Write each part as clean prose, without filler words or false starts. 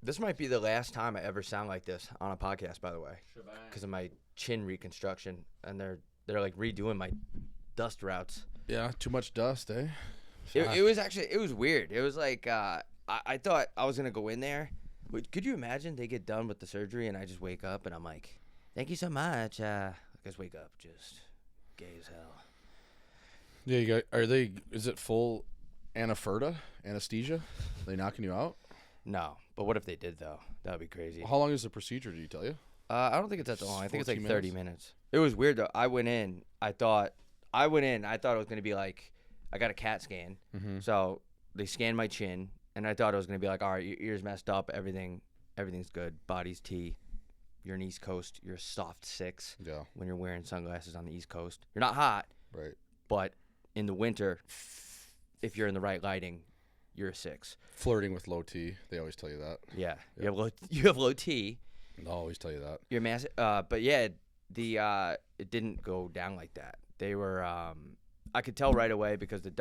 This might be the last time I ever sound like this on a podcast, by the way, because of my chin reconstruction, and they're like redoing my dust routes. Yeah, too much dust, eh? It was weird. It was like I thought I was gonna go in there. Could you imagine they get done with the surgery and I just wake up and I'm like, thank you so much. I just wake up just gay as hell. Yeah, is it full anesthesia? Are they knocking you out? No, but what if they did though? That would be crazy. Well, how long is the procedure? Did you tell you? I don't think it's that long. I think it's like 14 30 minutes. It was weird though. I went in. I thought it was gonna be like I got a CAT scan. Mm-hmm. So they scanned my chin, and I thought it was gonna be like, all right, your ear's messed up, everything's good, body's T. You're an East Coast. You're a soft 6. Yeah. When you're wearing sunglasses on the East Coast, you're not hot. Right. But in the winter, if you're in the right lighting, you're a 6. Flirting with low T. They always tell you that. Yeah. Yep. You have low T. They'll always tell you that. You're massive. But yeah, it didn't go down like that. They were. I could tell right away because it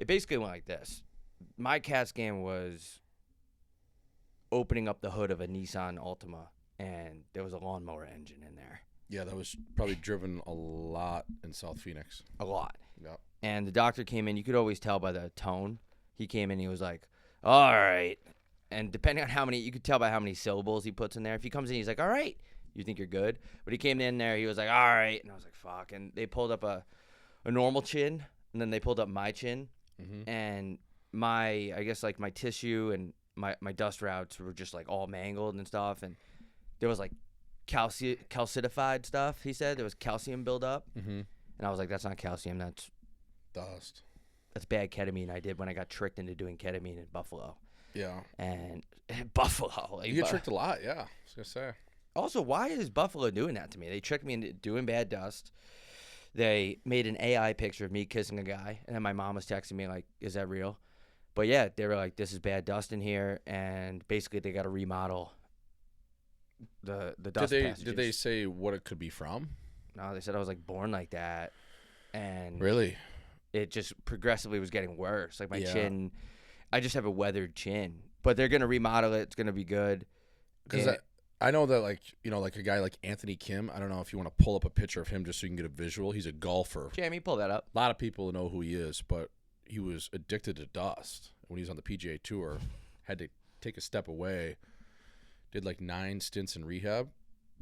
basically went like this. My CAT scan was opening up the hood of a Nissan Altima, and there was a lawnmower engine in there. Yeah, that was probably driven a lot in South Phoenix. A lot. Yeah. And the doctor came in. You could always tell by the tone. He came in. He was like, all right. And depending on you could tell by how many syllables he puts in there. If he comes in, he's like, all right. You think you're good. But he came in there. He was like, all right. And I was like, fuck. And they pulled up a normal chin. And then they pulled up my chin. Mm-hmm. And I guess like my tissue and my dust routes were just like all mangled and stuff. And there was like calcified stuff, he said. There was calcium buildup. Mm-hmm. And I was like, that's not calcium. That's dust. That's bad ketamine I did when I got tricked into doing ketamine in Buffalo. Yeah. And Buffalo. Like, you get tricked a lot, yeah. I was going to say. Also, why is Buffalo doing that to me? They tricked me into doing bad dust. They made an AI picture of me kissing a guy. And then my mom was texting me like, is that real? But yeah, they were like, this is bad dust in here. And basically they got to remodel the dust passages. Did they say what it could be from? No, they said I was like born like that. And really? It just progressively was getting worse. Like my chin, I just have a weathered chin. But they're going to remodel it. It's going to be good. Because I know that, like, you know, like a guy like Anthony Kim, I don't know if you want to pull up a picture of him just so you can get a visual. He's a golfer. Jamie, pull that up. A lot of people know who he is, but he was addicted to dust when he was on the PGA Tour. Had to take a step away. Did like 9 stints in rehab.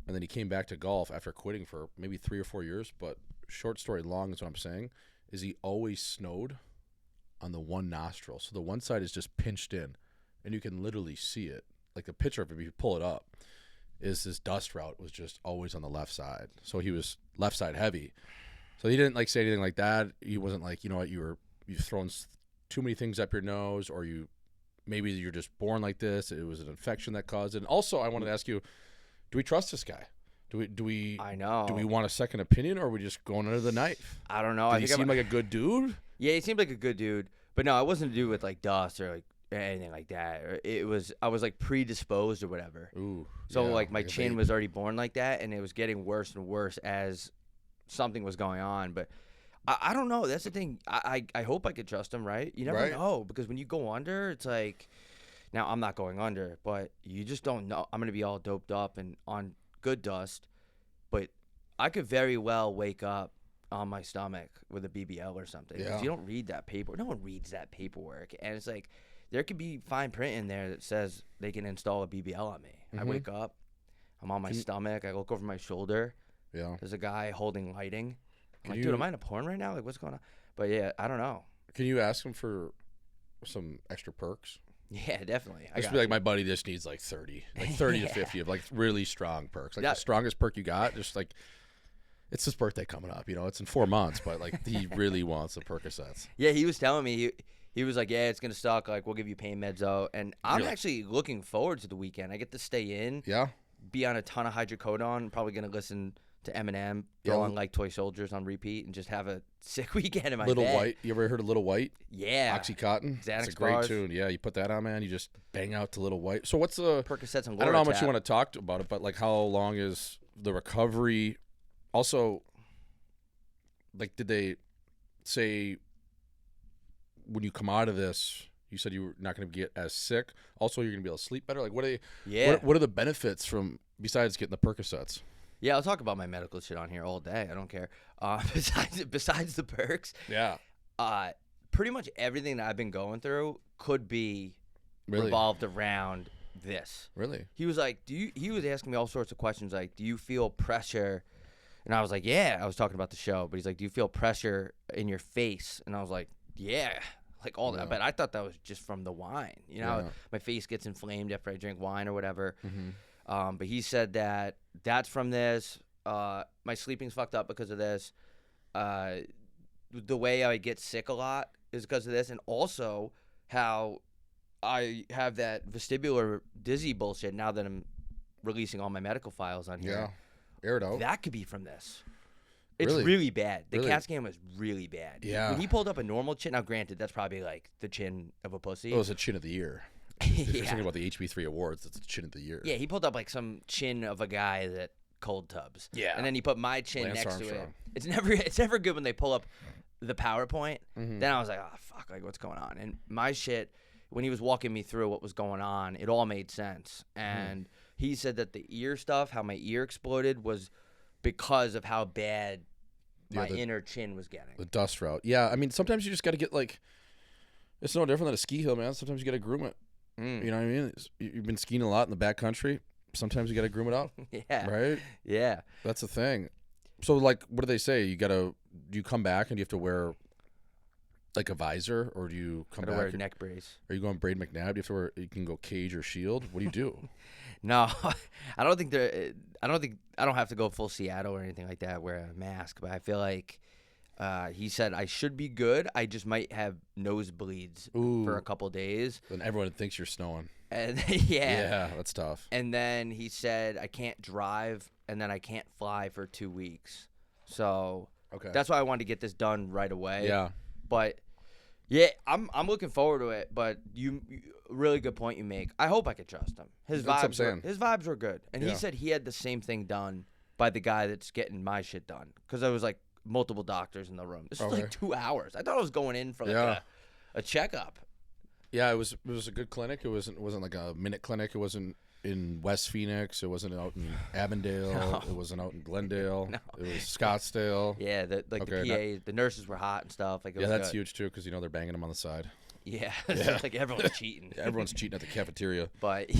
And then he came back to golf after quitting for maybe 3 or 4 years. But short story long is what I'm saying, is he always snowed on the one nostril. So the one side is just pinched in, and you can literally see it. Like the picture of it, if you pull it up, is his dust route was just always on the left side. So he was left side heavy. So he didn't like say anything like that. He wasn't like, you know what, you've thrown too many things up your nose, or maybe you're just born like this. It was an infection that caused it. And also, I wanted to ask you, do we trust this guy? Do we? I know. Do we want a second opinion, or are we just going under the knife? I don't know. Did he seem like a good dude? Yeah, he seemed like a good dude. But no, it wasn't to do with like dust or like anything like that. I was like predisposed or whatever. Ooh. So yeah, like my chin was already born like that, and it was getting worse and worse as something was going on. But I don't know. That's the thing. I hope I could trust him, right? You never know, because when you go under, it's like, now I'm not going under, but you just don't know. I'm gonna be all doped up and on good dust, but I could very well wake up on my stomach with a BBL or something. Because you don't read that paper. No one reads that paperwork, and it's like there could be fine print in there that says they can install a BBL on me. I wake up, I'm on my stomach. I look over my shoulder. Yeah. There's a guy holding lighting. I'm like, dude, am I in a porn right now? Like, what's going on? But yeah, I don't know. Can you ask him for some extra perks? Yeah, definitely. Just be like, my buddy just needs like 30 to 50 of like really strong perks. Like the strongest perk you got, just like, it's his birthday coming up. You know, it's in 4 months, but like he really wants the Percocets. Yeah, he was telling me, he was like, yeah, it's going to suck. Like, we'll give you pain meds out. And I'm actually looking forward to the weekend. I get to stay in. Yeah. Be on a ton of hydrocodone. Probably going to listen to Eminem, throw on like Toy Soldiers on repeat, and just have a sick weekend in my Little bed. White. You ever heard of Little White? Yeah. Oxycontin. Xanax It's a great bars. tune. Yeah, you put that on, man. You just bang out to Little White. So what's the Percocets and I don't know how much Loratab. you want to talk about it, but like how long is the recovery? Also, like, did they say when you come out of this, You said you were not going to get as sick. Also, you're going to be able to sleep better. Like, what Yeah. What are the benefits from besides getting the Percocets? Yeah, I'll talk about my medical shit on here all day. I don't care. Besides the perks, Yeah. Pretty much everything that I've been going through could be revolved around this. Really? He was like, he was asking me all sorts of questions like, do you feel pressure? And I was like, yeah. I was talking about the show, but he's like, do you feel pressure in your face? And I was like, yeah, like all that. But I thought that was just from the wine. You know, my face gets inflamed after I drink wine or whatever. Mm-hmm. But he said that that's from this. My sleeping's fucked up because of this. The way I get sick a lot is because of this, and also how I have that vestibular dizzy bullshit now that I'm releasing all my medical files on here. Yeah, air it out. That could be from this. It's Really? really bad. The Really? CAT scan was really bad. Yeah. When he pulled up a normal chin, now granted, that's probably like the chin of a pussy. It was a chin of the year. If you're Yeah. thinking about the HB3 awards, it's a chin of the year. Yeah, he pulled up like some chin of a guy that cold tubs. Yeah. And then he put my chin Lance next to it. Armstrong. It's never good when they pull up the PowerPoint. Mhm. Then I was like, oh fuck, like what's going on? And my shit, when he was walking me through what was going on, it all made sense. And he said that the ear stuff, how my ear exploded, was because of how bad my inner chin was getting. The dust route. Yeah, I mean, sometimes you just got to get like, it's no different than a ski hill, man. Sometimes you got to groom it. You know what I mean? You've been skiing a lot in the backcountry. Sometimes you got to groom it out. Yeah. Right? Yeah. That's the thing. So, like, what do they say? Do you come back and do you have to wear, like, a visor? Or do you come back? Wear a neck brace. Are you going Braid McNabb? Do you have to wear, you can go cage or shield? What do you do? No, I don't think I don't have to go full Seattle or anything like that, wear a mask, but I feel like he said I should be good. I just might have nosebleeds for a couple days. Then everyone thinks you're snowing. And Yeah, that's tough. And then he said I can't drive and then I can't fly for 2 weeks. So that's why I wanted to get this done right away. Yeah. But yeah, I'm looking forward to it. But you really good point you make. I hope I could trust him. His vibes were good, and he said he had the same thing done by the guy that's getting my shit done because there was like multiple doctors in the room. This was like 2 hours. I thought I was going in for like a checkup. Yeah, it was a good clinic. It wasn't like a minute clinic. It wasn't in West Phoenix. It wasn't out in Avondale. No. It wasn't out in Glendale. No. It was Scottsdale. Yeah, the PAs, the nurses were hot and stuff. Like, that's huge too because they're banging them on the side. Yeah, like everyone's cheating. Yeah, everyone's cheating at the cafeteria. But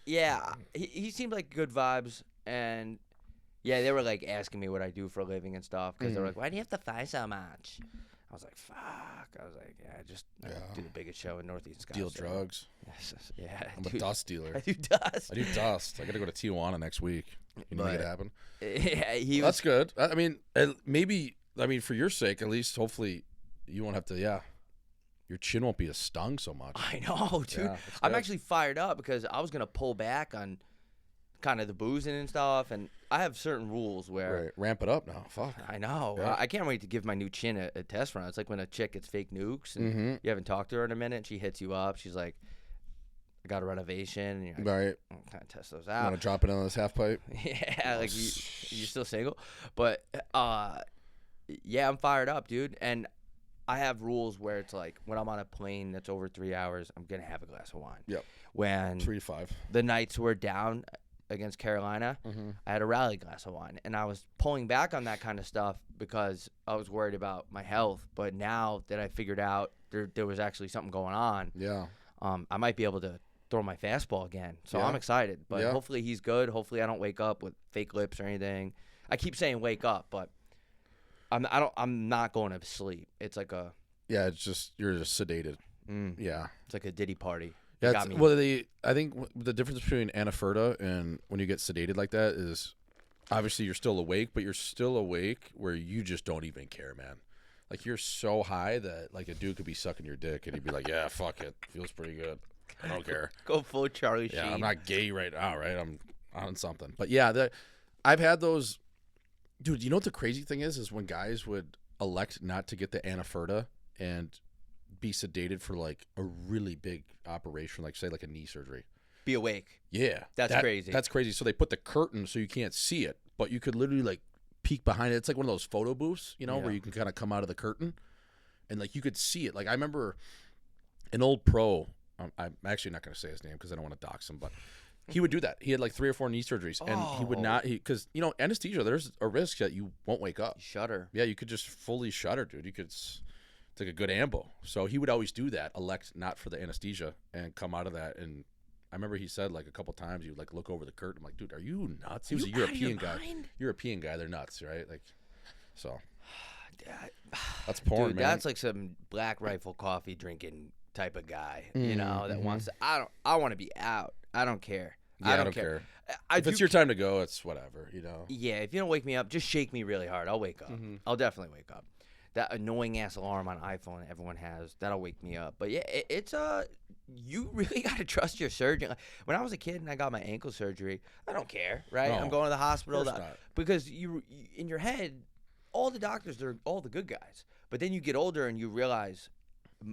yeah, he seemed like good vibes, and yeah, they were like asking me what I do for a living and stuff because they were like, "Why do you have to fly so much?" I was like, "Fuck!" I was like, "Yeah, I do the biggest show in Northeast Scottsdale." Deal drugs. Yeah, I'm a dust dealer. I do dust. I got to go to Tijuana next week. You know, make it happen. Yeah, that's good. I mean, maybe. I mean, for your sake, at least, hopefully, you won't have to. Yeah. Your chin won't be as stung so much. I know, dude. Yeah, I'm actually fired up because I was going to pull back on kind of the boozing and stuff, and I have certain rules where... Ramp it up now. Fuck. I know. Yeah. I can't wait to give my new chin a test run. It's like when a chick gets fake nukes, and you haven't talked to her in a minute, and she hits you up. She's like, I got a renovation, and you're like, right. Kind of test those out. Want to drop it on this half pipe? Yeah, like you're still single. But, yeah, I'm fired up, dude, and... I have rules where it's like when I'm on a plane that's over 3 hours, I'm gonna have a glass of wine. Yep. When 3 to 5. The nights were down against Carolina, I had a rally glass of wine, and I was pulling back on that kind of stuff because I was worried about my health. But now that I figured out there was actually something going on, I might be able to throw my fastball again. So I'm excited. But hopefully he's good. Hopefully I don't wake up with fake lips or anything. I keep saying wake up, but. I'm not going to sleep. It's like a it's just you're just sedated. Yeah, it's like a Diddy party. Yeah, I think the difference between Anaferta and when you get sedated like that is obviously you're still awake, but you're still awake where you just don't even care, man. Like you're so high that like a dude could be sucking your dick and he'd be like, yeah, fuck it, feels pretty good. I don't care. Go full Charlie Sheen. Yeah, I'm not gay right now, right? I'm on something, but yeah, I've had those. Dude, you know what the crazy thing is when guys would elect not to get the Anaferta and be sedated for like a really big operation, like say like a knee surgery. Be awake. Yeah. That's crazy. That's crazy. So they put the curtain so you can't see it, but you could literally like peek behind it. It's like one of those photo booths, where you can kind of come out of the curtain and like you could see it. Like I remember An old pro, I'm actually not going to say his name because I don't want to dox him, but he would do that. He had like 3 or 4 knee surgeries, and he would not. Because anesthesia, there's a risk that you won't wake up. You shudder. Yeah, you could just fully shudder, dude. You could. It's like a good ambo. So he would always do that. Elect not for the anesthesia and come out of that. And I remember he said like a couple times, you like look over the curtain. I'm like, dude, are you nuts? He was a European guy. European guy. They're nuts, right? Like, so. That's porn, dude, man. That's like some Black Rifle coffee drinking type of guy, that wants to. I want to be out. I don't care. Yeah, I don't care. If it's your time to go, it's whatever, Yeah, if you don't wake me up, just shake me really hard. I'll wake up. I'll definitely wake up. That annoying ass alarm on iPhone everyone has, that'll wake me up. But yeah, it's you really got to trust your surgeon. When I was a kid and I got my ankle surgery, I don't care, right? No, I'm going to the hospital of course not. Because you in your head, all the doctors, they're all the good guys. But then you get older and you realize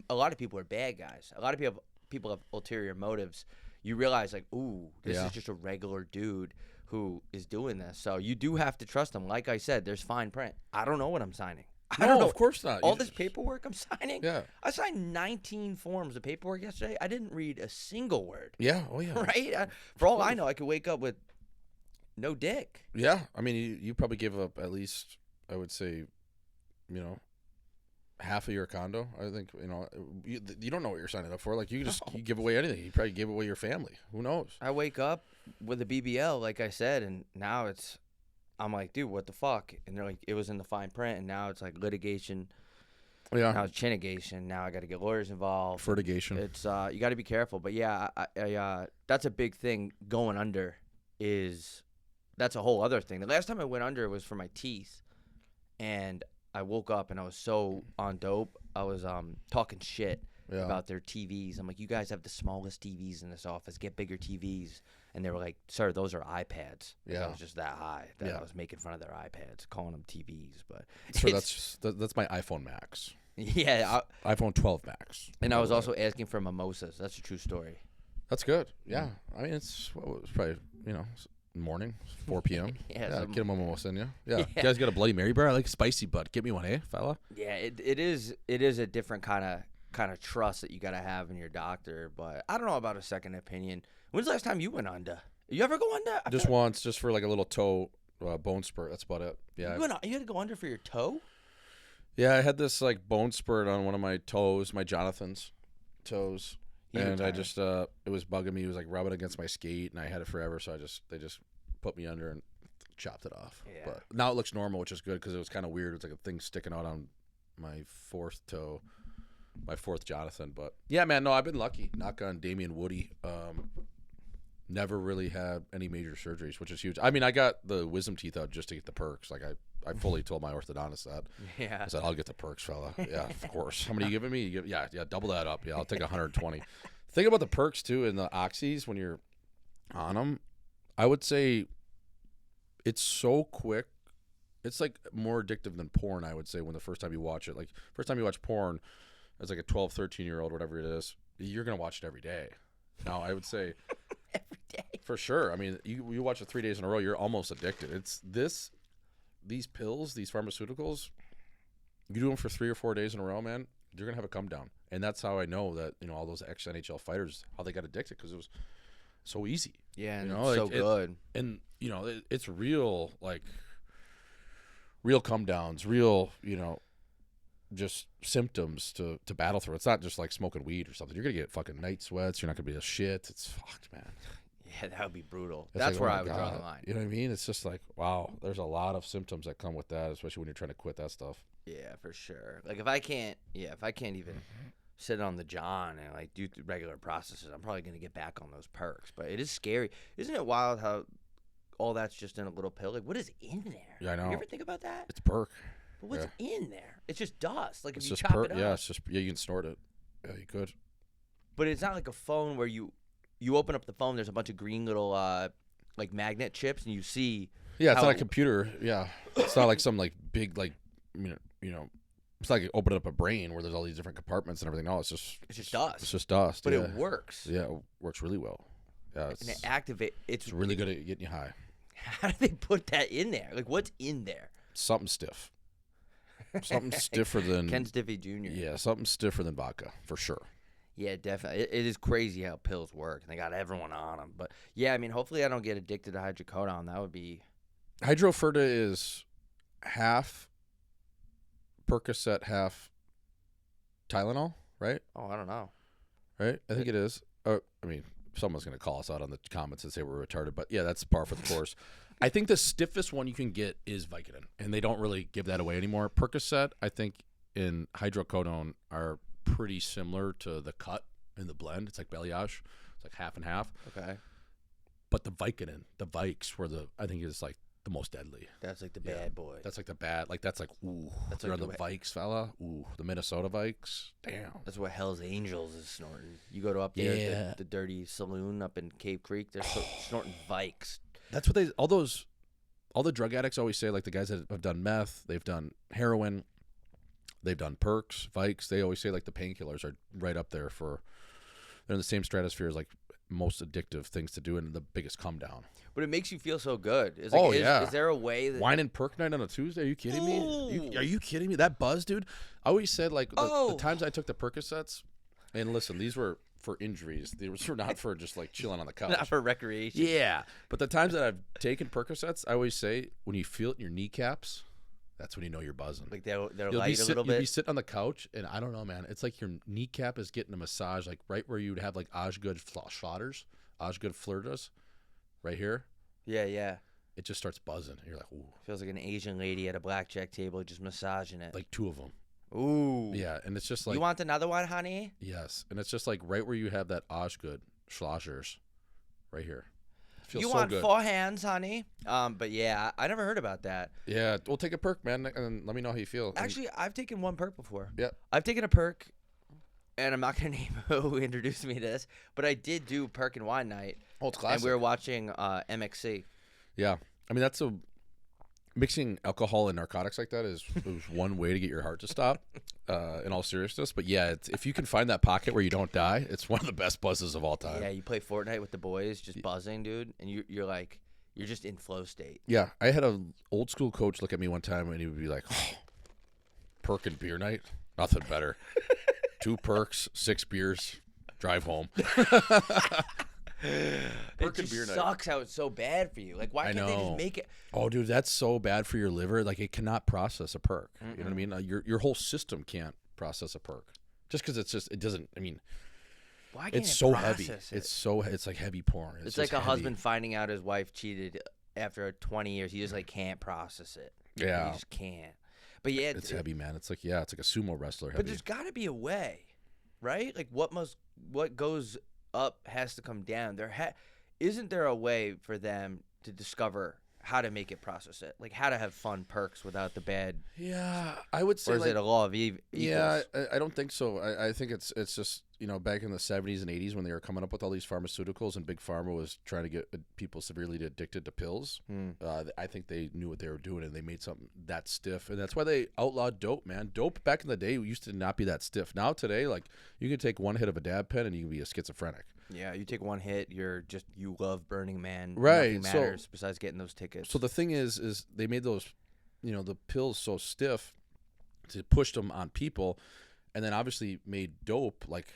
a lot of people are bad guys. A lot of people have ulterior motives. You realize, like, ooh, this is just a regular dude who is doing this. So you do have to trust them. Like I said, there's fine print. I don't know what I'm signing. I don't know. Of course not. All this paperwork I'm signing? Yeah. I signed 19 forms of paperwork yesterday. I didn't read a single word. Yeah. Oh, yeah. Right? For all I know, I could wake up with no dick. Yeah. I mean, you probably give up at least, I would say, half of your condo. I think, you don't know what you're signing up for. Like, you give away anything. You probably give away your family. Who knows? I wake up with a BBL, like I said, and now I'm like, dude, what the fuck? And they're like, it was in the fine print, and now it's like litigation. Yeah. Now it's chinigation. Now I got to get lawyers involved. Fertigation. It's you got to be careful. But yeah, I that's a big thing. Going under that's a whole other thing. The last time I went under was for my teeth, and I woke up and I was so on dope. I was talking shit about their TVs. I'm like, you guys have the smallest TVs in this office. Get bigger TVs. And they were like, sir, those are iPads. Yeah. I was just that high that I was making fun of their iPads, calling them TVs. But so that's my iPhone Max. Yeah. iPhone 12 Max. And I was also asking for mimosas. That's a true story. That's good. Yeah. I mean, it's probably, morning, 4 p.m. Get a mimosa in you. Yeah. You guys got a Bloody Mary bar? I like spicy, bud. Get me one, fella? Yeah, it is a different kind of trust that you got to have in your doctor. But I don't know about a second opinion. When's the last time you went under? You ever go under? Just once, just for like a little toe bone spurt. That's about it. Yeah. You had to go under for your toe? Yeah, I had this like bone spurt on one of my toes, my Jonathan's toes. And I just, it was bugging me. It was like rubbing against my skate, and I had it forever. So they just put me under and chopped it off. Yeah. But now it looks normal, which is good because it was kind of weird. It's like a thing sticking out on my 4th toe, my 4th Jonathan. But yeah, man, no, I've been lucky. Knock on Damian Woody. Never really had any major surgeries, which is huge. I mean, I got the wisdom teeth out just to get the perks. Like I fully told my orthodontist that. Yeah. I said, I'll get the perks, fella. Yeah, of course. How many are you giving me? Yeah, double that up. Yeah, I'll take 120. Think about the perks too in the oxys when you're on them. I would say it's so quick. It's like more addictive than porn, I would say, when the first time you watch it. Like, first time you watch porn as like a 12, 13-year-old, whatever it is, you're going to watch it every day. Now, I would say every day. For sure. I mean, you watch it 3 days in a row, you're almost addicted. It's these pills, these pharmaceuticals, you do them for 3 or 4 days in a row, man, you're going to have a come down. And that's how I know that, all those ex-NHL fighters, how they got addicted, because it was so easy. Yeah, and it's so good. And, it's real, like, real come downs, real, just symptoms to battle through. It's not just like smoking weed or something. You're going to get fucking night sweats. You're not going to be a shit. It's fucked, man. Yeah, that would be brutal. That's like, where I would draw the line. You know what I mean? It's just like, wow, there's a lot of symptoms that come with that, especially when you're trying to quit that stuff. Yeah, for sure. Like, if I can't even sit on the John and, like, do regular processes, I'm probably going to get back on those perks. But it is scary. Isn't it wild how all that's just in a little pill? Like, what is in there? Yeah, I know. You ever think about that? It's perk. But what's in there? It's just dust. Like, if you just chop it up. Yeah, it's just, you can snort it. Yeah, you could. But it's not like a phone where you open up the phone, there's a bunch of green little, like, magnet chips, and you see. Yeah, it's not a computer. Yeah. It's not like some, like, big, like, it's like opening up a brain where there's all these different compartments and everything. No, it's just dust. It's just dust. But it works. Yeah, it works really well. Yeah, and it activates. It's really good at getting you high. How do they put that in there? Like, what's in there? Something stiff. Something stiffer than Ken Stiffy Jr. Yeah, something stiffer than vodka for sure. Yeah, definitely. It is crazy how pills work. They got everyone on them. But yeah, I mean, hopefully I don't get addicted to hydrocodone. That would be. Hydrofurta is half Percocet, half Tylenol, right? Oh, I don't know. Right? I think it is. I mean, someone's going to call us out on the comments and say we're retarded, but yeah, that's par for the course. I think the stiffest one you can get is Vicodin, and they don't really give that away anymore. Percocet, I think, and hydrocodone are pretty similar to the cut in the blend. It's like Balayage. It's like half and half. Okay. But the Vicodin, the Vikes, I think is like the most deadly. That's like the bad boy. That's like the bad. Like that's like ooh. That's You're like on the Vikes, fella. Ooh, the Minnesota Vikes. Damn. That's what Hell's Angels is snorting. You go to up there, the dirty saloon up in Cave Creek. They're snorting Vikes. That's what all the drug addicts always say. Like the guys that have done meth, they've done heroin, they've done perks, Vikes. They always say like the painkillers are right up there they're in the same stratosphere as like most addictive things to do and the biggest come down. But it makes you feel so good. Is there a way that wine and perk night on a Tuesday? Are you kidding me? Are you kidding me? That buzz, dude. I always said like the times I took the Percocets, and listen, these were for injuries. These were not for just like chilling on the couch. Not for recreation. Yeah, but the times that I've taken Percocets, I always say when you feel it in your kneecaps, that's when you know you're buzzing. Like they're light a little bit. You'll be sitting on the couch, and I don't know, man. It's like your kneecap is getting a massage, like right where you'd have like Osgood flirtas, right here. Yeah. It just starts buzzing. And you're like, ooh. Feels like an Asian lady at a blackjack table just massaging it. Like two of them. Ooh. Yeah, and it's just like. You want another one, honey? Yes, and it's just like right where you have that Osgood schlozzers, right here. You so want good. 4 hands, honey? But yeah, I never heard about that. Yeah, we'll take a perk, man, and let me know how you feel. Actually, I've taken one perk before. Yeah. I've taken a perk, and I'm not going to name who introduced me to this, but I did do perk and wine night. Oh, it's classic. And we were watching MXC. Yeah. I mean, mixing alcohol and narcotics like that is one way to get your heart to stop, in all seriousness. But yeah, if you can find that pocket where you don't die, it's one of the best buzzes of all time. Yeah, you play Fortnite with the boys, just buzzing, dude, and you're just in flow state. Yeah, I had an old school coach look at me one time, and he would be like, oh, perk and beer night? Nothing better. 2 perks, 6 beers, drive home. It just sucks how it's so bad for you. Like, why can't they just make it? Oh, dude, that's so bad for your liver. Like, it cannot process a perk. You know what I mean? Your whole system can't process a perk. Just because it doesn't. I mean, why can't it's so process heavy. It? It's like heavy porn. It's like a husband finding out his wife cheated after 20 years. He just like can't process it. Yeah, he just can't. But yeah, it's heavy, man. It's like it's like a sumo wrestler. Heavy. But there's got to be a way, right? Like what goes up has to come down. Isn't there a way for them to discover how to make it process it, like how to have fun perks without the bad? Yeah, I would say. Or is it a law of equals? Yeah, I don't think so. I think it's just back in the 70s and 80s when they were coming up with all these pharmaceuticals and Big Pharma was trying to get people severely addicted to pills. I think they knew what they were doing and they made something that stiff, and that's why they outlawed dope. Man, dope back in the day used to not be that stiff. Now today, like you can take one hit of a dab pen and you can be a schizophrenic. Yeah, you take one hit, you love Burning Man. Right. Nothing matters besides getting those tickets. So the thing is they made those, the pills so stiff to push them on people, and then obviously made dope like,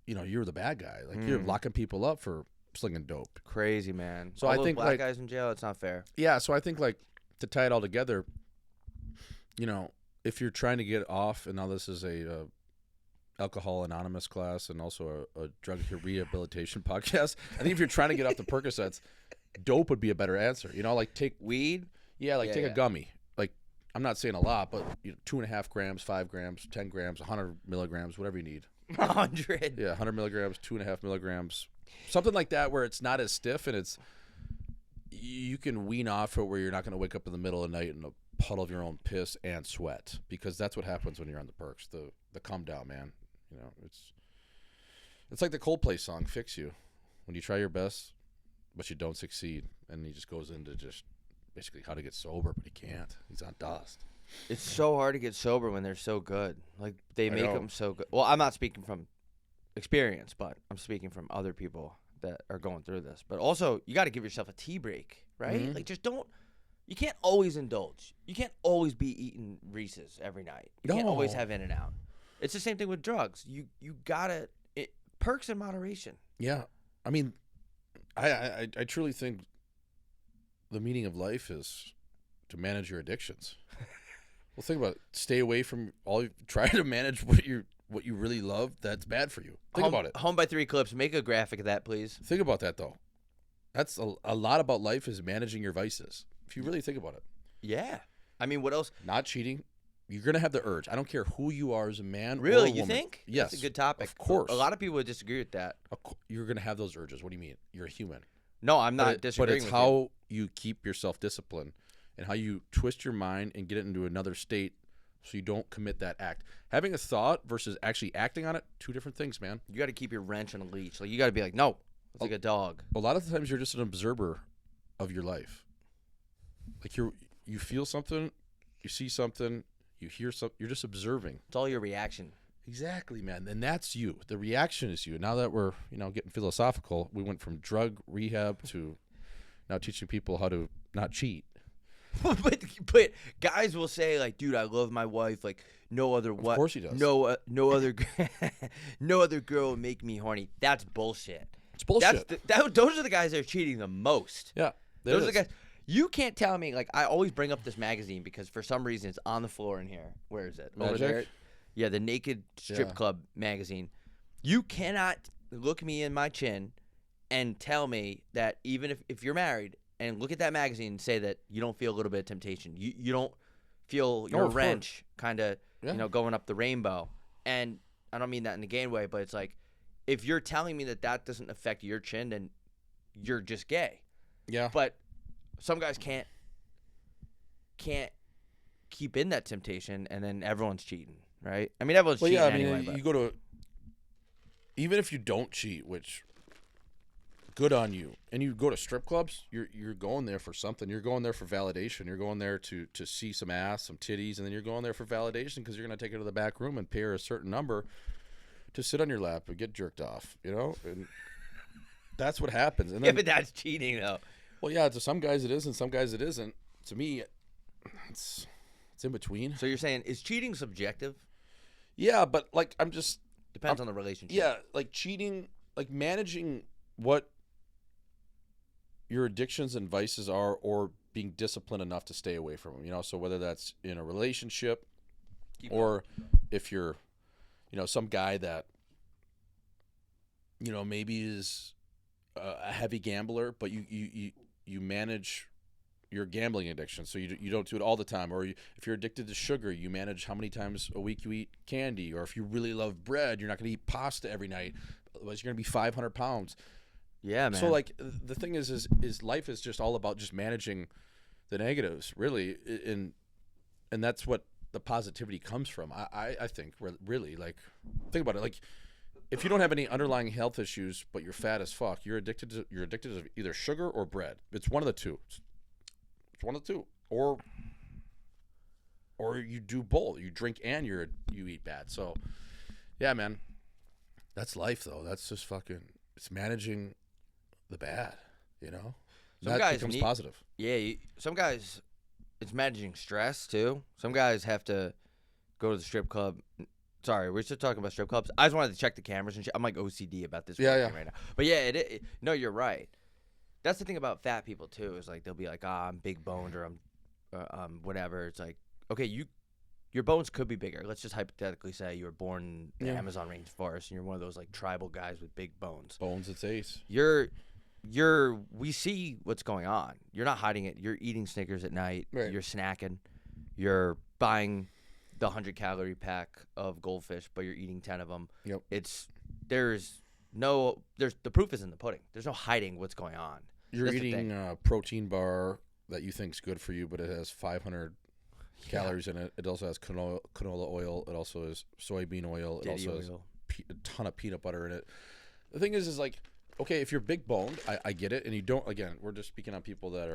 you're the bad guy. Like you're locking people up for slinging dope. Crazy, man. So all I those think black guys in jail, it's not fair. Yeah. So I think like to tie it all together, if you're trying to get off, and now this is a Alcohol Anonymous class and also a drug rehabilitation podcast. I think if you're trying to get off the Percocets, dope would be a better answer. Like take weed. Yeah, take a gummy. Like I'm not saying a lot, but 2.5 grams, 5 grams, 10 grams, 100 milligrams, whatever you need. 100. Yeah, 100 milligrams, 2.5 milligrams, something like that, where it's not as stiff and you can wean off it where you're not going to wake up in the middle of the night in a puddle of your own piss and sweat, because that's what happens when you're on the perks. The come down, man. It's like the Coldplay song "Fix You." When you try your best, but you don't succeed, and he just goes into just basically how to get sober, but he can't. He's on dust. It's so hard to get sober when they're so good. Like they make them so good. Well, I'm not speaking from experience, but I'm speaking from other people that are going through this. But also, you got to give yourself a tea break, right? Mm-hmm. Like just don't. You can't always indulge. You can't always be eating Reese's every night. You can't always have In-N-Out. It's the same thing with drugs. You gotta perks in moderation. Yeah. I mean, I truly think the meaning of life is to manage your addictions. Well, think about it. Stay away from try to manage what you really love that's bad for you. Think about it. Home by 3 clips. Make a graphic of that, please. Think about that, though. That's a lot about life is managing your vices. If you really think about it. Yeah. I mean, what else? Not cheating. You're going to have the urge. I don't care who you are as a man or a Really, woman. you think? Yes. That's a good topic. Of course. A lot of people would disagree with that. You're going to have those urges. What do you mean? You're a human. No, I'm not disagreeing with you. with But it's how you keep your self-discipline and how you twist your mind and get it into another state so you don't commit that act. Having a thought versus actually acting on it, 2 different things, man. You got to keep your wrench on a leash. Like, you got to be like, no, it's like a dog. A lot of the times you're just an observer of your life. Like you feel something, you see something, you hear something, you're just observing. It's all your reaction. Exactly, man. And that's you. The reaction is you. Now that we're, getting philosophical, we went from drug rehab to now teaching people how to not cheat. but guys will say, like, dude, I love my wife. Like, no other what? Of course he does. No other no other girl will make me horny. That's bullshit. It's bullshit. Those are the guys that are cheating the most. Yeah. Those are the guys. You can't tell me, like, I always bring up this magazine because for some reason it's on the floor in here. Where is it? Over there? Yeah, the Naked Strip Club magazine. You cannot look me in my chin and tell me that even if you're married and look at that magazine and say that you don't feel a little bit of temptation. You don't feel your wrench kind of, going up the rainbow. And I don't mean that in a gay way, but it's like if you're telling me that doesn't affect your chin, then you're just gay. Yeah. But some guys can't keep in that temptation, and then everyone's cheating, right? I mean, everyone's cheating anyway. You go to even if you don't cheat, which good on you, and you go to strip clubs, you're going there for something. You're going there for validation. You're going there to see some ass, some titties, and then you're going there for validation because you're going to take her to the back room and pay her a certain number to sit on your lap and get jerked off, and that's what happens. And then, but that's cheating, though. Well, yeah, to some guys it is, and some guys it isn't. To me, it's in between. So you're saying, is cheating subjective? Yeah, but like depends on the relationship. Yeah, like cheating, like managing what your addictions and vices are, or being disciplined enough to stay away from them. So whether that's in a relationship, or if you're, some guy that, maybe is a heavy gambler, but you manage your gambling addiction, so you don't do it all the time. Or if you're addicted to sugar, you manage how many times a week you eat candy. Or if you really love bread, you're not going to eat pasta every night, otherwise you're going to be 500 pounds. Yeah, man. So like the thing is life is just all about just managing the negatives, really, and that's what the positivity comes from. I think really, like, think about it, like, if you don't have any underlying health issues, but you're fat as fuck, you're addicted to either sugar or bread. It's one of the two. It's one of the two. Or you do both. You drink and you eat bad. So, yeah, man. That's life, though. That's just fucking. It's managing the bad. Some that guys becomes positive. Yeah. Some guys, it's managing stress too. Some guys have to go to the strip club. Sorry, we're still talking about strip clubs. I just wanted to check the cameras and shit. I'm like OCD about this right now. But yeah, no, you're right. That's the thing about fat people too. Is like they'll be like, I'm big boned or I'm whatever. It's like, okay, your bones could be bigger. Let's just hypothetically say you were born in the Amazon rainforest and you're one of those like tribal guys with big bones. Bones, it's ace. We see what's going on. You're not hiding it. You're eating Snickers at night. Right. You're snacking. You're buying the 100-calorie pack of goldfish, but you're eating 10 of them. Yep. The proof is in the pudding. There's no hiding what's going on. You're eating a protein bar that you think's good for you, but it has 500 calories in it. It also has canola oil. It also has soybean oil. It also has a ton of peanut butter in it. The thing is like, okay, if you're big boned, I get it, and you don't. Again, we're just speaking on people that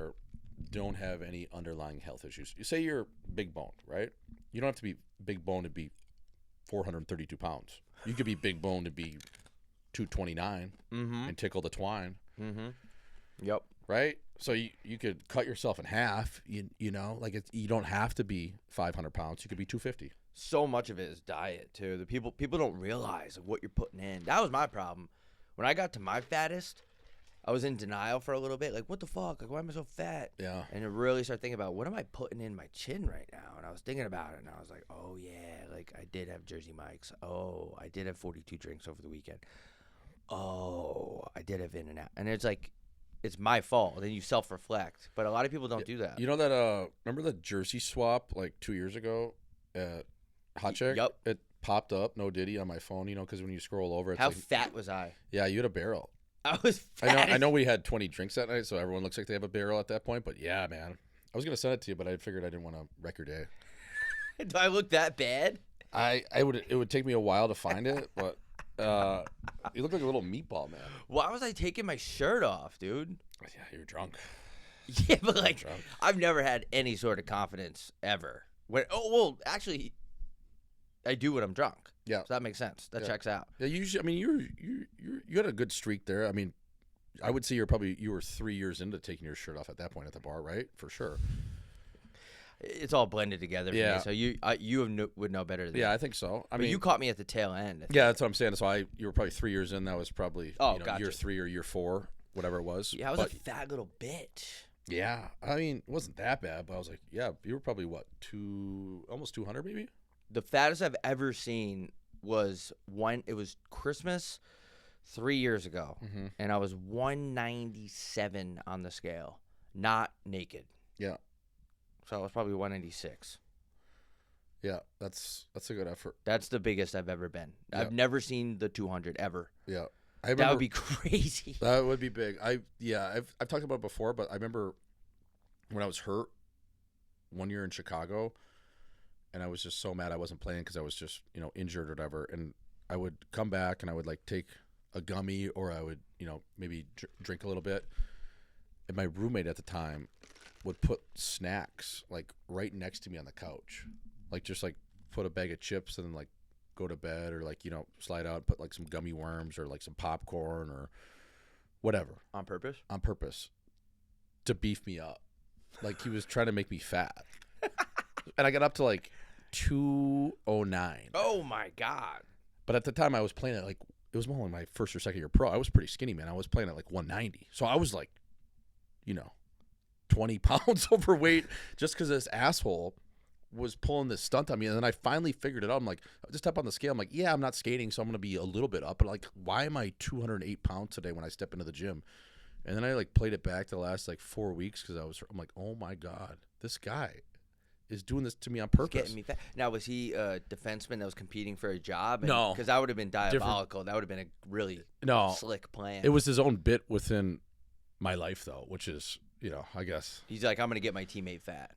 don't have any underlying health issues. You say you're big boned, right? You don't have to be big boned to be 432 pounds. You could be big boned to be 229 and tickle the twine. Mm-hmm. Yep. Right? So you could cut yourself in half. You don't have to be 500 pounds. You could be 250. so much of it is diet too. The people don't realize what you're putting in. That was my problem. When I got to my fattest, I was in denial for a little bit. Like, what the fuck? Like, why am I so fat? Yeah. And I really started thinking about, what am I putting in my chin right now? And I was thinking about it, and I was like, oh, yeah. Like, I did have Jersey Mike's. Oh, I did have 42 drinks over the weekend. Oh, I did have In-N-Out. And it's like, it's my fault. Then you self-reflect. But a lot of people don't do that. You know that, remember the jersey swap like 2 years ago at Hot Chick? Yep. It popped up, no Diddy, on my phone, you know, because when you scroll over, it's How like, fat was I? yeah, you had a barrel. I was fat. I know we had 20 drinks that night, so everyone looks like they have a barrel at that point. But yeah, man, I was gonna send it to you, but I figured I didn't want to wreck your day. Do I look that bad? It would take me a while to find it, but you look like a little meatball, man. Why was I taking my shirt off, dude? Yeah, you're drunk. Yeah, but like, I've never had any sort of confidence ever. Actually, I do when I'm drunk. Yeah, so that makes sense. That checks out. Yeah, usually, I mean, you had a good streak there. I mean, I would say you were 3 years into taking your shirt off at that point at the bar, right? For sure. It's all blended together. For me, so you would know better than me. Yeah, I think so. I mean, you caught me at the tail end. Yeah, that's what I'm saying. So you were probably 3 years in. That was probably gotcha. year 3 or year 4, whatever it was. Yeah, I was a fat little bitch. Yeah, I mean, it wasn't that bad, but I was like, yeah, you were probably almost 200 maybe. The fattest I've ever seen was it was Christmas 3 years ago, and I was 197 on the scale, not naked. Yeah. So I was probably 196. Yeah, that's a good effort. That's the biggest I've ever been. Yeah. I've never seen the 200 ever. Yeah. That would be crazy. That would be big. I've talked about it before, but I remember when I was hurt one year in Chicago, and I was just so mad I wasn't playing because I was just, injured or whatever. And I would come back and I would like take a gummy, or I would, maybe drink a little bit. And my roommate at the time would put snacks like right next to me on the couch, like just like put a bag of chips and then like go to bed, or like, slide out and put like some gummy worms or like some popcorn or whatever. On purpose? On purpose. To beef me up. Like he was trying to make me fat. And I got up to like 209. Oh my God. But at the time I was playing at like, it was only my first or second year pro. I was pretty skinny, man. I was playing at like 190. So I was like, 20 pounds overweight just because this asshole was pulling this stunt on me. And then I finally figured it out. I'm like, I just step on the scale. I'm like, yeah, I'm not skating, so I'm going to be a little bit up. But like, why am I 208 pounds today when I step into the gym? And then I like played it back the last like 4 weeks because I'm like, oh my God, this guy is doing this to me on purpose. Getting me fat. Now, was he a defenseman that was competing for a job? No. Because that would have been diabolical. That would have been a really slick plan. It was his own bit within my life, though, which is, I guess. He's like, I'm going to get my teammate fat.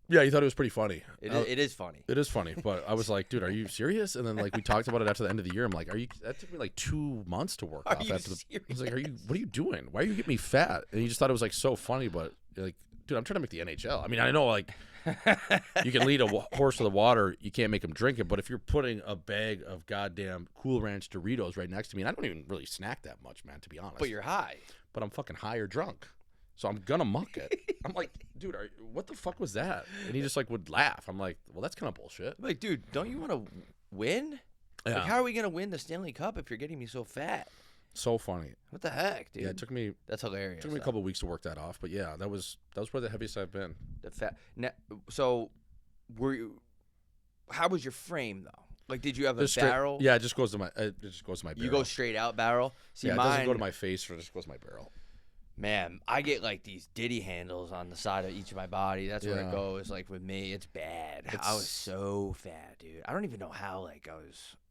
Yeah, he thought it was pretty funny. It is funny. It is funny, but I was like, dude, are you serious? And then like we talked about it after the end of the year. I'm like, that took me like 2 months to work off. I was like, what are you doing? Why are you getting me fat? And he just thought it was like so funny, but like, dude, I'm trying to make the NHL. I mean, I know like you can lead a horse to the water, you can't make him drink it, but if you're putting a bag of goddamn Cool Ranch Doritos right next to me, and I don't even really snack that much, man, to be honest. But you're high. But I'm fucking high or drunk. So I'm gonna muck it. I'm like, dude, what the fuck was that? And he just like would laugh. I'm like, well, that's kind of bullshit. I'm like, dude, don't you want to win? Yeah. Like, how are we gonna win the Stanley Cup if you're getting me so fat? So funny. What the heck, dude? Yeah, it took me. That's hilarious. It took me a couple of weeks to work that off, but yeah, that was probably the heaviest I've been. The fat. Now, so, how was your frame though? Like, did you have a barrel? Yeah, it just goes to my. It just goes to my barrel. You go straight out barrel. See, yeah, mine it doesn't go to my face, or it just goes to my barrel. Man, I get like these Diddy handles on the side of each of my body. That's where it goes. Like with me, it's bad. I was so fat, dude. I don't even know how. Like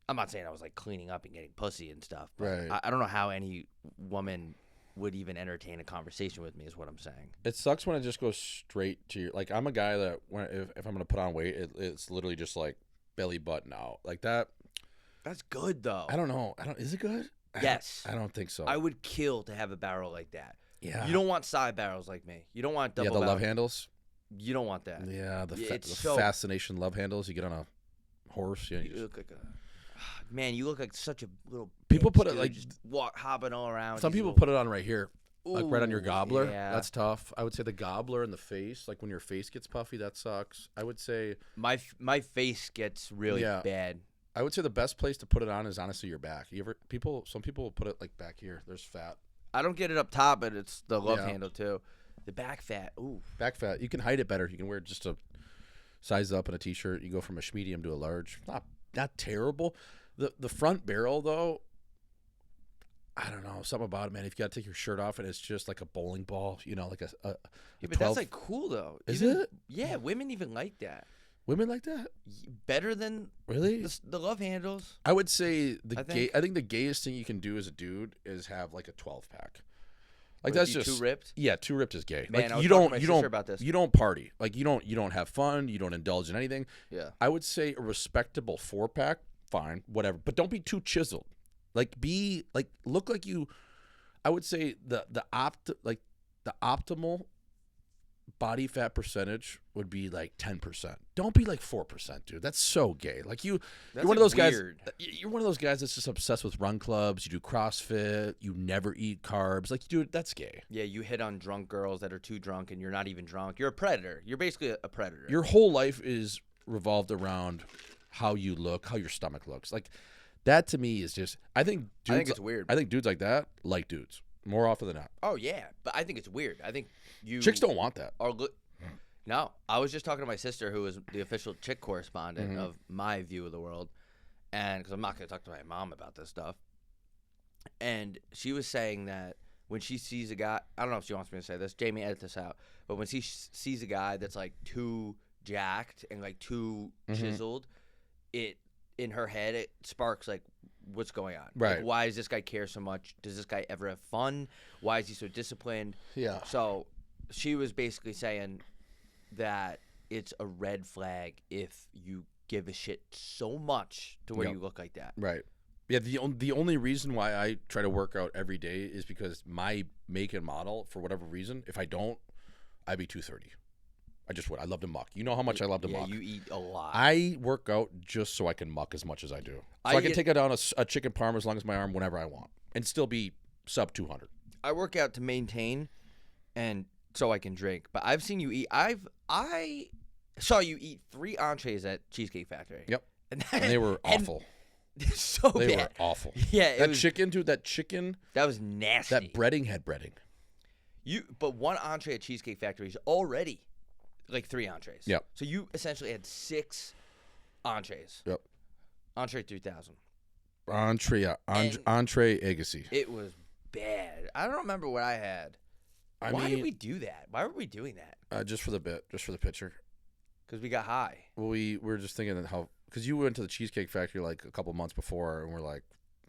I'm not saying I was like cleaning up and getting pussy and stuff. But right. I don't know how any woman would even entertain a conversation with me. Is what I'm saying. It sucks when it just goes straight to your. Like I'm a guy that if I'm gonna put on weight, it's literally just like belly button out like that. That's good though. I don't know. Is it good? Yes. I don't think so. I would kill to have a barrel like that. Yeah. You don't want side barrels like me. You don't want double. Yeah, the love handles. You don't want that. Yeah, the fascination love handles. You get on a horse. Yeah, you look like a man. You look like such a little. People bitch, put it dude. like just hopping all around. Some people put it on right here, like right on your gobbler. Yeah. That's tough. I would say the gobbler in the face, like when your face gets puffy, that sucks. I would say my face gets really bad. I would say the best place to put it on is honestly your back. Some people will put it like back here. There's fat. I don't get it up top, but it's the love handle too. The back fat. Ooh. Back fat. You can hide it better. You can wear just a size up in a t-shirt. You go from a medium to a large. Not terrible. The front barrel though, I don't know, something about it, man. If you got to take your shirt off and it's just like a bowling ball, you know, like a but 12. that's like cool though. Is it? Yeah, women even like that. Women like that? Better than really the love handles. I would say I think the gayest thing you can do as a dude is have like a 12-pack. Like that's just too ripped. Yeah, too ripped is gay. Man, like you don't about this. You don't party. Like you don't have fun. You don't indulge in anything. Yeah. I would say a respectable 4-pack, fine, whatever, but don't be too chiseled. Like look like you. I would say the optimal body fat percentage would be like 10%. Don't be like 4%, dude. That's so gay. Like you're one of those guys. You're one of those guys that's just obsessed with run clubs. You do CrossFit. You never eat carbs. Like, dude, that's gay. Yeah, you hit on drunk girls that are too drunk, and you're not even drunk. You're a predator. You're basically a predator. Your whole life is revolved around how you look, how your stomach looks. Like that to me is just. I think it's weird. I think dudes like that like dudes more often than not. Oh yeah, but I think it's weird. I think chicks don't want that. No, I was just talking to my sister, who is the official chick correspondent of my view of the world, and because I'm not going to talk to my mom about this stuff, and she was saying that when she sees a guy, I don't know if she wants me to say this, Jamie, edit this out, but when she sees a guy that's like too jacked and like too chiseled, it in her head it sparks like, what's going on? Right. Like, why does this guy care so much? Does this guy ever have fun? Why is he so disciplined? Yeah. So she was basically saying that it's a red flag if you give a shit so much to where you look like that. Right. Yeah, the only reason why I try to work out every day is because my make and model, for whatever reason, if I don't, I'd be 230. I just would. I love to muck. You know how much I love to muck. Yeah, you eat a lot. I work out just so I can muck as much as I do. So I can take it down a chicken parm as long as my arm whenever I want and still be sub 200. I work out to maintain and so I can drink. But I've seen you eat. I saw you eat 3 entrees at Cheesecake Factory. Yep. And they were awful. So bad. They were awful. Yeah. That chicken, dude, that chicken. That was nasty. That breading had breading. But one entree at Cheesecake Factory is already like 3 entrees. Yep. So you essentially had 6 entrees. Yep. Entree 3000. Entree Agassi. It was bad. I don't remember what I had. Why did we do that? Why were we doing that? Just for the bit, just for the picture. Because we got high. Well, we were just thinking that because you went to the Cheesecake Factory like a couple months before, and we're like,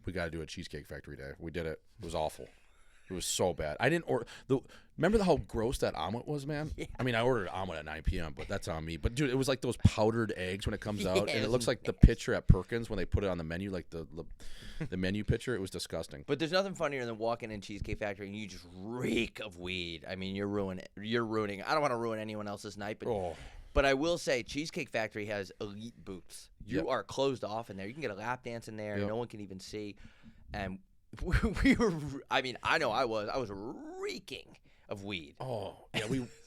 we got to do a Cheesecake Factory day. We did it. It was awful. It was so bad. I didn't order remember how gross that omelet was, man? Yeah. I mean, I ordered an omelet at 9 p.m., but that's on me. But dude, it was like those powdered eggs when it comes out, and it looks like the picture at Perkins when they put it on the menu, like the menu picture. It was disgusting. But there's nothing funnier than walking in Cheesecake Factory and you just reek of weed. I mean, you're ruining. I don't want to ruin anyone else's night, but I will say Cheesecake Factory has elite booths. You are closed off in there. You can get a lap dance in there. Yep. No one can even see, and we were. I mean, I know I was reeking of weed. Oh yeah,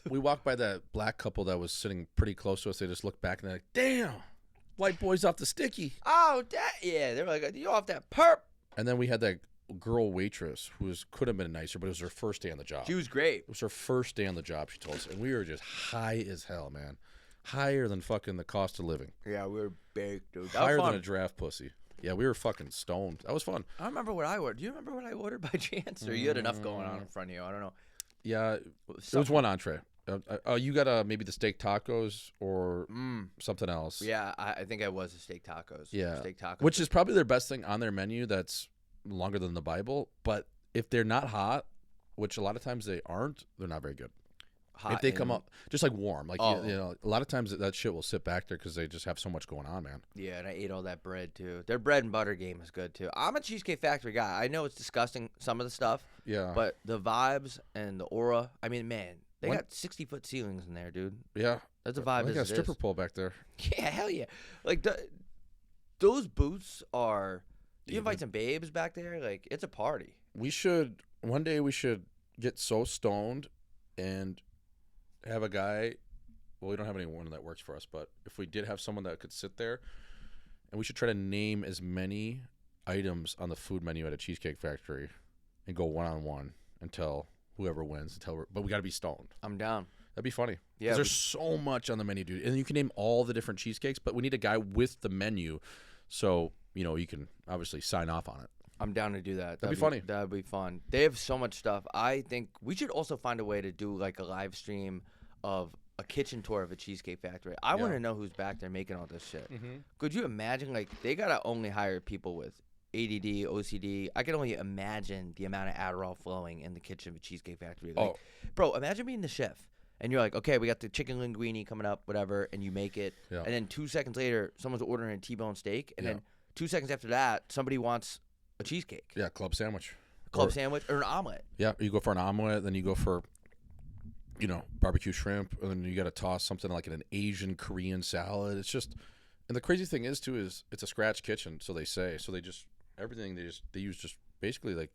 we walked by that black couple that was sitting pretty close to us. They just looked back and they're like, "Damn, white boy's off the sticky." Oh, yeah, they were like, "You off that perp?" And then we had that girl waitress who could have been nicer, but it was her first day on the job. She was great. It was her first day on the job. She told us, and we were just high as hell, man. Higher than fucking the cost of living. Yeah, we were baked, dude. Higher than a draft pussy. Yeah, we were fucking stoned. That was fun. I don't remember what I ordered. Do you remember what I ordered by chance? Or you had enough going on in front of you? I don't know. Yeah, it was one entree. You got maybe the steak tacos or something else. Yeah, I think I was the steak tacos. Yeah. Steak tacos. Which is probably their best thing on their menu that's longer than the Bible. But if they're not hot, which a lot of times they aren't, they're not very good. Hot if they come up just like warm, like you know, a lot of times that shit will sit back there because they just have so much going on, man. Yeah, and I ate all that bread too. Their bread and butter game is good too. I'm a Cheesecake Factory guy. I know it's disgusting, some of the stuff. Yeah. But the vibes and the aura. I mean, man, they got 60-foot ceilings in there, dude. Yeah. That's a vibe. They got a stripper pole back there. Yeah, hell yeah. Like those booths are. You invite some babes back there, like it's a party. One day we should get so stoned and have a guy. Well, we don't have anyone that works for us, but if we did have someone that could sit there, and we should try to name as many items on the food menu at a Cheesecake Factory and go one-on-one until whoever wins. But we got to be stoned. I'm down. That'd be funny. Yeah, because there's so much on the menu, dude. And you can name all the different cheesecakes, but we need a guy with the menu so, you can obviously sign off on it. I'm down to do that. That'd be funny. That'd be fun. They have so much stuff. I think we should also find a way to do like a live stream of a kitchen tour of a Cheesecake Factory. I want to know who's back there making all this shit. Mm-hmm. Could you imagine, like, they got to only hire people with ADD, OCD. I can only imagine the amount of Adderall flowing in the kitchen of a Cheesecake Factory. Like, bro, imagine being the chef. And you're like, okay, we got the chicken linguine coming up, whatever, and you make it. Yeah. And then 2 seconds later, someone's ordering a T-bone steak. And then 2 seconds after that, somebody wants a cheesecake. Yeah, club sandwich. Sandwich or an omelet. Yeah, you go for an omelet, then you go for, barbecue shrimp, and then you got to toss something like an Asian Korean salad. It's just, and the crazy thing is, too, is it's a scratch kitchen, so they say. So they just, everything, they use just basically like,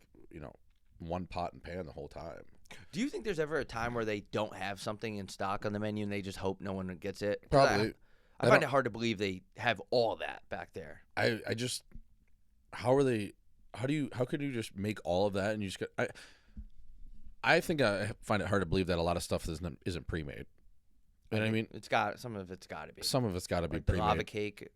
one pot and pan the whole time. Do you think there's ever a time where they don't have something in stock on the menu and they just hope no one gets it? Probably. I find it hard to believe they have all that back there. I just, how could you just make all of that and you just get, I think I find it hard to believe that a lot of stuff isn't pre-made. You know what I mean? Some of it's got to be. Some of it's got to be like pre-made. The lava cake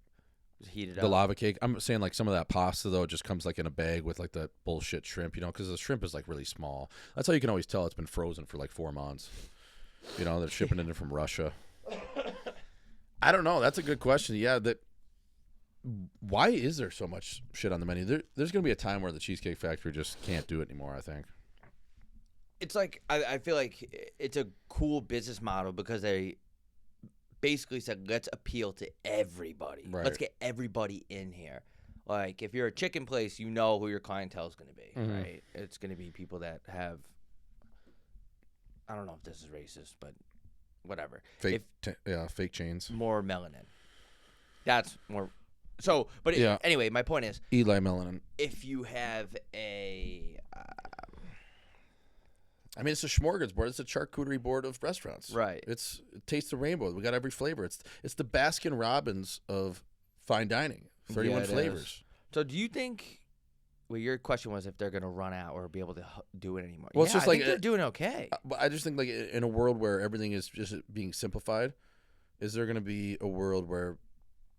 is heated up. The lava cake. I'm saying like some of that pasta though just comes like in a bag with like the bullshit shrimp, because the shrimp is like really small. That's how you can always tell it's been frozen for like 4 months. They're shipping it in from Russia. I don't know. That's a good question. Yeah, why is there so much shit on the menu? There's going to be a time where the Cheesecake Factory just can't do it anymore, I think. It's like, I feel like it's a cool business model because they basically said, let's appeal to everybody. Right. Let's get everybody in here. Like, if you're a chicken place, you know who your clientele is going to be, right? It's going to be people that have, I don't know if this is racist, but whatever. Fake chains. More melanin. That's more. So, but anyway, my point is. Eli Melanin. If you have a. It's a smorgasbord. It's a charcuterie board of restaurants. Right. It's Taste the Rainbow. We got every flavor. It's the Baskin Robbins of fine dining. 31 flavors. Is. So do you think? Well, your question was if they're going to run out or be able to do it anymore. Well, it's just I think they're doing okay. But I just think like in a world where everything is just being simplified, is there going to be a world where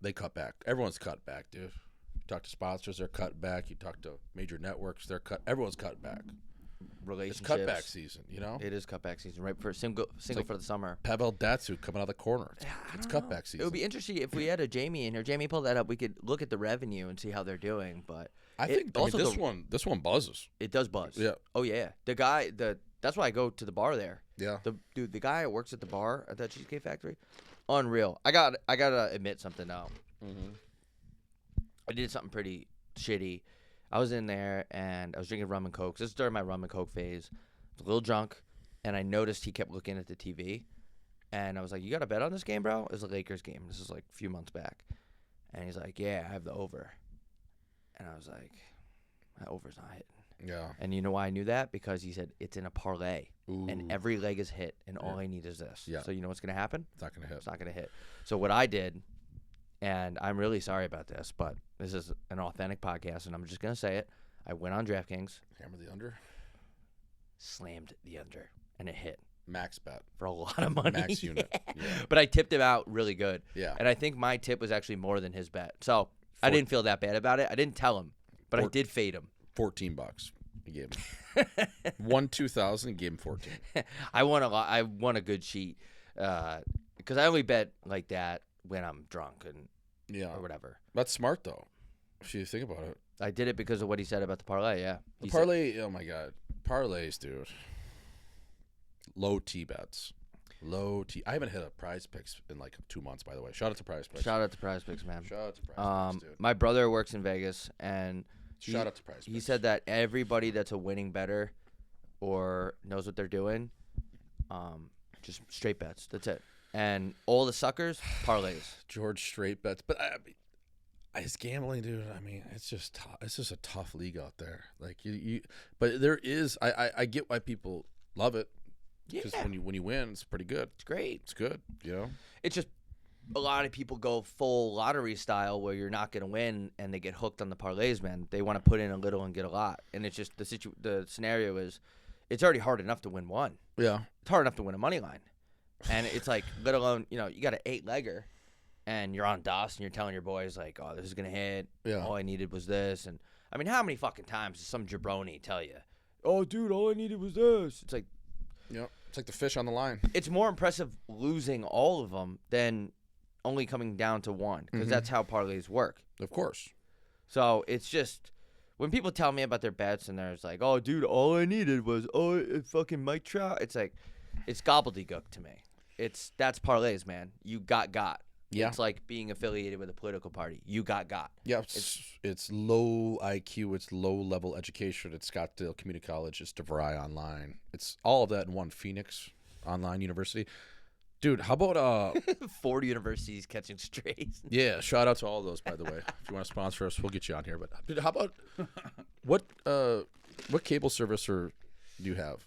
they cut back? Everyone's cut back, dude. You talk to sponsors, they're cut back. You talk to major networks, everyone's cut back. Relationships. It's cutback season, It is cutback season, right? For single like for the summer. Pavel Datsyuk coming out of the corner. It's cutback season. It would be interesting if we had a Jamie in here. Jamie, pull that up. We could look at the revenue and see how they're doing. But I think also this one buzzes. It does buzz. Yeah. Oh yeah. The guy. That's why I go to the bar there. Yeah. The guy who works at the bar at that Cheesecake Factory, unreal. I gotta admit something now. Mm-hmm. I did something pretty shitty. I was in there, and I was drinking rum and coke. This is during my rum and coke phase. I was a little drunk, and I noticed he kept looking at the TV. And I was like, you got a bet on this game, bro? It was a Lakers game. This is like a few months back. And he's like, yeah, I have the over. And I was like, that over's not hitting. Yeah. And you know why I knew that? Because he said it's in a parlay. Ooh. And every leg is hit, and all I need is this. Yeah. So you know what's going to happen? It's not going to hit. It's not going to hit. So what I did, and I'm really sorry about this, but this is an authentic podcast, and I'm just going to say it. I went on DraftKings. Hammer the under. Slammed the under, and it hit. Max bet. For a lot of money. Max unit. Yeah. But I tipped him out really good. Yeah. And I think my tip was actually more than his bet. So I didn't feel that bad about it. I didn't tell him, but I did fade him. $14. You gave him. Won 2,000 and gave him 14. I won a lot. I won a good sheet because I only bet like that when I'm drunk or whatever. That's smart though. If you think about it. I did it because of what he said about the parlay. Yeah. The parlay. Oh my God. Parlays, dude. Low T bets. Low T. I haven't hit a Prize Picks in like 2 months, by the way. Shout out to Prize Picks. Shout out to Prize Picks, man. Shout out to Prize Picks, dude. My brother works in Vegas, and shout out to Prize Picks. He said that everybody that's a winning bettor or knows what they're doing, just straight bets. That's it. And all the suckers, parlays. George straight bets. But it's gambling, dude. I mean, it's just tough. It's just a tough league out there. Like you but there is. I get why people love it. Yeah. Because when you win, it's pretty good. It's great. It's good, you know? It's just a lot of people go full lottery style where you're not going to win and they get hooked on the parlays, man. They want to put in a little and get a lot. And it's just the scenario is it's already hard enough to win one. Yeah. It's hard enough to win a money line. And it's like, let alone, you got an 8-legger and you're on dust and you're telling your boys, like, oh, this is going to hit. Yeah. All I needed was this. And, I mean, how many fucking times does some jabroni tell you, oh, dude, all I needed was this? It's like. Yeah. It's like the fish on the line. It's more impressive losing all of them than only coming down to one because that's how parlays work. Of course. So it's just when people tell me about their bets and they're just like, oh, dude, all I needed was, fucking Mike Trout. It's like, it's gobbledygook to me. That's parlays, man. You got. Yeah. It's like being affiliated with a political party. You got. Yeah, it's low IQ. It's low-level education. It's Scottsdale Community College. It's DeVry Online. It's all of that in one Phoenix Online University. Dude, how about 40 universities catching strays? Yeah, shout out to all of those, by the way. If you want to sponsor us, we'll get you on here. But dude, how about what cable service do you have?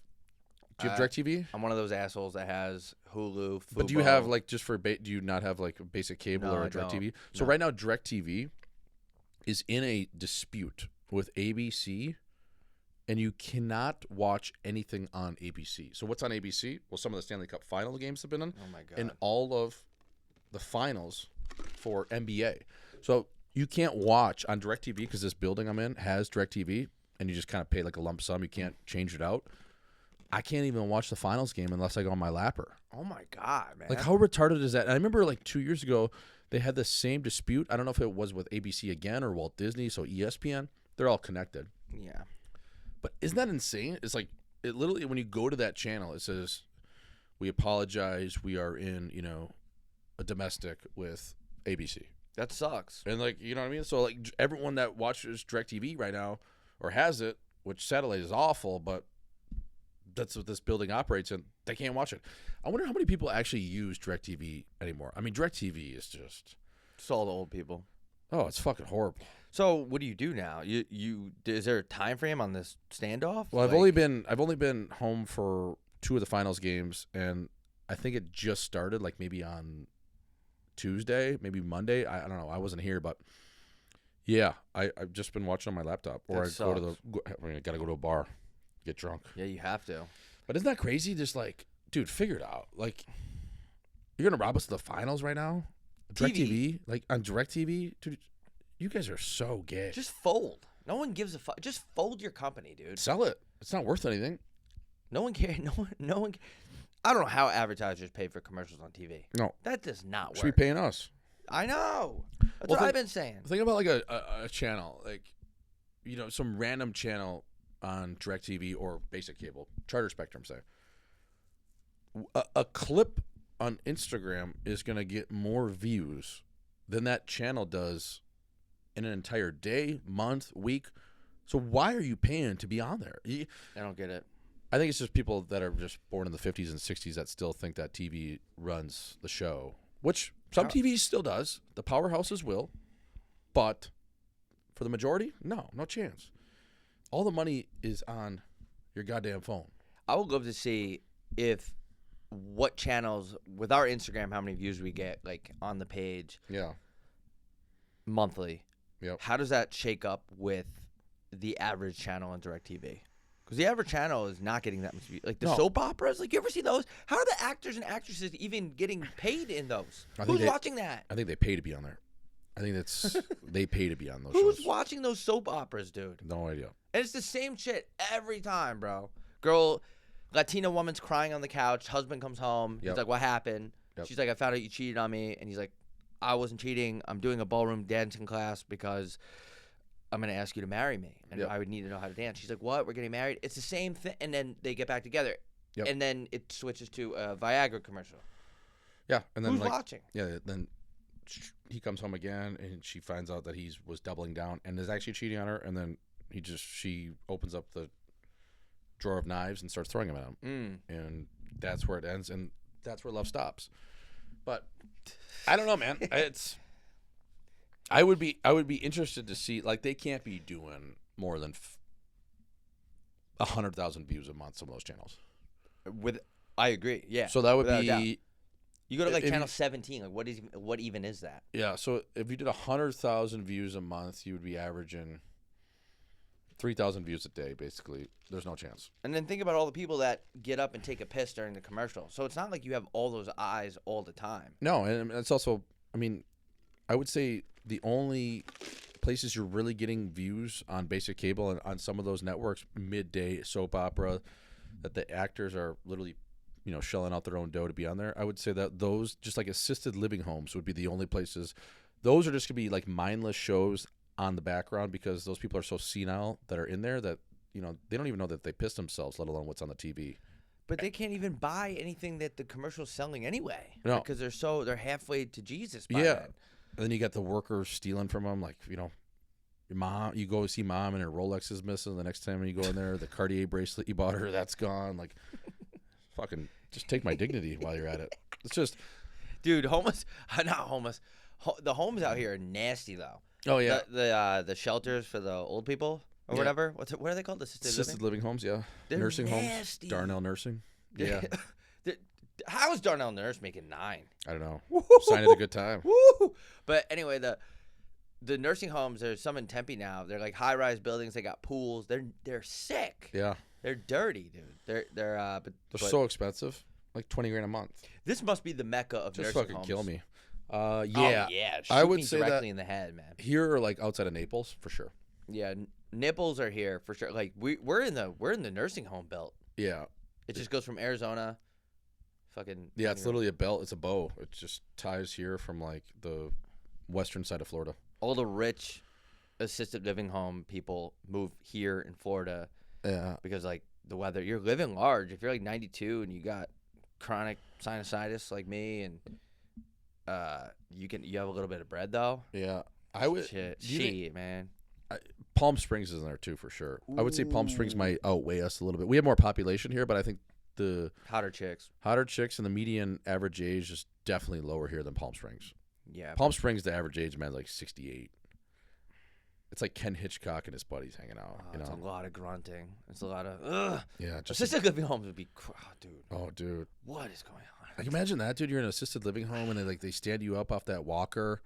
Do you have DirecTV? I'm one of those assholes that has Hulu, Fubo. But do you have do you not have like a basic cable No, or I a DirecTV? don't. So No. right now DirecTV is in a dispute with ABC, and you cannot watch anything on ABC. So what's on ABC? Well, some of the Stanley Cup Final games have been on. Oh my god. And all of the finals for NBA. So you can't watch on DirecTV because this building I'm in has DirecTV, and you just kind of pay like a lump sum. You can't change it out. I can't even watch the finals game unless I go on my lapper. Oh my god, man. Like, how retarded is that? And I remember like 2 years ago, they had the same dispute. I don't know if it was with ABC again or Walt Disney, so ESPN. They're all connected. Yeah. But isn't that insane? It's like, it literally, when you go to that channel, it says, we apologize. We are in, a domestic with ABC. That sucks. And like, you know what I mean? So like everyone that watches DirecTV right now or has it, which satellite is awful, but that's what this building operates in, they can't watch it. I wonder how many people actually use DirecTV anymore. I mean, DirecTV is just... It's all the old people. Oh, it's fucking horrible. So what do you do now? Is there a time frame on this standoff? Well, I've only been home for 2 of the finals games, and I think it just started like maybe on Tuesday, maybe Monday. I don't know. I wasn't here, but yeah, I've just been watching on my laptop, or I gotta go to a bar, get drunk. Yeah, you have to. But isn't that crazy? Just like, dude, figure it out. Like, you're gonna rob us of the finals right now? DirecTV, like on DirecTV, dude. You guys are so gay. Just fold. No one gives a fuck. Just fold your company, dude. Sell it. It's not worth anything. No one cares. No one. I don't know how advertisers pay for commercials on TV. No, that does not work. Should be paying us. I know. That's what I've been saying. Think about like a channel, like some random channel on DirecTV or basic cable, Charter Spectrum, say. A clip on Instagram is going to get more views than that channel does in an entire day, month, week. So why are you paying to be on there? I don't get it. I think it's just people that are just born in the 50s and 60s that still think that TV runs the show, which some TVs still does. The powerhouses will. But for the majority, no chance. All the money is on your goddamn phone. I would love to see what channels, with our Instagram, how many views we get, like, on the page. Yeah. Monthly. Yep. How does that shake up with the average channel on DirecTV? Because the average channel is not getting that much views. Like, the soap operas, like, you ever see those? How are the actors and actresses even getting paid in those? Who's watching that? I think they pay to be on there. I think that's they pay to be on those Who's shows. watching those soap operas, dude? No idea. And it's the same shit every time, bro. Girl, Latina woman's crying on the couch. Husband comes home. He's like, what happened? Yep. She's like, I found out you cheated on me. And he's like, I wasn't cheating. I'm doing a ballroom dancing class because I'm going to ask you to marry me. And I would need to know how to dance. She's like, what? We're getting married? It's the same thing. And then they get back together. Yep. And then it switches to a Viagra commercial. Yeah. And then who's watching? Yeah. Then he comes home again and she finds out that he was doubling down and is actually cheating on her. And then she opens up the drawer of knives and starts throwing them at him. And that's where it ends. And that's where love stops. But I don't know, man. I would be interested to see, like, they can't be doing more than 100,000 views a month, some of those channels. I agree. Yeah. So that would without a doubt. be You go to like if channel you- 17. Like what even is that? yeah. So if you did 100,000 views a month, you would be averaging 3,000 views a day. Basically, there's no chance. And then think about all the people that get up and take a piss during the commercial. So it's not like you have all those eyes all the time. No, and it's also, I mean, I would say the only places you're really getting views on basic cable and on some of those networks, midday soap opera, that the actors are literally, shelling out their own dough to be on there. I would say that those, just like assisted living homes, would be the only places. Those are just gonna be like mindless shows on the background because those people are so senile that are in there that they don't even know that they pissed themselves, let alone what's on the TV. But they can't even buy anything that the commercial's selling anyway. No. Because they're halfway to Jesus by Yeah. then. And then you got the workers stealing from them, like, your mom, you go see mom and her Rolex is missing. The next time you go in there, the Cartier bracelet you bought her, that's gone. Like, fucking just take my dignity while you're at it. It's just, Dude, not homeless. The homes out here are nasty though. oh yeah, The shelters for the old people or whatever. What are they called? assisted living homes, yeah. They're Nursing nasty. homes, Darnell Nursing. Yeah, How is Darnell Nurse making 9? I don't know. Sign it a good time. Woo! But anyway, the nursing homes, there's some in Tempe now. They're like high-rise buildings. They got pools. They're sick. Yeah, They're dirty, dude. They're so expensive, like $20,000 a month. This must be the mecca of Just nursing fucking homes. kill me. Yeah, Oh, yeah. I Shoot would me say directly that in the head, man. here or like outside of Naples for sure. Yeah, nipples are here for sure. Like we're in the nursing home belt. Yeah, It just goes from Arizona, fucking. yeah. It's literally a belt. It's a bow. It just ties here from like the western side of Florida. all the rich assisted living home people move here in Florida Yeah, because like the weather. You're living large. If you're like 92 and you got chronic sinusitis like me, and you have a little bit of bread though. yeah. I would. Shit, man. Palm Springs is in there too for sure. I would say Palm Springs might outweigh us a little bit. We have more population here, but I think the Hotter chicks. hotter chicks and the median average age is definitely lower here than Palm Springs. Yeah. Palm Springs, the average age, man, like 68. It's like Ken Hitchcock and his buddies hanging out. It's a lot of grunting. It's a lot of ugh. Yeah, just Assisted living homes would be, dude. oh, dude. What is going on? Like imagine that, dude. You're in an assisted living home and they stand you up off that walker,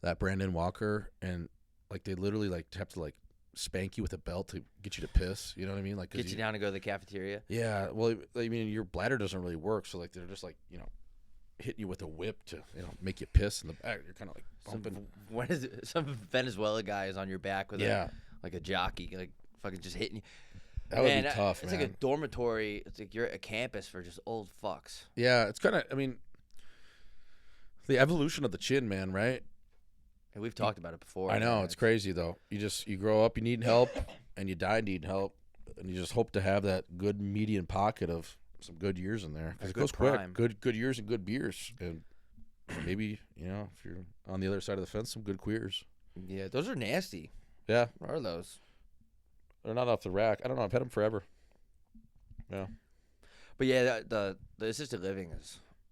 that Brandon walker, and like they literally like have to like spank you with a belt to get you to piss. You know what I mean? Like Get you down to go to the cafeteria. Yeah. Well, I mean, your bladder doesn't really work, so like they're just like hitting you with a whip to make you piss in the back. You're kind of like bumping. Some Venezuela guy is on your back with Yeah. like a jockey, like fucking just hitting you. That would be tough, It's man. like a dormitory. It's like you're at a campus for just old fucks. Yeah, it's kind of. I mean, the evolution of the chin, man. Right? And we've talked about it before. I know man. it's crazy though. You grow up, you need help, and you die needing help, and you just hope to have that good median pocket of some good years in there. 'Cause it goes prime. quick. Good years and good beers, and maybe if you're on the other side of the fence, some good queers. Yeah, those are nasty. Yeah, What are those? they're not off the rack. I don't know. I've had them forever. Yeah. But yeah, the assisted living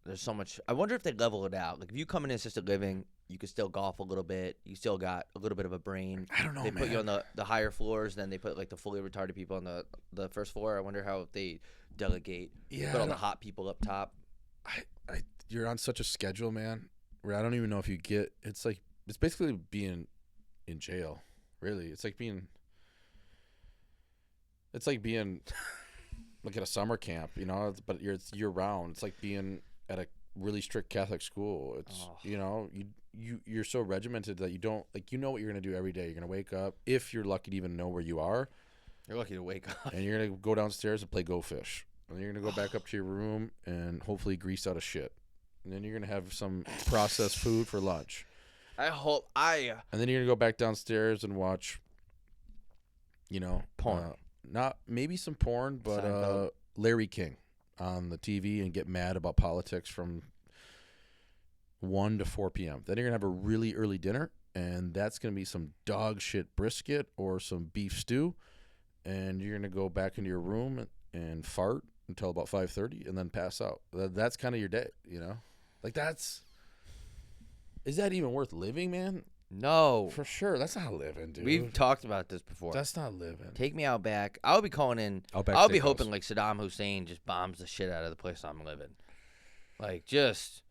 there's so much. I wonder if they level it out. Like if you come in assisted living, you can still golf a little bit. You still got a little bit of a brain. I don't know, They man. put you on the higher floors, then they put like the fully retarded people on the first floor. I wonder how they delegate. Yeah, Put all the hot people up top. You're on such a schedule, man, where I don't even know if you get. It's basically being in jail. Really, it's like being like at a summer camp, but it's year round. It's like being at a really strict Catholic school. It's you're so regimented that you don't what you're gonna do every day. You're gonna wake up, if you're lucky to even know where you are, You're lucky to wake up. and you're gonna go downstairs and play Go Fish, and then you're gonna go back up to your room and hopefully grease out of shit, and then you're gonna have some processed food for lunch, I hope and then you're gonna go back downstairs and watch, Porn. not maybe some porn, but Seinfeld. Larry King on the TV and get mad about politics from 1 to 4 p.m. Then you're gonna have a really early dinner, and that's gonna be some dog shit brisket or some beef stew, and you're gonna go back into your room and fart until about 5:30, and then pass out. That's kind of your day, Like is that even worth living, man? No. For sure. That's not living, dude. We've talked about this before. That's not living. Take me out back. I'll be calling in. I'll be hoping like Saddam Hussein just bombs the shit out of the place I'm living. Like just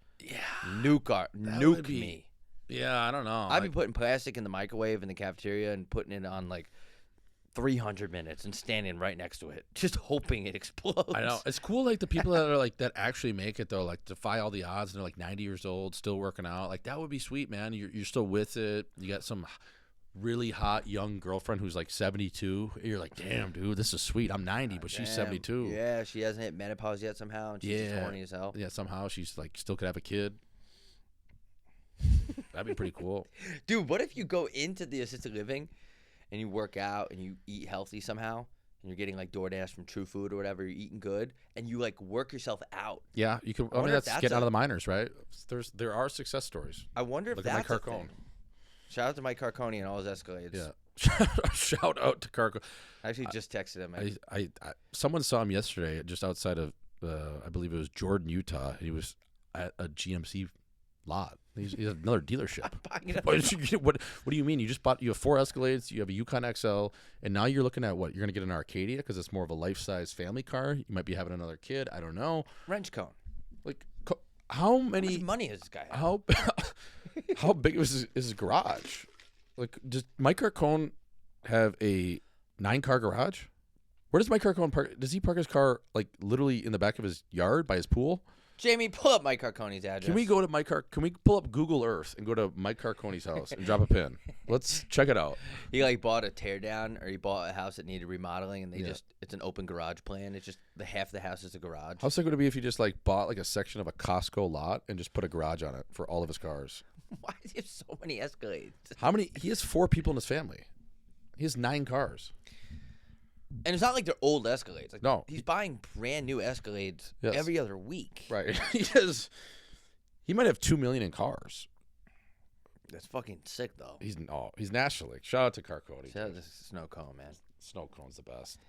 nuke me. Yeah, I don't know. I'd be putting plastic in the microwave in the cafeteria and putting it on like 300 minutes and standing right next to it, just hoping it explodes. I know. It's cool, like, the people that are, like, that actually make it, though, like, defy all the odds, and they're, like, 90 years old, still working out. Like, that would be sweet, man. You're still with it. You got some really hot young girlfriend who's, like, 72. You're like, damn, dude, this is sweet. I'm 90, but she's 72. Yeah, she hasn't hit menopause yet somehow, and she's just horny as hell. Yeah, somehow she's, like, still could have a kid. That'd be pretty cool. Dude, what if you go into the assisted living and you work out and you eat healthy somehow, and you're getting like DoorDash from True Food or whatever, you're eating good, and you like work yourself out? Yeah, you can. I mean, that's getting out of the minors, right? There are success stories. I wonder if Look that's at Mike Carcone. Shout out to Mike Carcone and all his Escalades. Yeah. Shout out to Carcone. I actually just texted him. I someone saw him yesterday just outside of I believe it was Jordan, Utah. He was at a GMC lot. He's at another dealership. What do you mean? You have 4 Escalades, you have a Yukon XL, and now you're looking at what? You're going to get an Arcadia because it's more of a life-size family car. You might be having another kid. I don't know. Wrench cone. Like, how many? How much money does this guy have? How big is his garage? Like, does Mike Carcone have a 9-car garage? Where does Mike Carcone park? Does he park his car like literally in the back of his yard by his pool? Jamie, pull up Mike Carcone's address. Can we go to Can we pull up Google Earth and go to Mike Carcone's house and drop a pin? Let's check it out. He like bought a teardown, or he bought a house that needed remodeling, and it's an open garage plan. It's just half the house is a garage. How sick would it be if he just like bought like a section of a Costco lot and just put a garage on it for all of his cars? Why does he have so many Escalades? How many? He has 4 people in his family. He has 9 cars. And it's not like they're old Escalades. Like, no, he's buying brand new Escalades every other week. Right. He might have $2 million in cars. That's fucking sick, though. He's nationally. Shout out to Carcone. Shout out to Snow Cone, man. Snow Cone's the best.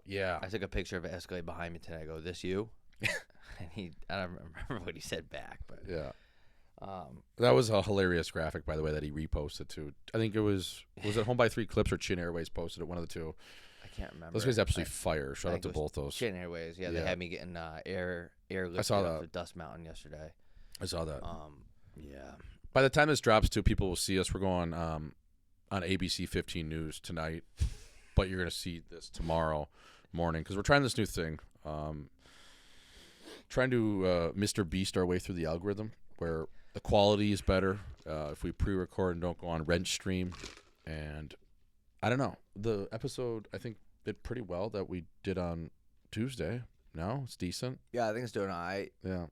Yeah. I took a picture of an Escalade behind me today. I go, "This you?" And I don't remember what he said back, but yeah. That was a hilarious graphic, by the way, that he reposted too. I think it was it Home by 3 Clips or Chin Airways posted it, one of the two. I can't remember. Those guys absolutely fire. Shout out to both those. Chin Airways, yeah, they had me getting air lift I saw that. off the Dust Mountain yesterday. I saw that. Yeah. By the time this drops, too, people will see us. We're going on ABC 15 News tonight, but you're going to see this tomorrow morning because we're trying this new thing. Trying to Mr. Beast our way through the algorithm where the quality is better if we pre-record and don't go on Rent Stream. And I don't know. The episode, I think, did pretty well that we did on Tuesday. No, it's decent. Yeah, I think it's doing all right. Yeah.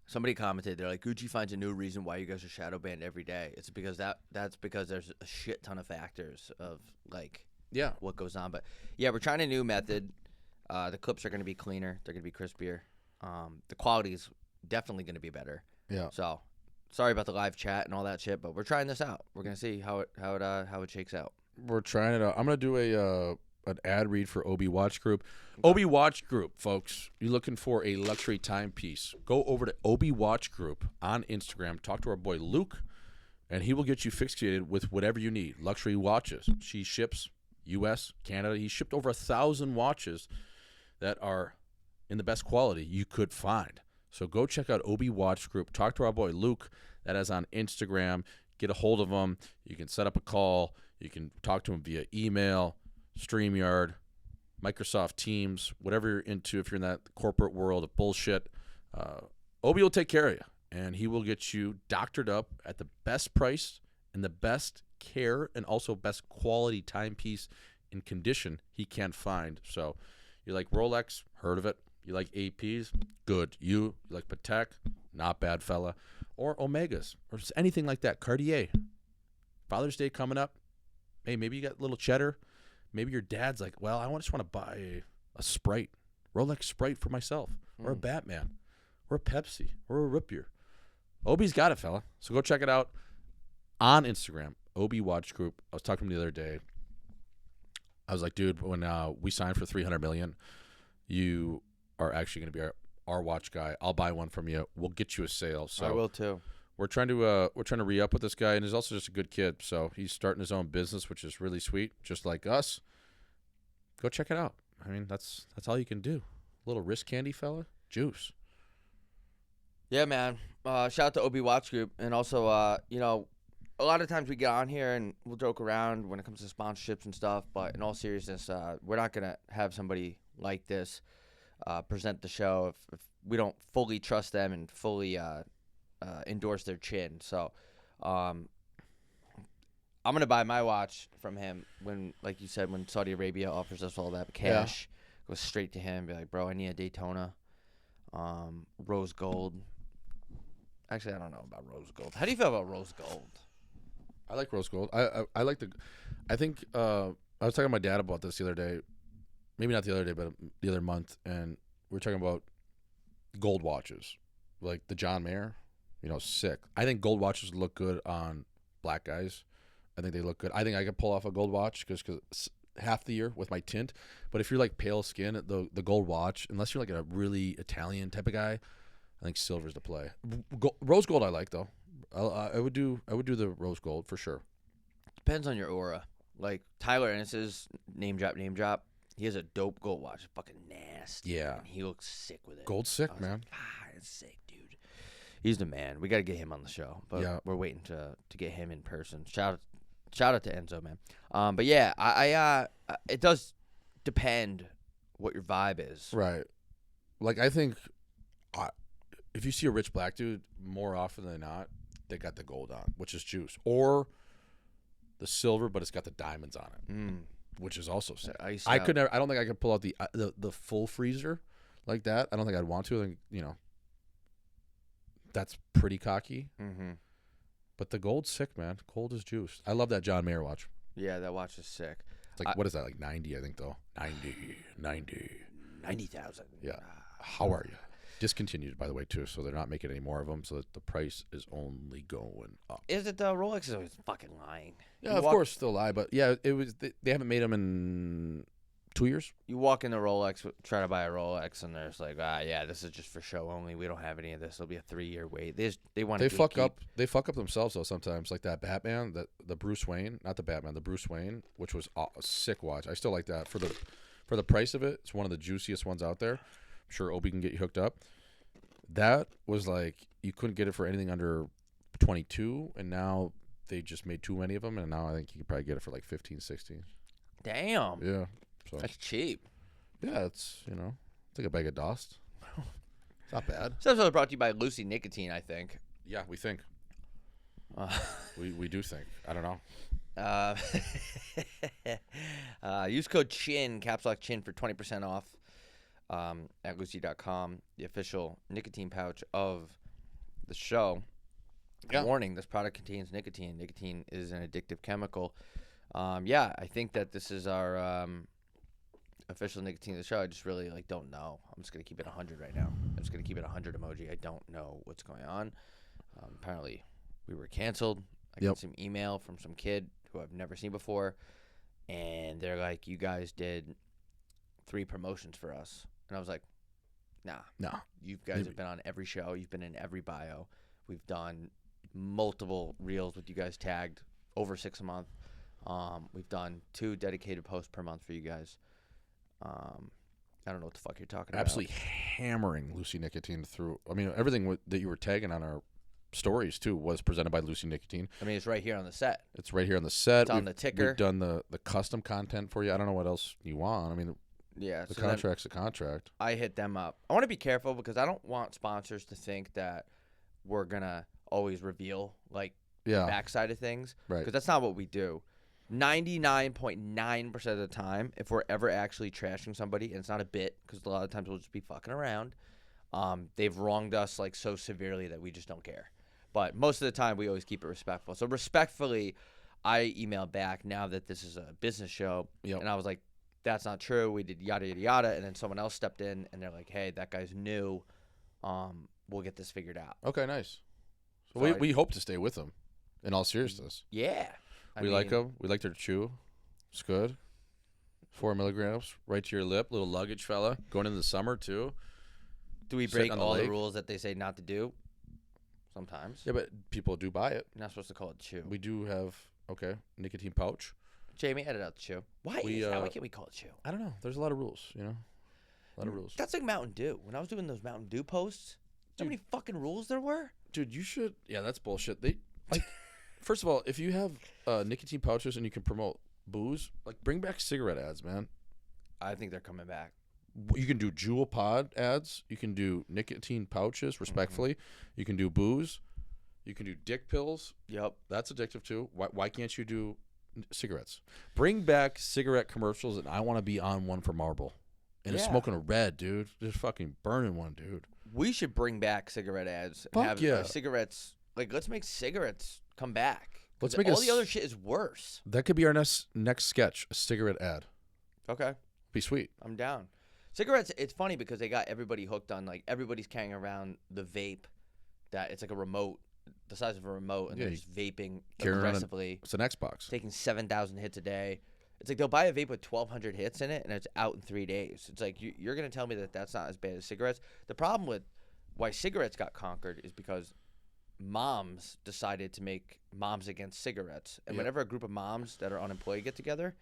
Somebody commented, they're like, Gucci finds a new reason why you guys are shadow banned every day. It's because that's because there's a shit ton of factors of like what goes on. But yeah, we're trying a new method. The clips are going to be cleaner. They're going to be crispier. The quality is definitely going to be better. Yeah. So sorry about the live chat and all that shit, but we're trying this out. We're going to see how it shakes out. We're trying it out. I'm going to do an ad read for Obi Watch Group. Okay. Obi Watch Group, folks. You're looking for a luxury timepiece. Go over to Obi Watch Group on Instagram. Talk to our boy Luke, and he will get you fixated with whatever you need. Luxury watches. She ships U.S., Canada. He shipped over 1,000 watches that are in the best quality you could find. So go check out Obi Watch Group. Talk to our boy Luke. That is on Instagram. Get a hold of him. You can set up a call. You can talk to him via email, StreamYard, Microsoft Teams, whatever you're into. If you're in that corporate world of bullshit, Obi will take care of you, and he will get you doctored up at the best price and the best care and also best quality timepiece in condition he can find. So you like Rolex? Heard of it. You like APs? Good. You like Patek? Not bad, fella. Or Omegas or anything like that. Cartier. Father's Day coming up. Hey, maybe you got a little cheddar. Maybe your dad's like, well, I just want to buy a Sprite, Rolex Sprite for myself, or a Batman, or a Pepsi, or a root beer. Obi's got it, fella. So go check it out on Instagram, Obi Watch Group. I was talking to him the other day. I was like, dude, when we signed for $300 million, you are actually going to be our watch guy. I'll buy one from you. We'll get you a sale. So I will too. we're trying to re-up with this guy, and he's also just a good kid. So he's starting his own business, which is really sweet, just like us. Go check it out. I mean, that's all you can do. Little wrist candy fella, juice. Yeah, man. Shout out to OB Watch Group, and also, you know, a lot of times we get on here and we'll joke around when it comes to sponsorships and stuff. But in all seriousness, we're not gonna have somebody like this present the show if we don't fully trust them and fully endorse their chin. So, I'm gonna buy my watch from him when, like you said, when Saudi Arabia offers us all that cash, go straight to him, be like, bro, I need a Daytona, rose gold. Actually, I don't know about rose gold. How do you feel about rose gold? I like rose gold. I like the. I think I was talking to my dad about this the other day. Maybe not the other day, but the other month, and we were talking about gold watches, like the John Mayer. You know, sick. I think gold watches look good on black guys. I think they look good. I think I could pull off a gold watch because half the year with my tint. But if you're like pale skin, the gold watch, unless you're like a really Italian type of guy, I think silver's the play. Rose gold I like though. I would do the rose gold for sure. Depends on your aura. Like Tyler Ennis's name drop. He has a dope gold watch. Fucking nasty. Yeah. Man. He looks sick with it. Gold's sick, man. Like, it's sick, dude. He's the man. We got to get him on the show. But yeah. We're waiting to get him in person. Shout out to Enzo, man. But yeah, I it does depend what your vibe is. Right. Like I think if you see a rich black dude, more often than not, they got the gold on, which is juice, or the silver, but it's got the diamonds on it, which is also sick. I could never. I don't think I could pull out the full freezer like that. I don't think I'd want to. And you know, that's pretty cocky. Mm-hmm. But the gold's sick, man. Gold is juice. I love that John Mayer watch. Yeah, that watch is sick. It's like what is that? Like 90, I think though. 90,000. Yeah. How are you? Discontinued, by the way, too, so they're not making any more of them, so that the price is only going up. Is it the Rolex is always fucking lying? Yeah, of course, they'll lie, but yeah, it was. They haven't made them in 2 years. You walk into Rolex, try to buy a Rolex, and there's like, yeah, this is just for show only. We don't have any of this. It'll be a 3-year wait. They want to. They fuck up. They fuck up themselves though sometimes. Like that Batman, the Bruce Wayne, not the Batman, the Bruce Wayne, which was a sick watch. I still like that for the price of it. It's one of the juiciest ones out there. I'm sure Obi can get you hooked up. That was like you couldn't get it for anything under 22, and now they just made too many of them, and now I think you can probably get it for like 15, 16. Damn. Yeah. So that's cheap. Yeah, it's it's like a bag of dust. It's not bad. This episode brought to you by Lucy Nicotine, I think. Yeah, we think. We do think. I don't know. Use code CHIN, caps lock CHIN, for 20% off. At Lucy.com, the official nicotine pouch of the show. Yeah. Warning, this product contains nicotine. Nicotine is an addictive chemical. Yeah, I think that this is our official nicotine of the show. I just really don't know. I'm just going to keep it 100 right now. I'm just going to keep it 100 emoji. I don't know what's going on. Apparently, we were canceled. I got some email from some kid who I've never seen before, and they're like, you guys did 3 promotions for us. And I was like, nah. You guys have been on every show. You've been in every bio. We've done multiple reels with you guys tagged, over 6 a month. We've done 2 dedicated posts per month for you guys. I don't know what the fuck you're talking about. Absolutely hammering Lucy Nicotine through. I mean, everything that you were tagging on our stories, too, was presented by Lucy Nicotine. I mean, it's right here on the set. It's right here on the set. It's on the ticker. We've done the custom content for you. I don't know what else you want. I mean, yeah, the contract's a contract. I hit them up. I want to be careful because I don't want sponsors to think that we're going to always reveal, the backside of things. Right. Because that's not what we do. 99.9% of the time, if we're ever actually trashing somebody, and it's not a bit, because a lot of times we'll just be fucking around, they've wronged us, so severely that we just don't care. But most of the time, we always keep it respectful. So respectfully, I emailed back now that this is a business show, and I was like, that's not true. We did yada, yada, yada. And then someone else stepped in, and they're like, hey, that guy's new. We'll get this figured out. Okay, nice. So we hope to stay with them, in all seriousness. Yeah. We like them. We like their chew. It's good. 4 milligrams, right to your lip. Little luggage, fella. Going into the summer, too. Do we break all the rules that they say not to do? sometimes. Yeah, but people do buy it. You're not supposed to call it chew. We do have nicotine pouch. Jamie, edit out the chew. Why is that? Why can't we call it chew? I don't know. There's a lot of rules, you know. A lot of rules. That's like Mountain Dew. When I was doing those Mountain Dew posts, how many fucking rules there were? Dude, you should. Yeah, that's bullshit. They like. First of all, if you have nicotine pouches and you can promote booze, like bring back cigarette ads, man. I think they're coming back. You can do Jewel Pod ads. You can do nicotine pouches, respectfully. You can do booze. You can do dick pills. Yep. That's addictive too. Why can't you do cigarettes? Bring back cigarette commercials, and I want to be on one for Marlboro. And it's smoking a red, dude. Just fucking burning one, dude. We should bring back cigarette ads. Fuck and have cigarettes. Like, let's make cigarettes come back. Let's make all the other shit is worse. That could be our next sketch, a cigarette ad. Okay. Be sweet. I'm down. Cigarettes, it's funny because they got everybody hooked on, like, everybody's carrying around the vape that it's like a remote, the size of a remote, and they're just vaping aggressively. It's an Xbox. Taking 7,000 hits a day. It's like they'll buy a vape with 1,200 hits in it, and it's out in 3 days. It's like you're going to tell me that that's not as bad as cigarettes? The problem with why cigarettes got conquered is because moms decided to make moms against cigarettes. And whenever a group of moms that are unemployed get together,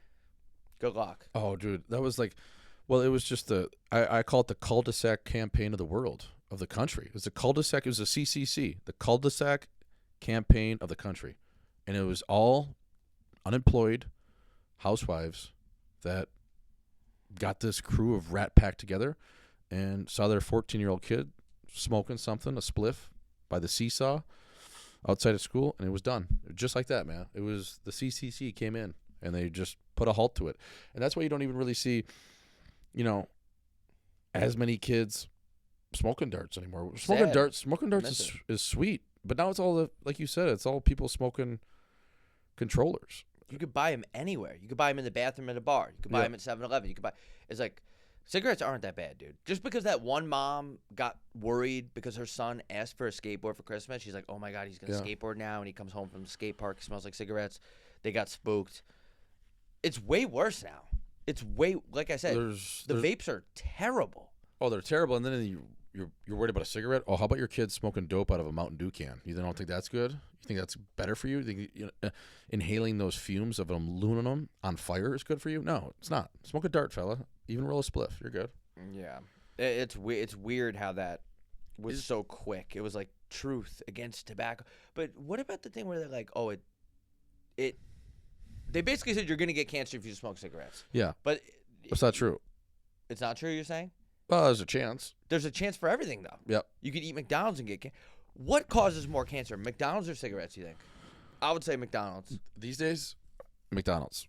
good luck. Oh, dude. That was like, well, it was just I call it the cul-de-sac campaign of the world, of the country. It was a cul-de-sac. It was a CCC, the cul-de-sac campaign of the country. And it was all unemployed housewives that got this crew of Rat Pack together and saw their 14-year-old kid smoking something, a spliff, by the seesaw outside of school, and it was done. Just like that, man. It was the CCC came in, and they just put a halt to it. And that's why you don't even really see, as many kids smoking darts anymore. Smoking darts is sweet, but now it's all, like you said, it's all people smoking controllers. You could buy them anywhere. You could buy them in the bathroom at a bar. You could buy them at 7-Eleven. You could buy. It's like cigarettes aren't that bad, dude. Just because that one mom got worried because her son asked for a skateboard for Christmas, she's like, "Oh my God, he's gonna skateboard now," and he comes home from the skate park, smells like cigarettes. They got spooked. It's way worse now. It's way, like I said, the vapes are terrible. Oh, they're terrible, and then you're worried about a cigarette. Oh, how about your kids smoking dope out of a Mountain Dew can? You don't think that's good? You think that's better for you? You think inhaling those fumes of aluminum on fire is good for you? No, it's not. Smoke a dart, fella. Even roll a spliff. You're good. Yeah. It's weird how that was so quick. It was like truth against tobacco. But what about the thing where they're like, oh, they basically said you're going to get cancer if you smoke cigarettes. Yeah. But it's not true. It's not true, you're saying? Well, there's a chance. There's a chance for everything, though. Yep. You could eat McDonald's and get cancer. What causes more cancer, McDonald's or cigarettes, you think? I would say McDonald's. These days, McDonald's.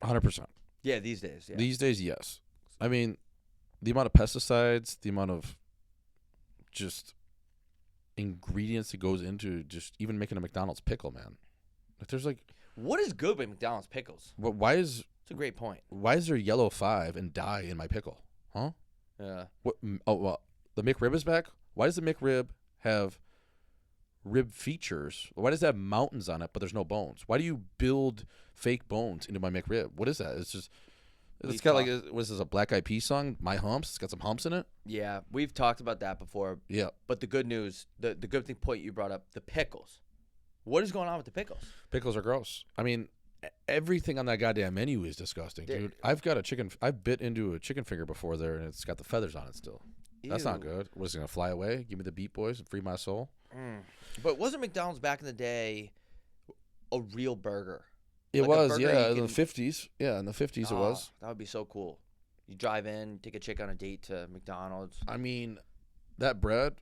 100%. Yeah, these days. Yeah. These days, yes. I mean, the amount of pesticides, the amount of just ingredients that goes into just even making a McDonald's pickle, man. Like, there's like... What is good with McDonald's pickles? Why is... It's a great point. Why is there yellow 5 and dye in my pickle? Huh? Yeah. What? Oh, well, the McRib is back? Why does the McRib have rib features? Why does it have mountains on it, but there's no bones? Why do you build fake bones into my McRib? What is that? It's just... It's got like, was this a Black Eyed Peas song? My Humps? It's got some humps in it? Yeah, we've talked about that before. Yeah. But the good news, the good point you brought up, the pickles. What is going on with the pickles? Pickles are gross. I mean, everything on that goddamn menu is disgusting, dude. I've bit into a chicken finger before there, and it's got the feathers on it still. Ew. That's not good. What is it, going to fly away? Give me the Beat Boys and free my soul? But wasn't McDonald's back in the day a real burger? It was, yeah, in the 50s. Yeah, in the 50s it was. That would be so cool. You drive in, take a chick on a date to McDonald's. I mean, that bread,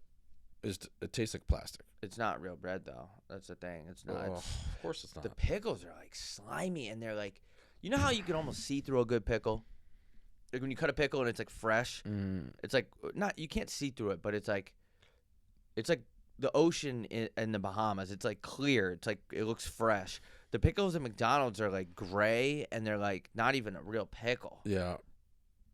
it tastes like plastic. It's not real bread, though. That's the thing. It's not. Oh, of course it's not. The pickles are, like, slimy, and they're, like... You know how you can almost see through a good pickle? Like, when you cut a pickle and it's, like, fresh, it's, like... You can't see through it, but it's, like... It's, like, the ocean in the Bahamas. It's, like, clear. It's, like, it looks fresh. The pickles at McDonald's are, like, gray, and they're, like, not even a real pickle. Yeah.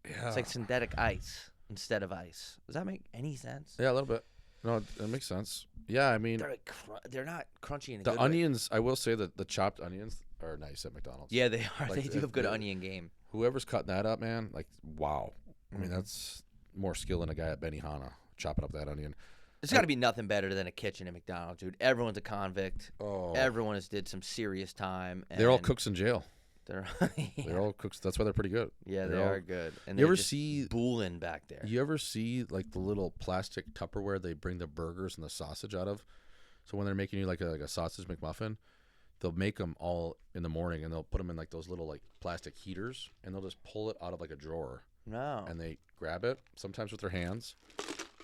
It's like synthetic ice instead of ice. Does that make any sense? Yeah, a little bit. No, it makes sense. Yeah, I mean... They're, like, they're not crunchy in a the good onions, way. I will say that the chopped onions are nice at McDonald's. Yeah, they are. Like, they do have good onion game. Whoever's cutting that up, man, like, wow. I mean, that's more skill than a guy at Benihana chopping up that onion. There's got to be nothing better than a kitchen at McDonald's, dude. Everyone's a convict. Oh. Everyone has did some serious time. And They're all cooks in jail. They're They're all cooks. That's why they're pretty good. Yeah, they are good. And you ever just see booling back there? You ever see like the little plastic Tupperware they bring the burgers and the sausage out of? So when they're making you like a sausage McMuffin, they'll make them all in the morning and they'll put them in like those little like plastic heaters and they'll just pull it out of like a drawer. No. And they grab it sometimes with their hands,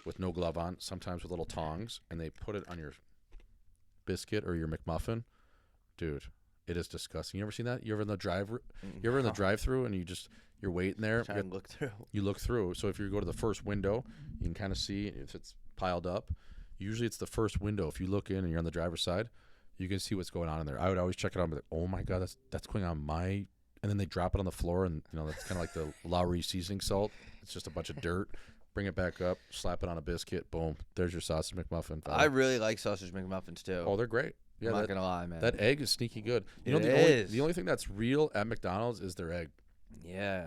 with no glove on, sometimes with little tongs, and they put it on your biscuit or your McMuffin, dude. It is disgusting. You ever seen that? You ever in the drive-through and you're waiting there. Trying to look through. You look through. So if you go to the first window, you can kind of see if it's piled up. Usually it's the first window. If you look in and you're on the driver's side, you can see what's going on in there. I would always check it out and be like, oh my God, that's going on my. And then they drop it on the floor, and that's kind of like the Lowry seasoning salt. It's just a bunch of dirt. Bring it back up, slap it on a biscuit, boom. There's your sausage McMuffin. I really like sausage McMuffins too. Oh, they're great. Yeah, I'm not gonna lie, man. That egg is sneaky good. The only thing that's real at McDonald's is their egg. Yeah.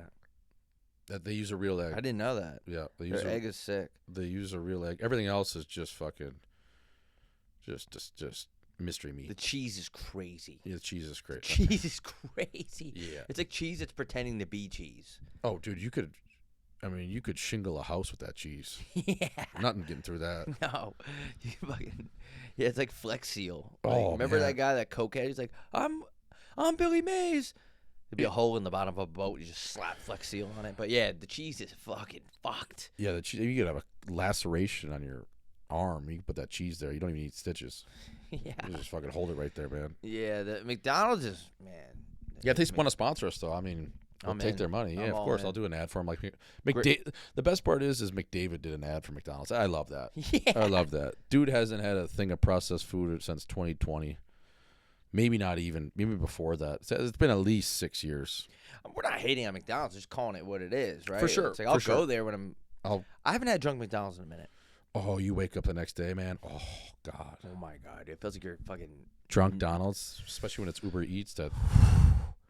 That they use a real egg. I didn't know that. Yeah, their egg is sick. They use a real egg. Everything else is just fucking, just mystery meat. The cheese is crazy. Yeah, the cheese is great. Cheese is crazy. Yeah. It's like cheese that's pretending to be cheese. Oh, dude, you could shingle a house with that cheese. Yeah. Nothing getting through that. No. Yeah, it's like Flex Seal. Oh, remember man. that guy, that cokehead? He's like, I'm Billy Mays. There'd be a hole in the bottom of a boat. You just slap Flex Seal on it. But yeah, the cheese is fucking fucked. Yeah, the cheese. You could have a laceration on your arm. You can put that cheese there. You don't even need stitches. Yeah. You just fucking hold it right there, man. Yeah, the McDonald's is, man. Yeah, if they want to sponsor us, though, I mean, I'll take their money. Yeah, of course. I'll do an ad for them. Like the best part is McDavid did an ad for McDonald's. I love that. Yeah. I love that. Dude hasn't had a thing of processed food since 2020. Maybe not even. Maybe before that. It's been at least 6 years. We're not hating on McDonald's, just calling it what it is, right? For sure. It's like I'll go there when I haven't had drunk McDonald's in a minute. Oh, you wake up the next day, man. Oh, God. Oh, my God. It feels like you're fucking drunk Donald's, especially when it's Uber Eats at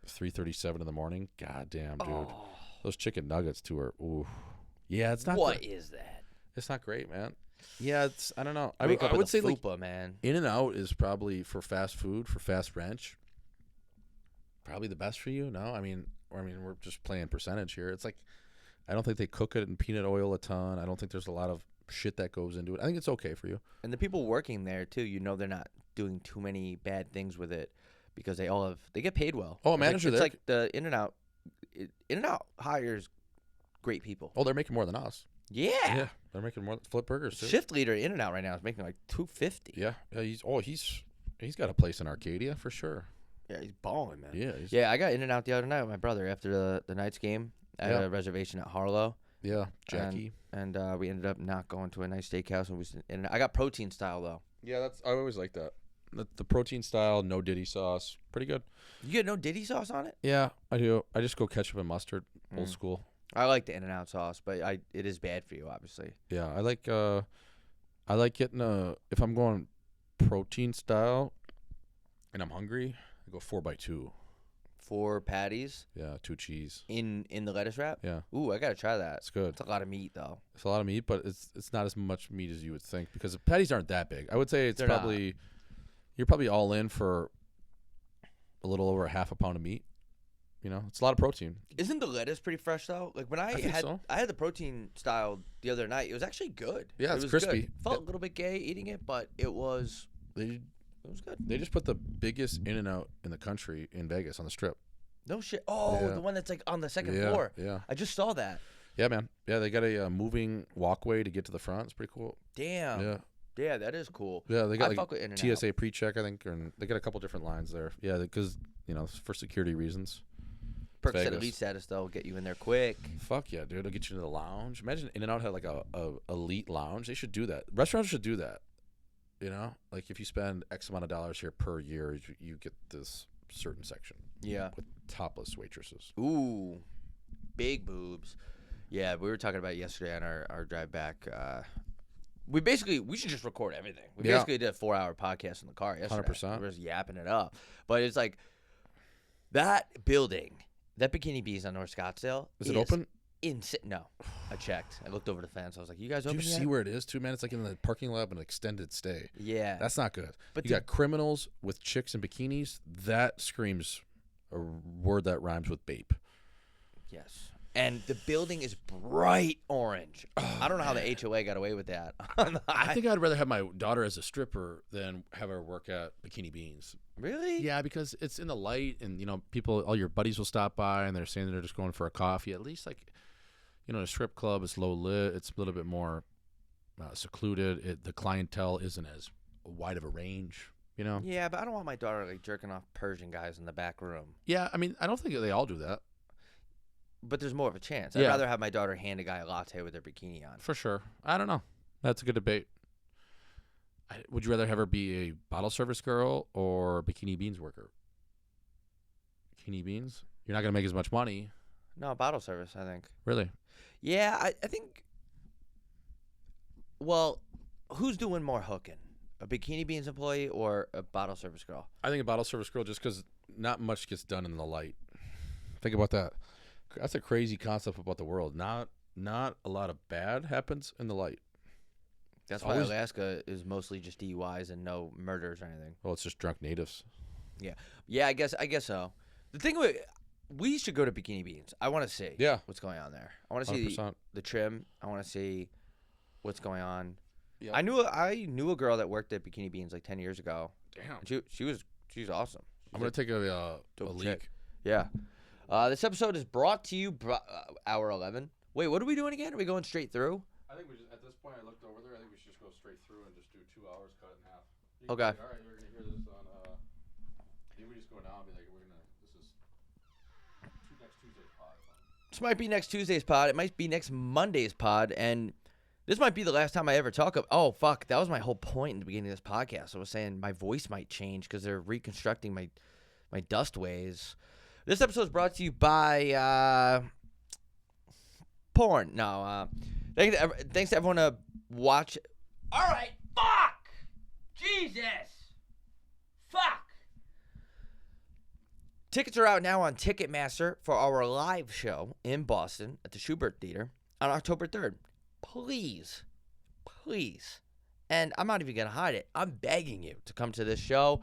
3:37 in the morning. God damn, dude. Oh. Those chicken nuggets, too, are, ooh. Yeah, it's not What great. is that? It's not great, man. Yeah, I don't know. I would say fupa, man. In-N-Out is probably for fast food, for fast ranch, probably the best for you. No, I mean, we're just playing percentage here. It's like, I don't think they cook it in peanut oil a ton. I don't think there's a lot of shit that goes into it. I think it's okay for you. And the people working there too, they're not doing too many bad things with it because they get paid well. Oh, a manager it's there. Like the In-N-Out hires great people. Oh, they're making more than us. Yeah, they're making more. Flip burgers too. Shift leader In-N-Out right now is making like $250. Yeah, he's got a place in Arcadia for sure. Yeah, he's balling, man. Yeah, I got In-N-Out the other night with my brother after the Knights game. I had a reservation at Harlow. Yeah, Jackie. And we ended up not going to a nice steakhouse. And I got protein style though. Yeah, I always like that. The protein style, no Diddy sauce, pretty good. You get no Diddy sauce on it? Yeah, I do. I just go ketchup and mustard, old school. I like the In-N-Out sauce, but it is bad for you, obviously. Yeah, I like getting if I'm going protein style, and I'm hungry, I go 4x2. 4 patties. Yeah, 2 cheese. In the lettuce wrap. Yeah. Ooh, I gotta try that. It's good. It's a lot of meat though. It's a lot of meat, but it's not as much meat as you would think because the patties aren't that big. I would say you're probably all in for a little over a half a pound of meat. It's a lot of protein. Isn't the lettuce pretty fresh though? Like when I had the protein style the other night, it was actually good. Yeah, it was crispy. Good. Felt a little bit gay eating it, but it was good. They just put the biggest In-N-Out in the country in Vegas on the Strip. No shit. Oh, yeah. The one that's like on the second floor. Yeah. I just saw that. Yeah, man. Yeah, they got a moving walkway to get to the front. It's pretty cool. Damn. Yeah. Yeah, that is cool. Yeah, they got fuck with TSA pre-check, I think, and they got a couple different lines there. Yeah, because for security reasons. Perks at elite status though will get you in there quick. Fuck yeah, dude! It'll get you into the lounge. Imagine In-N-Out had like a elite lounge. They should do that. Restaurants should do that. Like if you spend X amount of dollars here per year, you get this certain section. Yeah. With topless waitresses. Ooh, big boobs. Yeah, we were talking about it yesterday on our drive back. We should just record everything. We basically did a 4-hour podcast in the car yesterday. 100%. We were just yapping it up. But it's like that building, that Bikini Bees on North Scottsdale. Is it open? No, I checked. I looked over the fence. I was like, "You guys Do open you yet?" see where it is too, man? It's like in the parking lot of an extended stay. Yeah, That's not good. but You got criminals with chicks in bikinis. That screams a word that rhymes with bape. yes. And the building is bright orange. I don't know how the HOA got away with that. I think I'd rather have my daughter as a stripper than have her work at Bikini Beans. Really? Yeah, because it's in the light, and people, all your buddies will stop by, and they're saying they're just going for a coffee. At least, like, the strip club is low lit. It's a little bit more secluded. The clientele isn't as wide of a range. Yeah, but I don't want my daughter like jerking off Persian guys in the back room. Yeah, I mean, I don't think they all do that. But there's more of a chance. Yeah. I'd rather have my daughter hand a guy a latte with their bikini on. For sure. I don't know. That's a good debate. Would you rather have her be a bottle service girl or a Bikini Beans worker? Bikini Beans? You're not going to make as much money. No, bottle service, I think. Really? Yeah, I think. Well, who's doing more hooking? A Bikini Beans employee or a bottle service girl? I think a bottle service girl, just because not much gets done in the light. Think about that. That's a crazy concept about the world. Not a lot of bad happens in the light. That's why Alaska is mostly just DUIs and no murders or anything. Well, it's just drunk natives. Yeah, I guess so. The thing we should go to Bikini Beans. I want to see what's going on there. I want to see the trim. I want to see what's going on. Yep. I knew a girl that worked at Bikini Beans like 10 years ago. Damn. She's awesome. I'm going to take a leak. Yeah. This episode is brought to you hour 11. Wait, what are we doing again? Are we going straight through? I think at this point, I looked over there. I think we should just go straight through and just do 2 hours, cut it in half. Okay. All right, we're going to hear this on, maybe we just go now and be like, this is next Tuesday's pod. This might be next Tuesday's pod. It might be next Monday's pod. And this might be the last time I ever talk oh, fuck. That was my whole point in the beginning of this podcast. I was saying my voice might change because they're reconstructing my dust ways. This episode is brought to you by porn. No, thanks to everyone to watch. All right, fuck! Jesus! Fuck! Tickets are out now on Ticketmaster for our live show in Boston at the Schubert Theater on October 3rd. Please, and I'm not even going to hide it, I'm begging you to come to this show.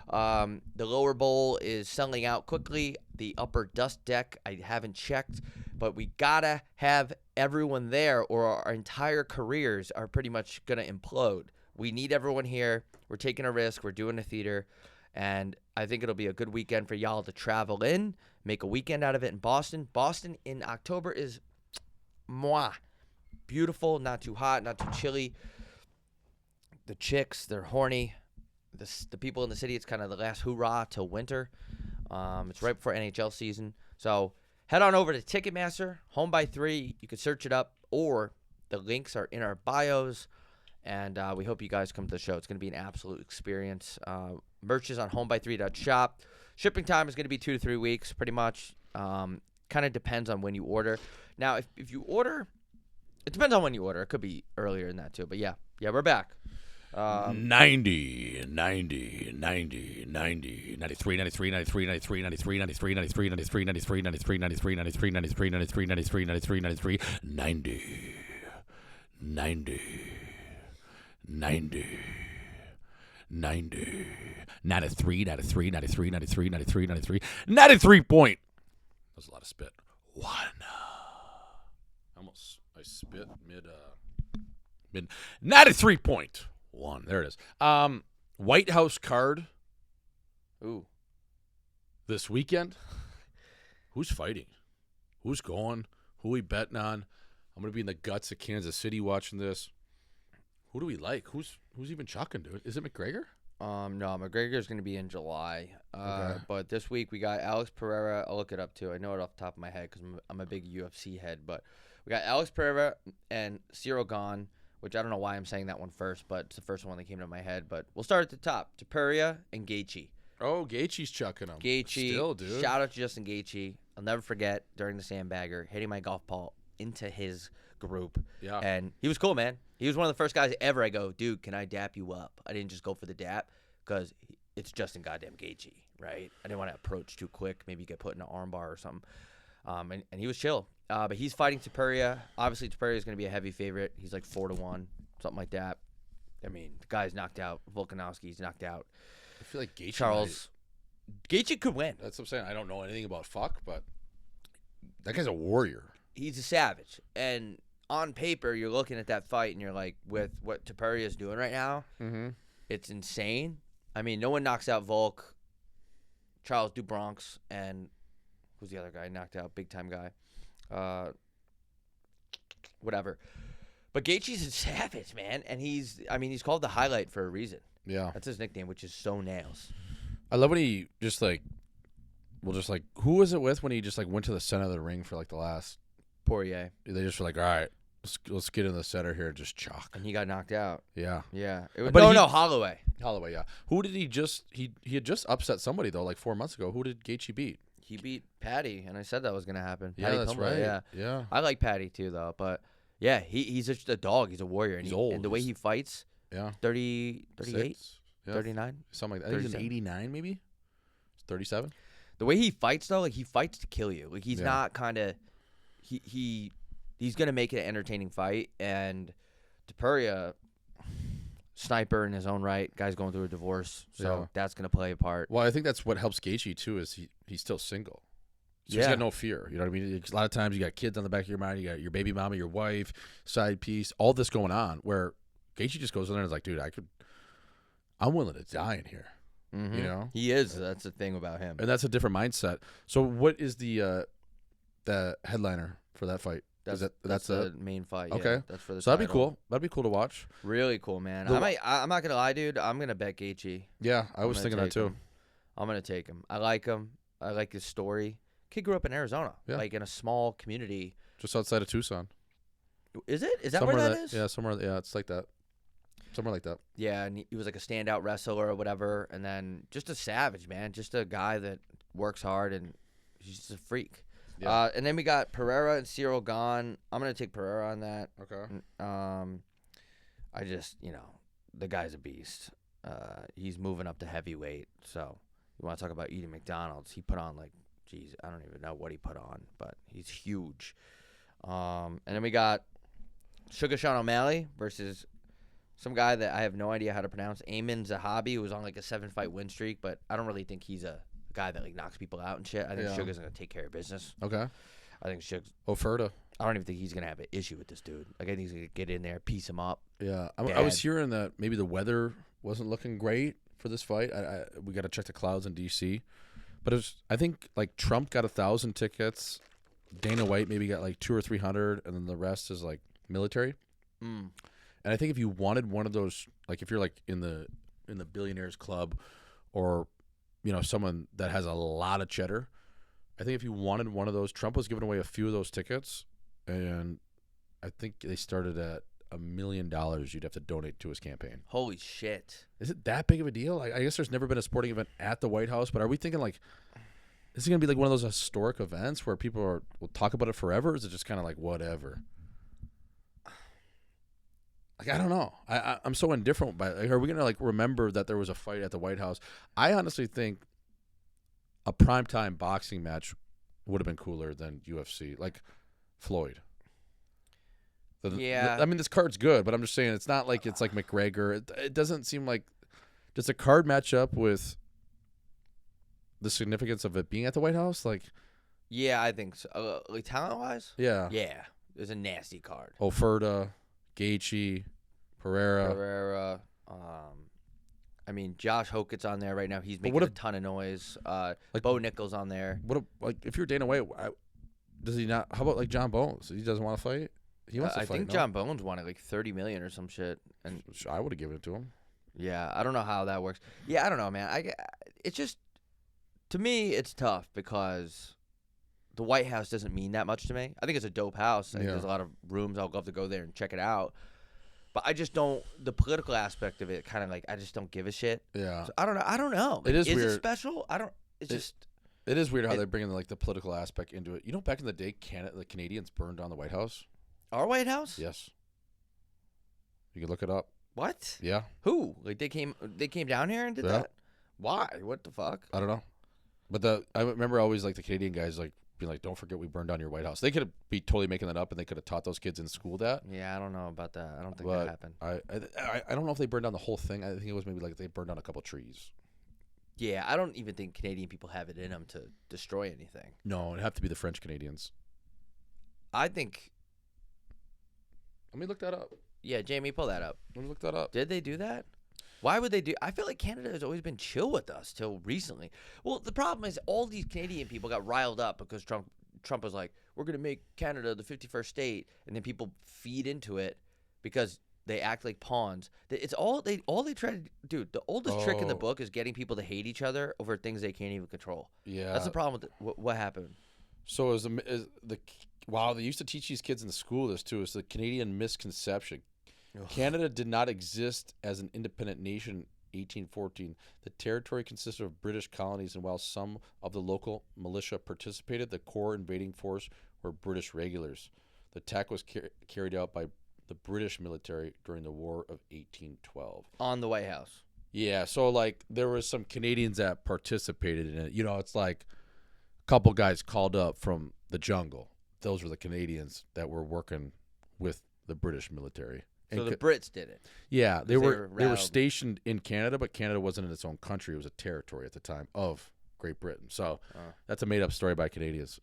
The lower bowl is selling out quickly. The upper dust deck, I haven't checked, but we gotta have everyone there or our entire careers are pretty much gonna implode. We need everyone here. We're taking a risk. We're doing a theater, and I think it'll be a good weekend for y'all to travel in, make a weekend out of it in Boston. Boston in October is beautiful, not too hot, not too chilly. The chicks, they're horny. The people in the city, it's kind of the last hoorah till winter. It's right before NHL season. So head on over to Ticketmaster, Home by 3. You can search it up, or the links are in our bios. And we hope you guys come to the show. It's going to be an absolute experience. Merch is on homeby3.shop. Shipping time is going to be 2 to 3 weeks, pretty much. Kind of depends on when you order. Now, if you order, it depends on when you order. It could be earlier than that, too. But yeah, we're back. 90, 90, 90, 90, 93, 93, 93, 93, 93, 93, 93, 93, 93, 93, 93, 93, 93, 93, 93, 93, 93, 90, 90, 90, 90, 93, 93, 93, 93, 93, 93, 93 point. That was a lot of spit. 1. I spit mid 93 point. 1. There it is. White House card. Ooh. This weekend. Who's fighting? Who's going? Who we betting on? I'm gonna be in the guts of Kansas City watching this. Who do we like? Who's even chucking, dude? Is it McGregor? No, McGregor's gonna be in July. Okay. But this week we got Alex Pereira. I'll look it up too. I know it off the top of my head because I'm a big UFC head. But we got Alex Pereira and Cyril Gane, which I don't know why I'm saying that one first, but it's the first one that came to my head. But we'll start at the top. Topuria and Gaethje. Oh, Gaethje's chucking him. Gaethje. Still, dude. Shout out to Justin Gaethje. I'll never forget during the sandbagger hitting my golf ball into his group. Yeah. And he was cool, man. He was one of the first guys ever I go, dude, can I dap you up? I didn't just go for the dap because it's Justin goddamn Gaethje, right? I didn't want to approach too quick, maybe get put in an armbar or something. And he was chill. But he's fighting Topuria. Obviously, Topuria is going to be a heavy favorite. He's like 4-1, something like that. I mean, the guy's knocked out. Volkanovski's knocked out. I feel like Gaethje could win. That's what I'm saying. I don't know anything about but that guy's a warrior. He's a savage. And on paper, you're looking at that fight, and you're like, with what Topuria is doing right now, it's insane. I mean, no one knocks out Volk, Charles DuBronx, and who's the other guy knocked out? Big-time guy. Whatever. But Gaethje's a savage, man. And he's called the highlight for a reason. Yeah. That's his nickname, which is So Nails. I love when he just like, who was it with when he just like went to the center of the ring for like the last? Poirier. They just were like, all right, let's get in the center here and just chalk. And he got knocked out. Yeah. Yeah. Holloway. Holloway, Yeah. Who did he just, he had just upset somebody though, like 4 months ago. Who did Gaethje beat? He beat Patty, and I said that was going to happen. Yeah, Patty that's Pumba, right. Yeah. I like Patty too, though. But, yeah, he's just a dog. He's a warrior. And he's old. And the way he fights, 38, 39? Something like that. I think he's 89 maybe? 37? The way he fights, though, like, he fights to kill you. Like, he's not kind of – he's going to make it an entertaining fight. And Topuria, sniper in his own right. Guy's going through a divorce, so that's going to play a part. Well, I think that's what helps Gaethje, too, is he's still single. So he's got no fear. You know what I mean? A lot of times you got kids on the back of your mind. You got your baby mama, your wife, side piece, all this going on where Gaethje just goes in there and is like, dude, I'm willing to die in here. Mm-hmm. You know? He is. That's the thing about him. And that's a different mindset. So what is the headliner for that fight? That's the main fight. Okay. Yeah, that's for the So that'd be title. cool. That'd be cool to watch. Really cool, man. I'm not gonna lie, dude. I'm gonna bet Gaethje. Yeah, I was thinking that too. I'm gonna take him. I like him. I like his story. Kid grew up in Arizona, like in a small community, just outside of Tucson. Is it? Is that where that is? Yeah, somewhere. Yeah, it's like that. Somewhere like that. Yeah, and he was like a standout wrestler or whatever, and then just a savage, man. Just a guy that works hard, and he's just a freak. Yeah. And then we got Pereira and Cyril gone. I'm gonna take Pereira on that. Okay. I just, the guy's a beast. He's moving up to heavyweight. So you want to talk about eating McDonald's? He put on I don't even know what he put on, but he's huge. And then we got Sugar Sean O'Malley versus some guy that I have no idea how to pronounce, Ayman Zahabi, who was on like a 7-fight win streak, but I don't really think he's a guy that like knocks people out and shit. I think Sugar's gonna take care of business. Okay. I think Sugar's Oferta. I don't even think he's gonna have an issue with this dude. Like I think he's gonna get in there, piece him up. Yeah, I was hearing that maybe the weather wasn't looking great for this fight. We got to check the clouds in DC, but I think like Trump got 1,000 tickets, Dana White maybe got like 200 or 300, and then the rest is like military. And I think if you wanted one of those, like if you're like in the billionaires club, or someone that has a lot of cheddar, I think if you wanted one of those, Trump was giving away a few of those tickets, and I think they started at $1 million you'd have to donate to his campaign. Holy shit. Is it that big of a deal? I guess there's never been a sporting event at the White House, but are we thinking like, is it going to be like one of those historic events where people will talk about it forever, or is it just kind of like whatever? Like, I don't know. I'm so indifferent by it. Like, are we going to like remember that there was a fight at the White House? I honestly think a primetime boxing match would have been cooler than UFC. Like Floyd. I mean, this card's good, but I'm just saying it's not like it's like McGregor. It doesn't seem like. Does the card match up with the significance of it being at the White House? Like, yeah, I think so. Like talent-wise? Yeah. Yeah. There's a nasty card. Oferta, Gaethje, Pereira. I mean, Josh Hokett's on there right now. He's making a ton of noise. Like Bo Nickel's on there. If you're Dana White, does he not? How about like John Bones? He doesn't want to fight. He wants to fight. I think John Bones wanted like $30 million or some shit, and I would have given it to him. Yeah, I don't know how that works. Yeah, I don't know, man. It's just, to me, it's tough because the White House doesn't mean that much to me. I think it's a dope house. I think there's a lot of rooms. I'll love to go there and check it out. But I just don't, the political aspect of it, kind of like, I just don't give a shit. Yeah. So I don't know. It is weird. Is it special? It is weird how they bring in like the political aspect into it. Back in the day, the Canadians burned down the White House. Our White House? Yes. You can look it up. What? Yeah. Who? Like they came down here and did that? Why? What the fuck? I don't know. But I remember always like the Canadian guys like being like, "Don't forget we burned down your White House." They could be totally making that up, and they could have taught those kids in school that. Yeah, I don't know about that. I don't think that happened. I don't know if they burned down the whole thing. I think it was maybe like they burned down a couple trees. Yeah, I don't even think Canadian people have it in them to destroy anything. No, it'd have to be the French Canadians. I think. Let me look that up. Yeah, Jamie, pull that up. Let me look that up. Did they do that? Why would they do? I feel like Canada has always been chill with us till recently. Well, the problem is all these Canadian people got riled up because Trump was like, "We're gonna make Canada the 51st state," and then people feed into it because they act like pawns. It's all they try to do. The oldest trick in the book is getting people to hate each other over things they can't even control. Yeah, that's the problem with what happened. So wow, they used to teach these kids in the school this too. It's the Canadian misconception. Ugh. Canada did not exist as an independent nation in 1814. The territory consisted of British colonies, and while some of the local militia participated, the core invading force were British regulars. The attack was carried out by the British military during the War of 1812. On the White House. Yeah, so like there was some Canadians that participated in it. You know, it's like a couple guys called up from the jungle. Those were the Canadians that were working with the British military. So the Brits did it. Yeah, they were stationed in Canada, but Canada wasn't in its own country. It was a territory at the time of Great Britain. So that's a made-up story by Canadians.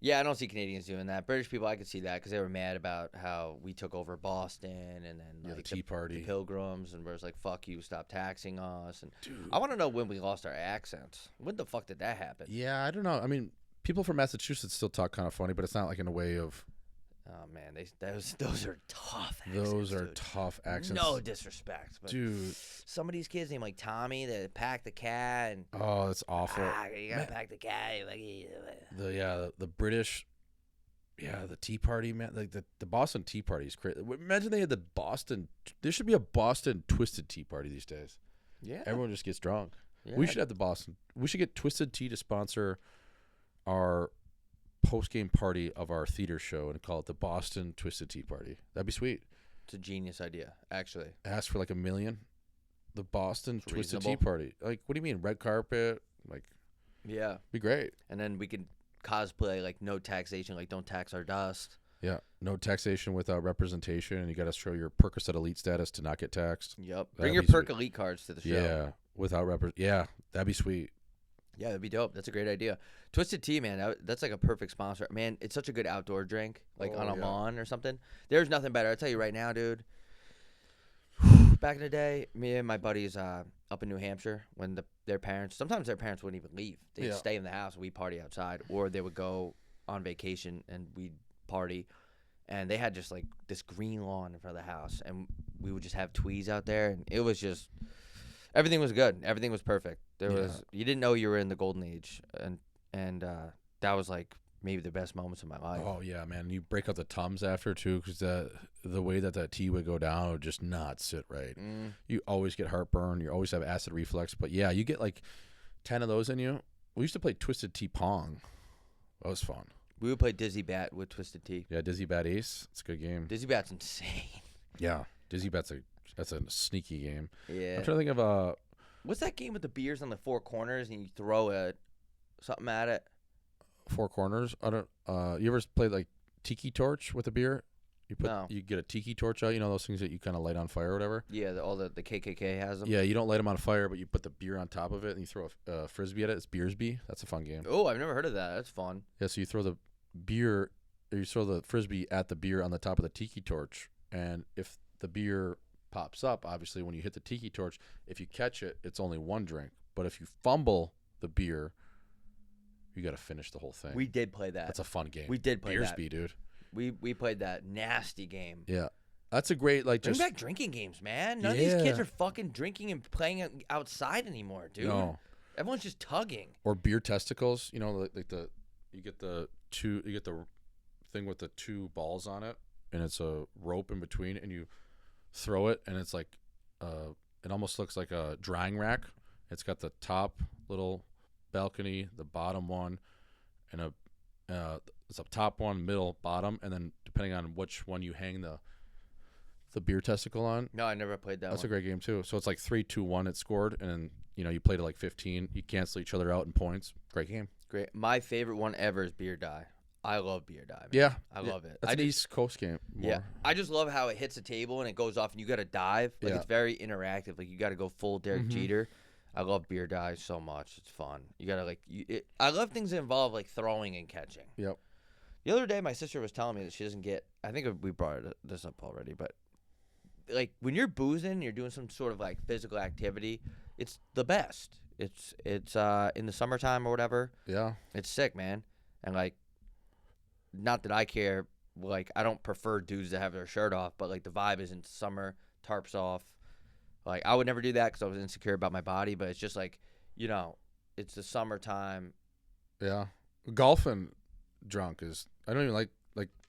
Yeah, I don't see Canadians doing that. British people, I could see that because they were mad about how we took over Boston and then like the Tea Party, the Pilgrims, and was like, "Fuck you, stop taxing us." And dude, I want to know when we lost our accents. When the fuck did that happen? Yeah, I don't know. I mean, people from Massachusetts still talk kind of funny, but it's not like in a way of. Oh man, those are tough accents. Those are dude. tough accents. No disrespect, but dude. Some of these kids named like Tommy that pack the cat. And, oh, that's awful. You gotta pack the cat. The British, the Tea Party, man. Like the Boston Tea Party is crazy. Imagine they had the Boston. There should be a Boston Twisted Tea Party these days. Yeah, everyone just gets drunk. Yeah. We should have the Boston. We should get Twisted Tea to sponsor our post-game party of our theater show and call it the Boston Twisted Tea Party. That'd be sweet. It's a genius idea, actually. Ask for like $1 million. The Boston Twisted Reasonable. Tea Party. Like, what do you mean? Red carpet? Like, yeah. Be great. And then we can cosplay like no taxation, like don't tax our dust. Yeah. No taxation without representation. And you got to show your Percocet Elite status to not get taxed. Yep. Bring your Perk Elite cards to the show. Yeah. Without that'd be sweet. Yeah, that'd be dope. That's a great idea. Twisted Tea, man, that's like a perfect sponsor. Man, it's such a good outdoor drink, like on a lawn or something. There's nothing better. I'll tell you right now, dude. Back in the day, me and my buddies up in New Hampshire, when sometimes their parents wouldn't even leave. They'd stay in the house and we'd party outside. Or they would go on vacation and we'd party. And they had just like this green lawn in front of the house. And we would just have tweez out there. And it was just... Everything was good. Everything was perfect. You didn't know you were in the golden age, and that was like maybe the best moments of my life. Oh yeah, man! You break out the Tums after too, because the way that tea would go down would just not sit right. You always get heartburn. You always have acid reflux. But yeah, you get like 10 of those in you. We used to play Twisted Tea Pong. That was fun. We would play Dizzy Bat with Twisted Tea. Yeah, Dizzy Bat Ace. It's a good game. Dizzy Bat's insane. Yeah, Dizzy Bat's that's a sneaky game. Yeah. I'm trying to think of what's that game with the beers on the four corners and you throw something at it? Four corners? I don't. You ever played like Tiki Torch with a beer? You get a Tiki Torch out. You know those things that you kind of light on fire or whatever. Yeah, all the KKK has them. Yeah, you don't light them on fire, but you put the beer on top of it and you throw a frisbee at it. It's Beersby. That's a fun game. Oh, I've never heard of that. That's fun. Yeah, so you throw the beer, or you throw the frisbee at the beer on the top of the Tiki Torch, and if the beer pops up, obviously when you hit the Tiki Torch, if you catch it, it's only one drink. But if you fumble the beer, you got to finish the whole thing. We did play that. That's a fun game. We did play that. Beersby, dude. We played that nasty game. Yeah. That's a great Bring back drinking games, man. None of these kids are fucking drinking and playing outside anymore, dude. No. Everyone's just tugging. Or beer testicles, you know, like you get the thing with the two balls on it, and it's a rope in between, and you throw it, and it's like it almost looks like a drying rack. It's got the top little balcony, the bottom one, and it's a top one, middle, bottom, and then depending on which one you hang the beer testicle on. No, I never played that. That's a great game too. So it's like 3-2-1 it scored, and then you play to like 15. You cancel each other out in points. Great game. Great. My favorite one ever is beer die. I love beer die. Man. Yeah, I love it. That's an East Coast game. More. Yeah, I just love how it hits the table and it goes off, and you got to dive. Like Yeah. it's very interactive. Like you got to go full Derek Jeter. I love beer die so much. It's fun. You gotta like. I love things that involve like throwing and catching. Yep. The other day, my sister was telling me that she doesn't get. I think we brought this up already, but like when you're boozing, you're doing some sort of like physical activity. It's the best. It's in the summertime or whatever. Yeah. It's sick, man. And like, not that I care. Like I don't prefer dudes that have their shirt off, but like the vibe is in summer, tarps off. Like I would never do that because I was insecure about my body. But it's just like, it's the summertime. Yeah. Golfing drunk is. I don't even like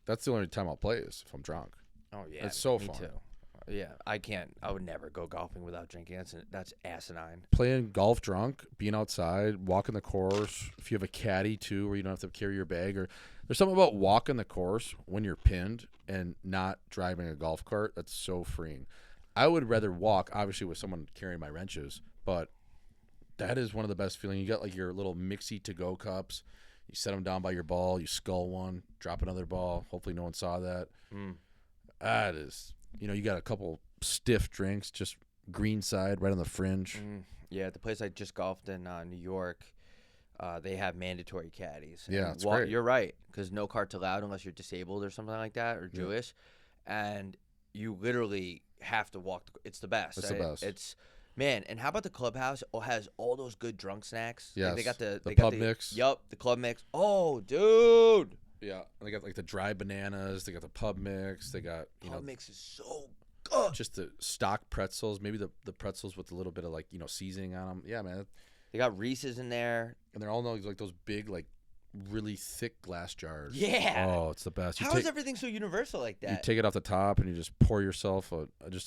that's the only time I'll play is if I'm drunk. Oh yeah, it's so me fun. Too. Yeah, I can't. I would never go golfing without drinking. That's asinine. Playing golf drunk, being outside, walking the course. If you have a caddy too, where you don't have to carry your bag, or there's something about walking the course when you're pinned and not driving a golf cart that's so freeing. I would rather walk, obviously, with someone carrying my wrenches, but that is one of the best feelings. You got like your little mixy to-go cups. You set them down by your ball. You skull one, drop another ball. Hopefully no one saw that. That is, you got a couple stiff drinks, just green side, right on the fringe. Yeah, the place I just golfed in New York, they have mandatory caddies. Yeah, that's great. You're right, because no carts allowed unless you're disabled or something like that, or Jewish. And you literally have to walk. It's the best. It's the best. It's man. And how about the clubhouse? Has all those good drunk snacks. Yes. Like they got the pub mix. Yup, the club mix. Oh, dude. Yeah, they got like the dry bananas. They got the pub mix. They got pub mix is so good. Just the stock pretzels. Maybe the pretzels with a little bit of like seasoning on them. Yeah, man. They got Reese's in there, and they're all like those big like really thick glass jars. Yeah. Oh, it's the best. How is everything so universal like that? You take it off the top and you just pour yourself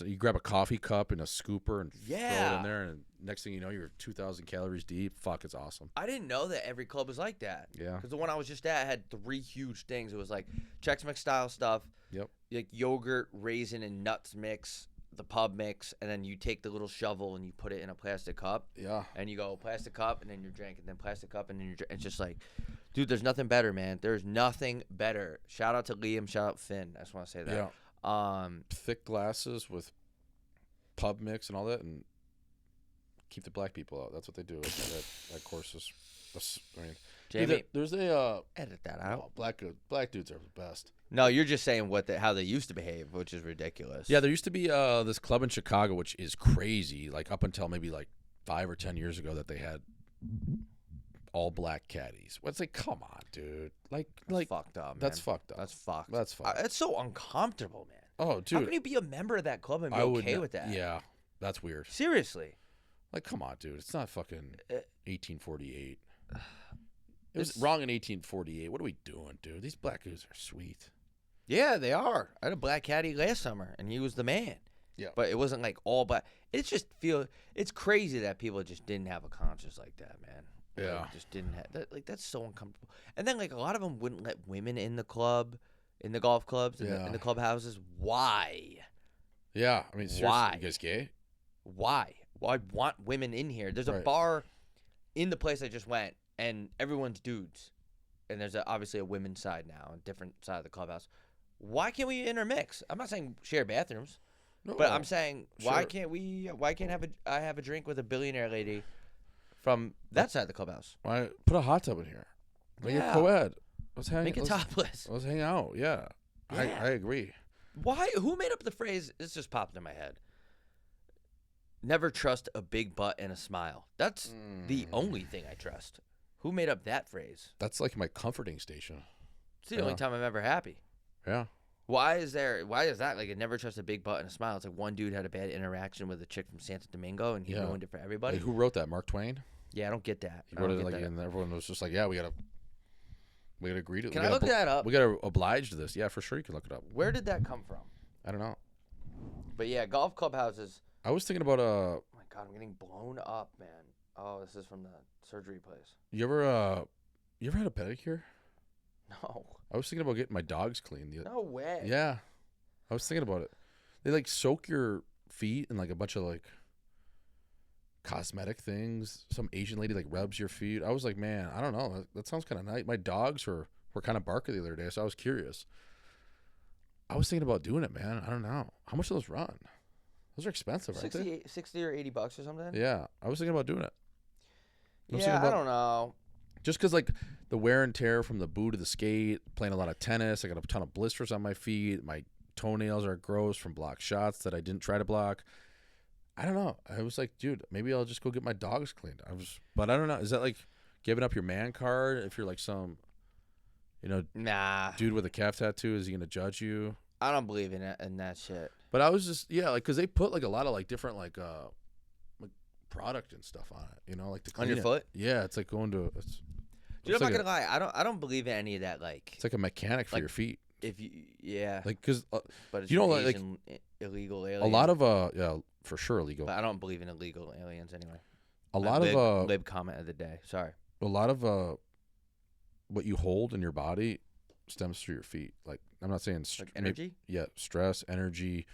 you grab a coffee cup and a scooper and throw it in there, and next thing you know, you're 2,000 calories deep. Fuck, it's awesome. I didn't know that every club was like that. Yeah. Because the one I was just at had 3 huge things. It was like Chex Mix style stuff. Yep. Like yogurt, raisin, and nuts mix, the pub mix, and then you take the little shovel and you put it in a plastic cup. Yeah. And you go plastic cup, and then you drink, and then plastic cup, and then you drink. It's just like, dude, there's nothing better, man. There's nothing better. Shout out to Liam. Shout out Finn. I just want to say that. Yeah. Thick glasses with pub mix and all that, and keep the black people out. That's what they do. That course is. I mean, Jamie, there's a edit that out. Oh, black dudes are the best. No, you're just saying how they used to behave, which is ridiculous. Yeah, there used to be this club in Chicago, which is crazy. Like up until maybe like 5 or 10 years ago, that they had all black caddies. Well, it's like, come on, dude. Like fucked up. Man. That's fucked up. That's fucked. That's fucked. It's so uncomfortable, man. Oh, dude. How can you be a member of that club and be okay with that? Yeah, that's weird. Seriously. Like, come on, dude. It's not fucking 1848. It was wrong in 1848. What are we doing, dude? These black dudes are sweet. Yeah, they are. I had a black caddy last summer, and he was the man. Yeah. But it wasn't like all black. It's crazy that people just didn't have a conscience like that, man. Yeah. Like, just didn't have that. Like, that's so uncomfortable. And then, like, a lot of them wouldn't let women in the club, in the golf clubs, in the clubhouses. Why? Yeah. I mean, seriously, why? You guys gay? Why? Well, I want women in here. There's a bar in the place I just went, and everyone's dudes. And there's obviously a women's side now, a different side of the clubhouse. Why can't we intermix? I'm not saying share bathrooms, but I'm saying why can't I have a drink with a billionaire lady from that side of the clubhouse? Why put a hot tub in here? Make it co-ed. Make it topless. Let's hang out. Yeah. I agree. Why? Who made up the phrase? This just popped in my head. Never trust a big butt and a smile. That's the only thing I trust. Who made up that phrase? That's like my comforting station. It's the only time I'm ever happy. Yeah. Why is that? Like, I never trust a big butt and a smile. It's like one dude had a bad interaction with a chick from Santo Domingo, and he ruined it for everybody. Like, who wrote that? Mark Twain? Yeah, I don't get that. He wrote it like, and everyone was just like, yeah, we gotta agree to it. Can I look that up? We gotta oblige to this. Yeah, for sure you can look it up. Where did that come from? I don't know. But yeah, golf clubhouses. I was thinking about Oh my God, I'm getting blown up, man. Oh, this is from the surgery place. You ever had a pedicure? No. I was thinking about getting my dogs cleaned. No way. Yeah. I was thinking about it. They like soak your feet in like a bunch of like cosmetic things. Some Asian lady like rubs your feet. I was like, man, I don't know. That sounds kind of nice. My dogs were kind of barking the other day, so I was curious. I was thinking about doing it, man. I don't know. How much do those run? Those are expensive, aren't they? 60 or $80 or something. Yeah, I was thinking about doing it. I don't know. Just because, like, the wear and tear from the boot to the skate, playing a lot of tennis, I got a ton of blisters on my feet. My toenails are gross from blocked shots that I didn't try to block. I don't know. I was like, dude, maybe I'll just go get my dogs cleaned. But I don't know. Is that like giving up your man card if you're like some, nah, dude with a calf tattoo? Is he gonna judge you? I don't believe in that shit. But I was just like, cause they put like a lot of like different like product and stuff on it. Like to clean on your foot. Yeah, it's like going to. Dude, I'm not gonna lie. I don't believe in any of that. Like, it's like a mechanic for your feet. If you, yeah, like, cause but it's like illegal alien. A lot of yeah, for sure illegal. But I don't believe in illegal aliens anyway. A lot of lib comment of the day. Sorry. A lot of what you hold in your body stems through your feet. Like, I'm not saying like energy. Stress, energy,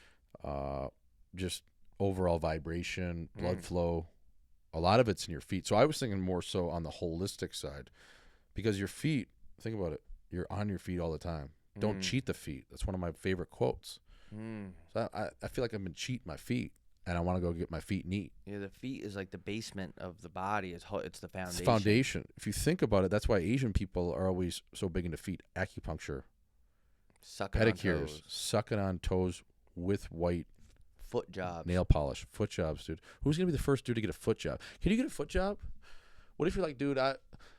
just overall vibration, blood flow. A lot of it's in your feet. So I was thinking more so on the holistic side, because your feet. Think about it. You're on your feet all the time. Don't cheat the feet. That's one of my favorite quotes. So I feel like I've been cheating my feet, and I want to go get my feet neat. Yeah, the feet is like the basement of the body. It's the foundation. It's the foundation. If you think about it, that's why Asian people are always so big into feet. Acupuncture, pedicures, sucking on toes with white. Foot jobs. Nail polish. Foot jobs, dude. Who's going to be the first dude to get a foot job? Can you get a foot job? What if you're like, dude,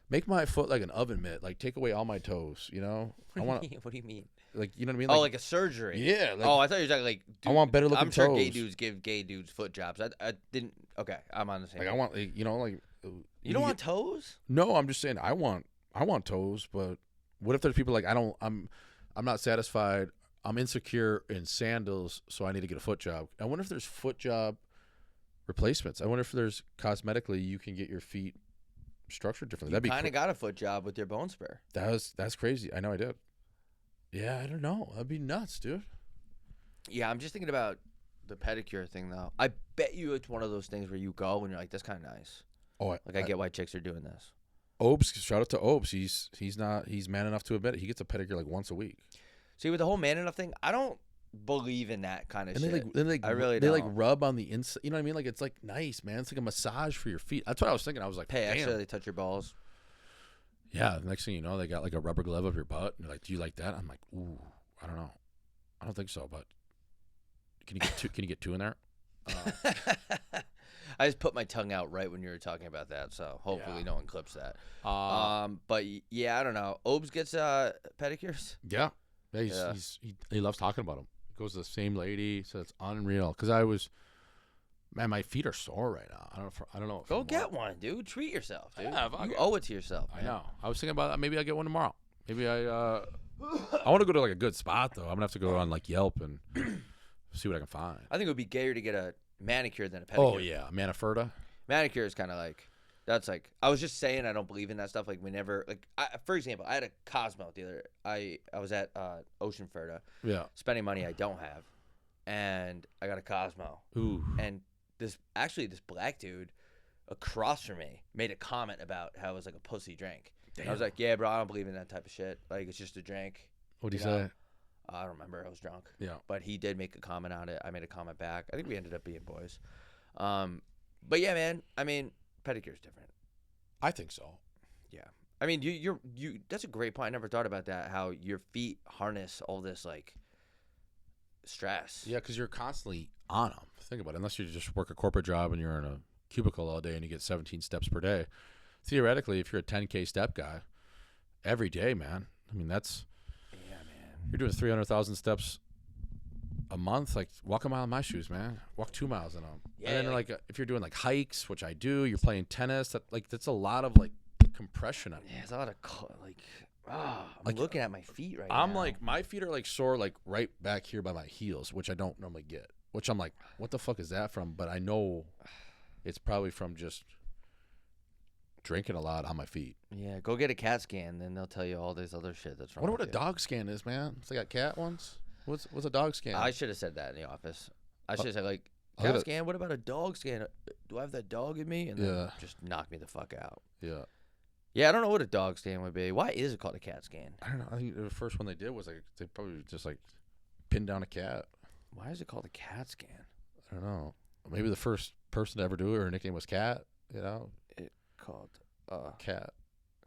make my foot like an oven mitt. Like, take away all my toes, What do you mean? Like, you know what I mean? Like a surgery. Yeah. Like, I thought you were talking like, dude, I want better looking toes. I'm sure gay dudes give gay dudes foot jobs. I didn't. Okay, I'm on the same. Like, I want, like, you don't want toes? No, I'm just saying I want toes, but what if there's people like, I'm not satisfied. I'm insecure in sandals, so I need to get a foot job. I wonder if there's foot job replacements. I wonder if there's cosmetically you can get your feet structured differently. You kind of got a foot job with your bone spur. That's crazy. I know I did. Yeah, I don't know. That'd be nuts, dude. Yeah, I'm just thinking about the pedicure thing though. I bet you it's one of those things where you go and you're like, that's kind of nice. Oh, I get why chicks are doing this. Obes, shout out to Obes. He's man enough to admit it. He gets a pedicure like once a week. See, with the whole man enough thing, I don't believe in that kind of shit. I really they don't. like rub on the inside. You know what I mean? Like, it's like nice, man. It's like a massage for your feet. That's what I was thinking. I was like, hey, damn. actually, they touch your balls. Yeah. The next thing you know, they got like a rubber glove up your butt. And they're like, do you like that? I'm like, ooh, I don't know. I don't think so, but can you get two? Can you get two in there? I just put my tongue out right when you were talking about that, so hopefully no one clips that. But yeah, I don't know. Obes gets pedicures. Yeah. Yeah, he loves talking about them. Goes to the same lady, so it's unreal. Because my feet are sore right now. I don't know. Go get one, dude. Treat yourself, dude. Yeah, you owe it to yourself. Man. I know. I was thinking about that. Maybe I get one tomorrow. Maybe I want to go to like a good spot though. I'm gonna have to go on like Yelp and see what I can find. I think it would be gayer to get a manicure than a pedicure. Oh yeah, Maniferda. Manicure is kind of like. That's like, I was just saying I don't believe in that stuff. Like, for example, I had a Cosmo the other. I was at Oceanferda. Yeah. Spending money I don't have, and I got a Cosmo. Ooh. And this black dude across from me made a comment about how it was like a pussy drink. I was like, yeah, bro, I don't believe in that type of shit. Like, it's just a drink. What'd he say? I don't remember. I was drunk. Yeah. But he did make a comment on it. I made a comment back. I think we ended up being boys. But yeah, man. I mean, pedicure's different. I think so. Yeah. I mean, you that's a great point. I never thought about that, how your feet harness all this like stress. Yeah, because you're constantly on them. Think about it. Unless you just work a corporate job and you're in a cubicle all day and you get 17 steps per day. Theoretically, if you're a 10K step guy every day, man, I mean, that's, yeah, man. You're doing 300,000 steps a month. Like, walk a mile in my shoes, man. Walk 2 miles in them. Yeah, and then like if you're doing like hikes, which I do, you're playing tennis. That's a lot of like compression on you. Yeah, it's a lot of I'm looking at my feet right now. I'm like, my feet are like sore, like right back here by my heels, which I don't normally get. Which I'm like, what the fuck is that from? But I know it's probably from just drinking a lot on my feet. Yeah, go get a CAT scan, then they'll tell you all this other shit that's wrong. I wonder what a dog scan is, man. So they got cat ones. What's a dog scan? I should have said that in the office. I should have said like CAT scan. What about a dog scan? do I have that dog in me? And then just knock me the fuck out. Yeah. Yeah, I don't know what a dog scan would be. Why is it called a cat scan? I don't know. I think the first one they did was like they probably just like pinned down a cat. Why is it called a cat scan? I don't know. Maybe the first person to ever do it, her nickname was Cat. You know, It called Cat.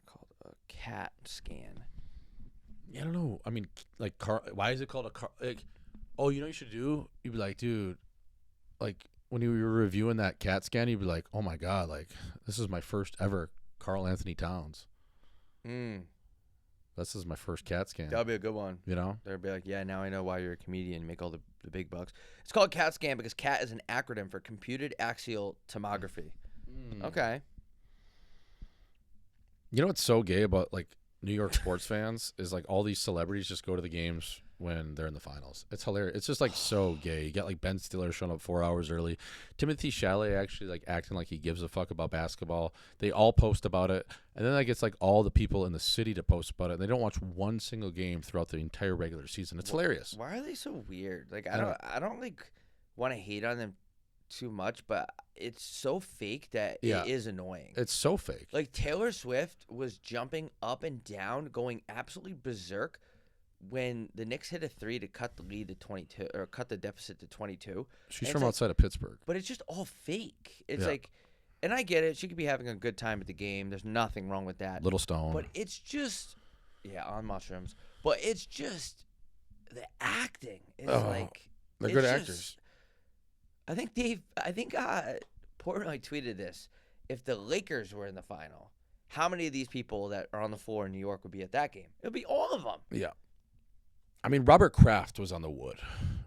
Called a cat scan. Yeah, I don't know. I mean, like, why is it called a car? Like, oh, you know what you should do? You'd be like, dude, like when you were reviewing that cat scan, you'd be like, oh my god, like this is my first ever Carl Anthony Towns. This is my first cat scan. That'll be a good one. You know? They'd be like, yeah, now I know why you're a comedian. Make all the big bucks. It's called cat scan because CAT is an acronym for computed axial tomography. Okay. You know what's so gay about like New York sports fans is like all these celebrities just go to the games when they're in the finals. It's hilarious. It's just like so gay. You got like Ben Stiller showing up 4 hours early. Timothy Chalamet actually like acting like he gives a fuck about basketball. They all post about it. And then that gets like all the people in the city to post about it. And they don't watch one single game throughout the entire regular season. It's hilarious. Why are they so weird? Like I don't like want to hate on them too much, but it's so fake that it is annoying. It's so fake. Like Taylor Swift was jumping up and down, going absolutely berserk when the Knicks hit a 3 to cut the lead to 22 or cut the deficit to 22. She's from outside of Pittsburgh. But it's just all fake. It's like, and I get it. She could be having a good time at the game. There's nothing wrong with that. Little Stone. But it's just, on mushrooms. But it's just the acting is like. They're good actors. I think Portnoy tweeted this. If the Lakers were in the final, how many of these people that are on the floor in New York would be at that game? It would be all of them. Yeah. I mean, Robert Kraft was on the wood.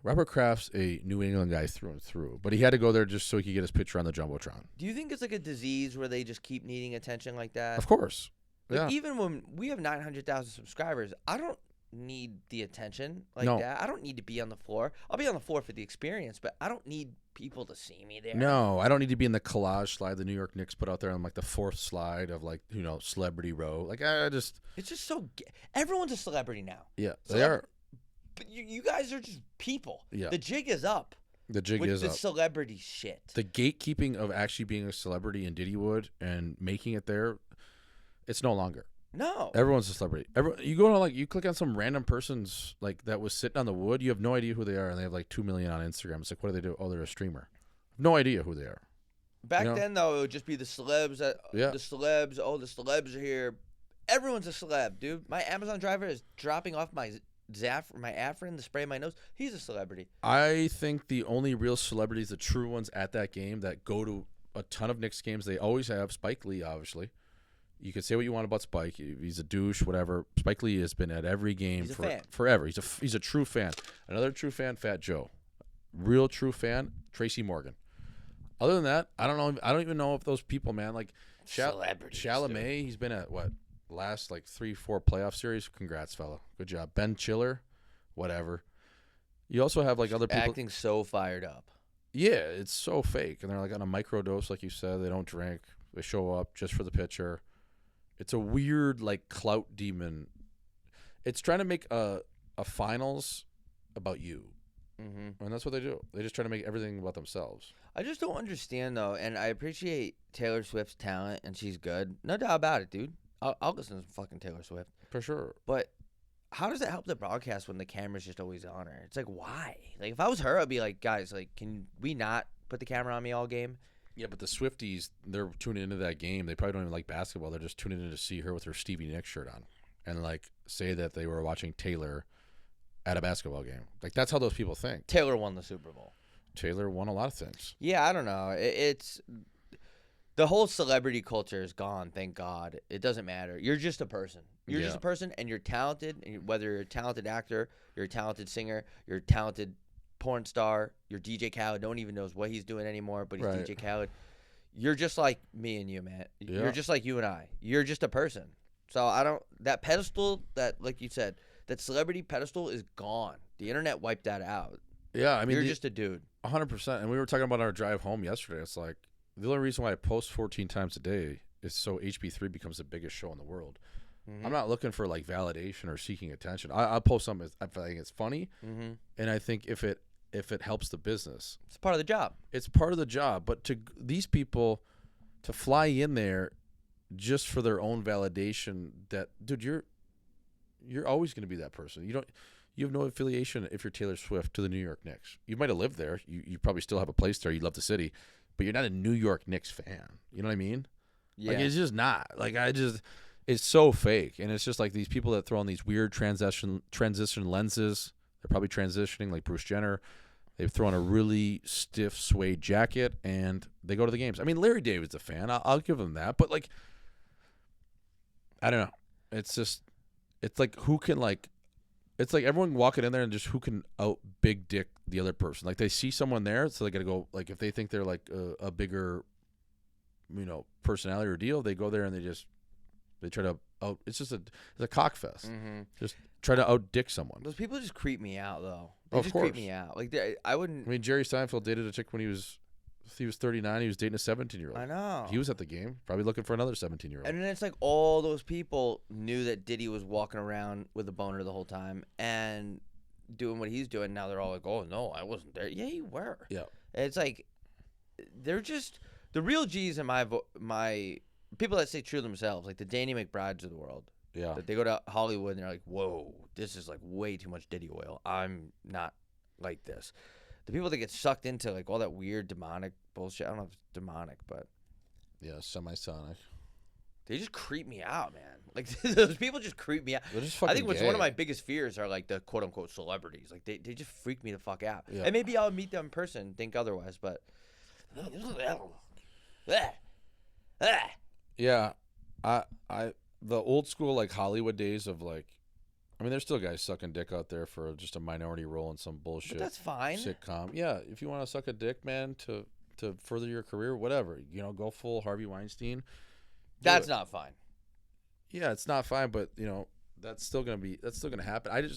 Robert Kraft's a New England guy through and through, but he had to go there just so he could get his picture on the Jumbotron. Do you think it's like a disease where they just keep needing attention like that? Of course. Like even when we have 900,000 subscribers, I don't need the attention like that. I don't need to be on the floor. I'll be on the floor for the experience, but I don't need people to see me there. No, I don't need to be in the collage slide the New York Knicks put out there on like the 4th slide of like, you know, Celebrity Row. Like it's just so everyone's a celebrity now. Yeah, they are. But you guys are just people. Yeah. The jig is up. The jig is up. up. The celebrity shit. The gatekeeping of actually being a celebrity in Diddywood and making it there, it's no longer. No. Everyone's a celebrity. You go to like you click on some random person's like that was sitting on the wood. You have no idea who they are, and they have like 2 million on Instagram. It's like, what do they do? Oh, they're a streamer. No idea who they are. Back then, though, it would just be the celebs. The celebs. Oh, the celebs are here. Everyone's a celeb, dude. My Amazon driver is dropping off my Afrin to spray my nose. He's a celebrity. I think the only real celebrities, the true ones at that game that go to a ton of Knicks games, they always have Spike Lee, obviously. You can say what you want about Spike. He's a douche, whatever. Spike Lee has been at every game forever. He's a true fan. Another true fan, Fat Joe. Real true fan, Tracy Morgan. Other than that, I don't know. I don't even know if those people, man, like Chalamet. He's been at what last like 3-4 playoff series. Congrats, fella. Good job. Ben Chiller, whatever. You also have like other people acting so fired up. Yeah, it's so fake, and they're like on a microdose, like you said. They don't drink. They show up just for the picture. It's a weird like clout demon. It's trying to make a finals about you. And that's what they do. They just try to make everything about themselves. I just don't understand, though, and I appreciate Taylor Swift's talent, and she's good. No doubt about it, dude. I'll listen to fucking Taylor Swift. For sure. But how does that help the broadcast when the camera's just always on her? It's like, why? Like, if I was her, I'd be like, guys, like, can we not put the camera on me all game? Yeah, but the Swifties, they're tuning into that game. They probably don't even like basketball. They're just tuning in to see her with her Stevie Nicks shirt on and, like, say that they were watching Taylor at a basketball game. Like, that's how those people think. Taylor won the Super Bowl. Taylor won a lot of things. Yeah, I don't know. It's the whole celebrity culture is gone, thank God. It doesn't matter. You're just a person. You're just a person, and you're talented. And whether you're a talented actor, you're a talented singer, you're a talented porn star, you're DJ Khaled. No one even knows what he's doing anymore, but he's DJ Khaled. You're just like me and you, man. Yeah. You're just like you and I. You're just a person. So I don't – that pedestal that, like you said, that celebrity pedestal is gone. The internet wiped that out. Yeah, I mean – you're just a dude. 100%. And we were talking about our drive home yesterday. It's like the only reason why I post 14 times a day is so HB3 becomes the biggest show in the world. Mm-hmm. I'm not looking for like validation or seeking attention. I'll post something if I think it's funny, and I think if it if it helps the business. It's part of the job. It's part of the job. But to these people, to fly in there just for their own validation, that dude, you're always going to be that person. You have no affiliation if you're Taylor Swift to the New York Knicks. You might have lived there. You probably still have a place there. You love the city, but you're not a New York Knicks fan. You know what I mean? Yeah. Like, it's just not. Like, it's so fake. And it's just like these people that throw on these weird transition lenses. They're probably transitioning like Bruce Jenner. They've thrown a really stiff suede jacket, and they go to the games. I mean, Larry David's a fan. I'll give him that. But, like, I don't know. It's like who can, like, it's like everyone walking in there and just who can out big dick the other person. Like, they see someone there, so they got to go, like, if they think they're, like, a bigger, personality or deal, they go there and they try to out. It's a cock fest. Mm-hmm. Just try to out dick someone. Those people just creep me out, though. They Of just course. creep me out. Like, I wouldn't. I mean, Jerry Seinfeld dated a chick when he was 39. He was dating a 17-year-old. I know. He was at the game, probably looking for another 17-year-old. And then it's like all those people knew that Diddy was walking around with a boner the whole time and doing what he's doing. Now they're all like, "Oh no, I wasn't there." Yeah, you were. Yeah. And it's like they're just the real G's in my people that stay true to themselves, like the Danny McBrides of the world. Yeah. That they go to Hollywood and they're like, "Whoa, this is like way too much Diddy oil. I'm not like this." The people that get sucked into like all that weird demonic bullshit. I don't know if it's demonic, but Yeah, semisonic. they just creep me out, man. Like those people just creep me out. They're just I fucking think what's gay. one of my biggest fears are like the quote unquote celebrities. Like they just freak me the fuck out. Yeah. And maybe I'll meet them in person and think otherwise, but Yeah. The old school, like, Hollywood days of, like, I mean, there's still guys sucking dick out there for just a minority role in some bullshit but that's fine. sitcom. Yeah, if you want to suck a dick, man, to further your career, whatever, go full Harvey Weinstein. That's not fine. Yeah, it's not fine, but that's still gonna happen.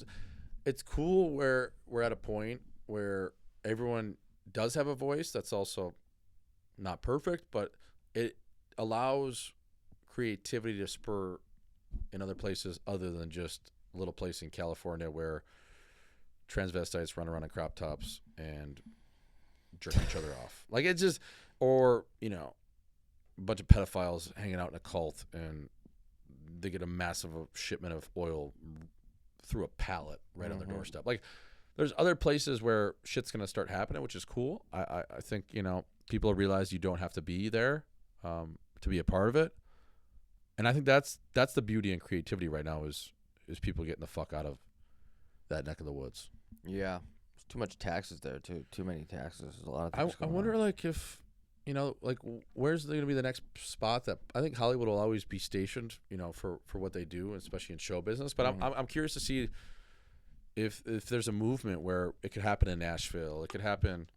It's cool where we're at a point where everyone does have a voice. That's also not perfect, but it allows creativity to spur in other places other than just a little place in California where transvestites run around in crop tops and jerk each other off. Like, it's just, or a bunch of pedophiles hanging out in a cult and they get a massive shipment of oil through a pallet right on their doorstep. Like, there's other places where shit's gonna start happening, which is cool. I think people realize you don't have to be there to be a part of it, and I think that's the beauty and creativity right now is people getting the fuck out of that neck of the woods. Yeah. There's too much taxes there too. Too many taxes. There's a lot of things I going wonder, on. like, if like, where's going to be the next spot that I think Hollywood will always be stationed, for what they do, especially in show business. But I'm curious to see if there's a movement where it could happen in Nashville, it could happen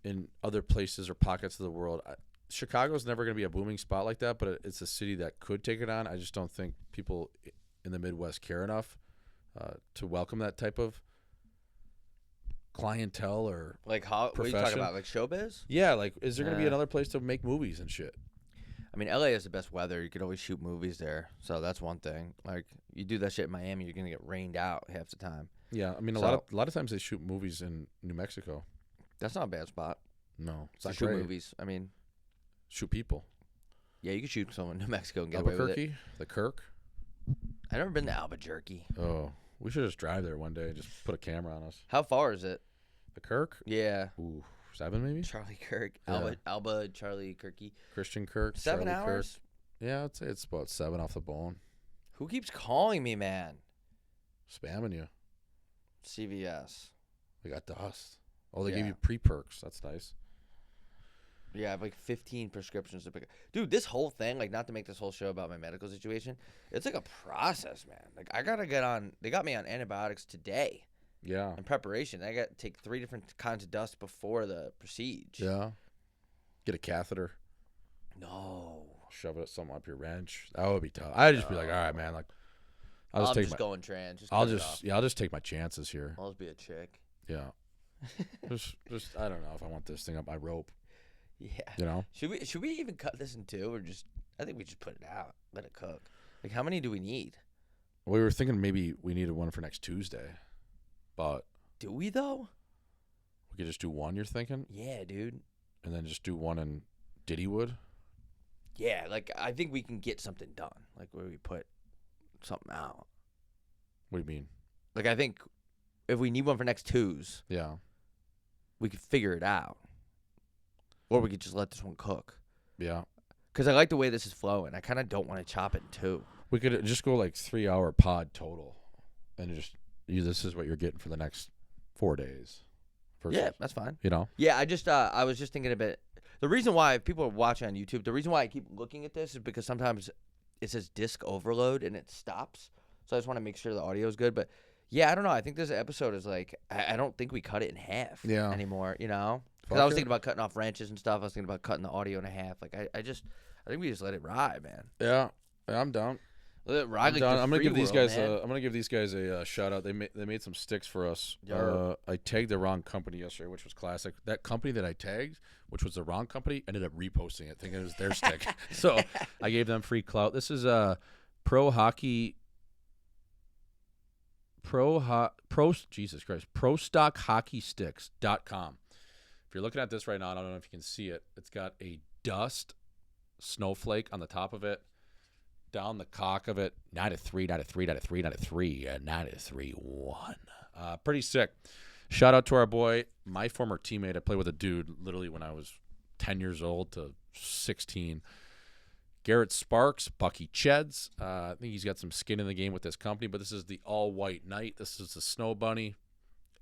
in other places or pockets of the world. Chicago's never going to be a booming spot like that, but it's a city that could take it on. I just don't think people in the Midwest care enough to welcome that type of clientele or Like how? What are you profession. talking about? Like showbiz? Yeah, like, is there going to be another place to make movies and shit? I mean, LA has the best weather. You could always shoot movies there, so that's one thing. Like you do that shit in Miami, you're gonna get rained out half the time. Yeah, I mean, a lot of times they shoot movies in New Mexico. That's not a bad spot No, it's to not shoot great. movies. I mean, Shoot people. yeah, you could shoot someone in New Mexico and get away with it. Albuquerque, the Kirk. I've never been to Albuquerque. Oh, we should just drive there one day and just put a camera on us. How far is it? The Kirk? Yeah, Ooh, 7 maybe? Charlie Kirk, Yeah. Alba, Charlie Kirky. Christian Kirk. 7 Charlie hours. Kirk. Yeah, I'd say it's about 7 off the bone. Who keeps calling me, man? Spamming you. CVS. We got dust. Oh, they gave Yeah. you pre-perks. That's nice. Yeah, I have like 15 prescriptions to pick up. Dude, this whole thing, like, not to make this whole show about my medical situation, it's like a process, man. Like, I gotta get on. They got me on antibiotics today Yeah. in preparation. I got to take 3 different kinds of dust before the procedure. Yeah. Get a catheter. No. Shove it something up your wrench. That would be tough. I'd just be like, all right, man. Like, I'm take just going trans. Just I'll cut it just off. yeah, I'll just take my chances here. I'll just be a chick. Yeah. just I don't know if I want this thing up my rope. Yeah. Should we even cut this in 2 or just? I think we just put it out, let it cook. Like, how many do we need? We were thinking maybe we needed one for next Tuesday, but Do we though? We could just do one. You're thinking? Yeah, dude. And then just do one in Diddywood. Yeah, like I think we can get something done. Like where we put something out. What do you mean? Like I think if we need one for next twos, Yeah. we could figure it out. Or we could just let this one cook. Yeah. Because I like the way this is flowing. I kind of don't want to chop it in two. We could just go like 3-hour pod total, and just this is what you're getting for the next 4 days. Yeah, that's fine. You know. Yeah, I was just thinking a bit. The reason why if people are watching on YouTube, the reason why I keep looking at this is because sometimes it says disc overload and it stops. So I just want to make sure the audio is good. But yeah, I don't know. I think this episode is like I don't think we cut it in half anymore. You know, because I was thinking about cutting off wrenches and stuff. I was thinking about cutting the audio in half. Like I think we just let it ride, man. Yeah, I'm down. Let it ride. I'm gonna give these guys. I'm gonna give these guys a shout out. They made some sticks for us. I tagged the wrong company yesterday, which was classic. That company that I tagged, which was the wrong company, ended up reposting it, thinking it was their stick. So I gave them free clout. This is ProStockHockeySticks.com. If you're looking at this right now, I don't know if you can see it. It's got a dust snowflake on the top of it. Down the cock of it, 9-3, 9-3, 9-3, 9-3, 9-3-1. Pretty sick. Shout out to our boy, my former teammate. I played with a dude literally when I was 10 years old to 16. Garrett Sparks, Bucky Cheds. I think he's got some skin in the game with this company, but this is the all-white Knight. This is the Snow Bunny,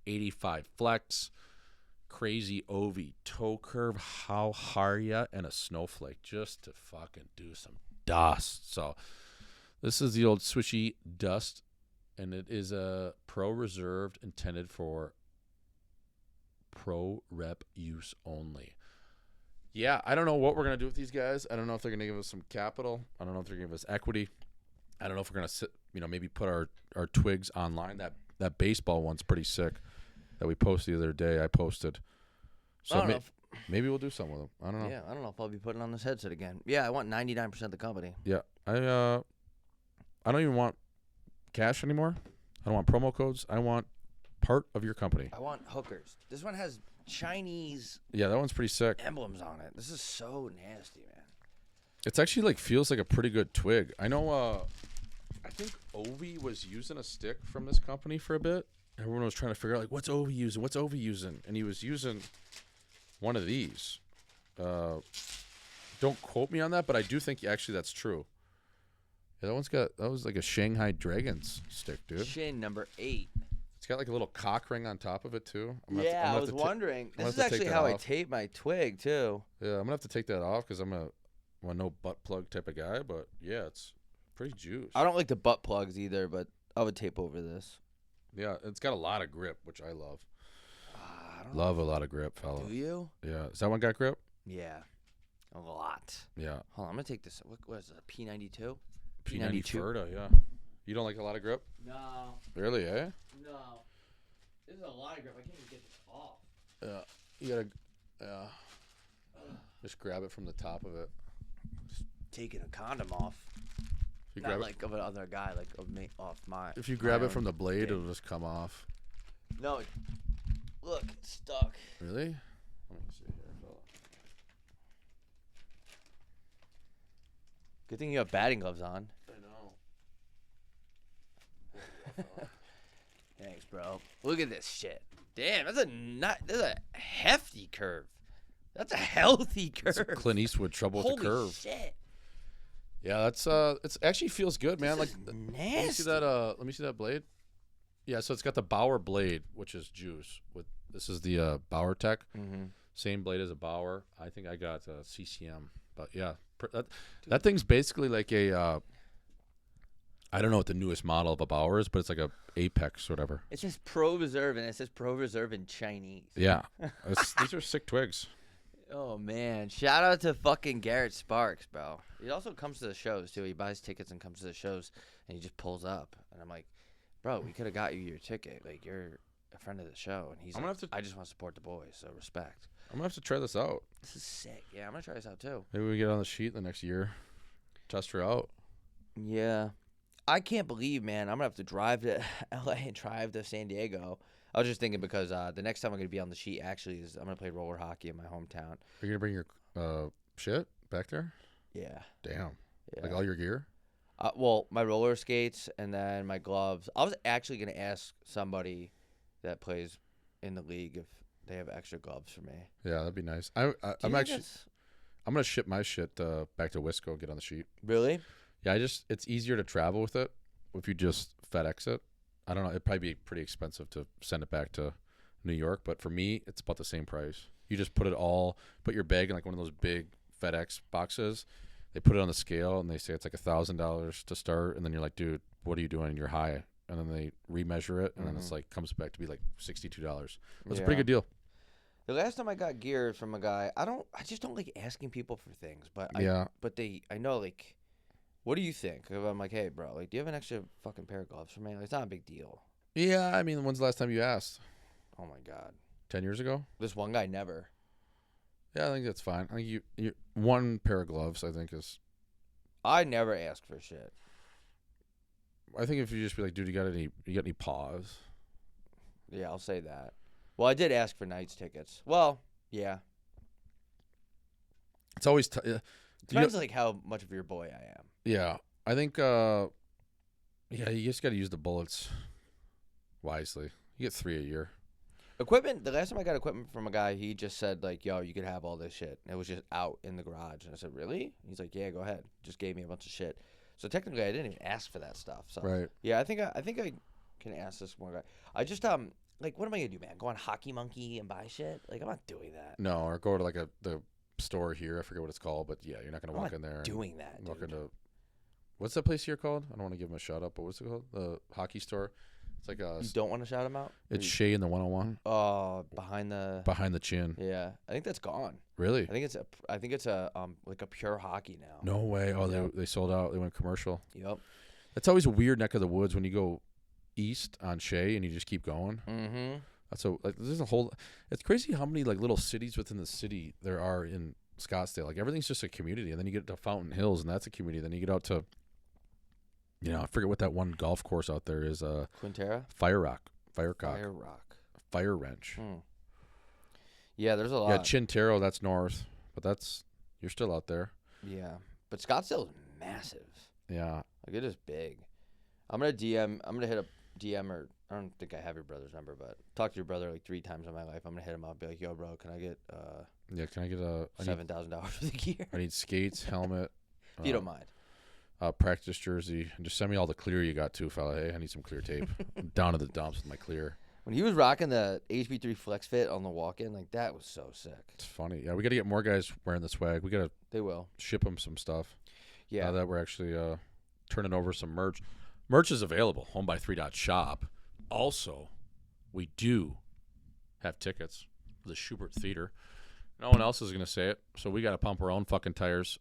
85 Flex, crazy OV toe curve, how hard ya, and a snowflake just to fucking do some dust. So this is the old swishy dust, and it is a pro reserved, intended for pro rep use only. Yeah, I don't know what we're gonna do with these guys. I don't know if they're gonna give us some capital. I don't know if they're gonna give us equity. I don't know if we're gonna maybe put our twigs online. That baseball one's pretty sick that we posted the other day. I posted. So maybe we'll do something with them. I don't know. Yeah, I don't know if I'll be putting on this headset again. Yeah, I want 99% of the company. Yeah, I don't even want cash anymore. I don't want promo codes. I want part of your company. I want hookers. This one has Chinese. Yeah, that one's pretty sick. Emblems on it. This is so nasty, man. It's actually feels like a pretty good twig. I know. I think Ovi was using a stick from this company for a bit. Everyone was trying to figure out what's Ovi using. What's Ovi using? And he was using one of these. Don't quote me on that, but I do think actually that's true. Yeah, that was like a Shanghai Dragons stick, dude. Shin number 8. It's got like a little cock ring on top of it too. I was wondering. This is actually how I tape my twig too. Yeah, I'm gonna have to take that off because I'm a no butt plug type of guy. But yeah, it's pretty juice. I don't like the butt plugs either, but I would tape over this. Yeah, it's got a lot of grip, which I love. Love a lot of grip, fella. Do you? Yeah. Is that one got grip? Yeah. A lot. Yeah. Hold on, I'm going to take this. What is it, a P92? P92 Ferda, yeah. You don't like a lot of grip? No. Really, eh? No. This is a lot of grip. I can't even get this off. Yeah. You got to just grab it from the top of it. Just taking a condom off. You Not like of another guy, like of me off my. If you grab it from the blade, it'll just come off. No. Look, it's stuck. Really? Let me see here, fella. Good thing you have batting gloves on. I know. Thanks, bro. Look at this shit. Damn, that's a hefty curve. That's a healthy curve. That's Clint Eastwood trouble with the curve. Holy shit. Yeah, that's it's actually feels good, man. This Like is nasty. Let me see that blade. Yeah, so it's got the Bauer blade, which is juice. This is the Bauer Tech. Mm-hmm. Same blade as a Bauer. I think I got CCM. But yeah, that thing's basically like a I don't know what the newest model of a Bauer is, but it's like a Apex or whatever. It says Pro Reserve, and it says Pro Reserve in Chinese. Yeah. These are sick twigs. Oh, man. Shout out to fucking Garrett Sparks, bro. He also comes to the shows, too. He buys tickets and comes to the shows, and he just pulls up. And I'm like, bro, we could have got you your ticket. Like, you're a friend of the show. And he's like, I just want to support the boys, so respect. I'm going to have to try this out. This is sick. Yeah, I'm going to try this out, too. Maybe we get on the sheet the next year. Test her out. Yeah. I can't believe, man, I'm going to have to drive to L.A. and drive to San Diego. I was just thinking because the next time I'm gonna be on the sheet actually is I'm gonna play roller hockey in my hometown. Are you gonna bring your shit back there? Yeah. Damn. Yeah. Like all your gear? Well, my roller skates and then my gloves. I was actually gonna ask somebody that plays in the league if they have extra gloves for me. Yeah, that'd be nice. I'm gonna ship my shit back to Wisco, get on the sheet. Really? Yeah, it's easier to travel with it if you just FedEx it. I don't know. It'd probably be pretty expensive to send it back to New York, but for me, it's about the same price. You just put your bag in like one of those big FedEx boxes. They put it on the scale and they say it's like $1,000 to start, and then you're like, dude, what are you doing? You're high, and then they remeasure it, and then it's like comes back to be like $62. That's a pretty good deal. The last time I got gear from a guy, I just don't like asking people for things, but I know like. What do you think? If I'm like, hey, bro, like, do you have an extra fucking pair of gloves for me? Like, it's not a big deal. Yeah, I mean, when's the last time you asked? Oh my god, 10 years ago? This one guy never. Yeah, I think that's fine. I think you one pair of gloves, I think is. I never ask for shit. I think if you just be like, dude, you got any paws? Yeah, I'll say that. Well, I did ask for Knights tickets. Well, yeah. It's always depends like how much of your boy I am. Yeah, I think. You just got to use the bullets wisely. You get 3 a year. Equipment. The last time I got equipment from a guy, he just said like, "Yo, you could have all this shit." And it was just out in the garage, and I said, "Really?" He's like, "Yeah, go ahead." Just gave me a bunch of shit. So technically, I didn't even ask for that stuff. So right. Yeah, I think I can ask this one guy. I just like, what am I gonna do, man? Go on Hockey Monkey and buy shit? Like, I'm not doing that. No, or go to like the store here. I forget what it's called, but yeah, you're not gonna walk in there. Doing that. Walk into. What's that place here called? I don't want to give them a shout out, but what's it called? The hockey store. It's like a. You don't want to shout him out? It's Shea in the 101. Oh, behind the chin. Yeah, I think that's gone. Really? I think it's a like a pure hockey now. No way. Oh, they sold out. They went commercial. Yep. That's always a weird neck of the woods when you go east on Shea and you just keep going. Mm-hmm. So like there's a whole. It's crazy how many like little cities within the city there are in Scottsdale. Like everything's just a community, and then you get to Fountain Hills, and that's a community. Then you get out to. I forget what that one golf course out there is. Quintera? Fire Wrench. Yeah, there's a lot. Yeah, Chintero, that's north, but you're still out there. Yeah, but Scottsdale is massive. Yeah. Like, it is big. I'm going to hit a DM, or I don't think I have your brother's number, but talk to your brother like 3 times in my life. I'm going to hit him up, be like, yo, bro, can I get $7,000 for the gear? I need skates, helmet. If you don't mind. Practice jersey, and just send me all the clear you got too, fella. Hey, I need some clear tape. I'm down to the dumps with my clear. When he was rocking the HB3 Flex Fit on the walk-in, like, that was so sick. It's funny. Yeah, we got to get more guys wearing the swag. They will ship them some stuff. Yeah. Now that we're actually turning over some merch. Merch is available. Homebuy3.shop. Also, we do have tickets for the Schubert Theater. No one else is going to say it, so we got to pump our own fucking tires.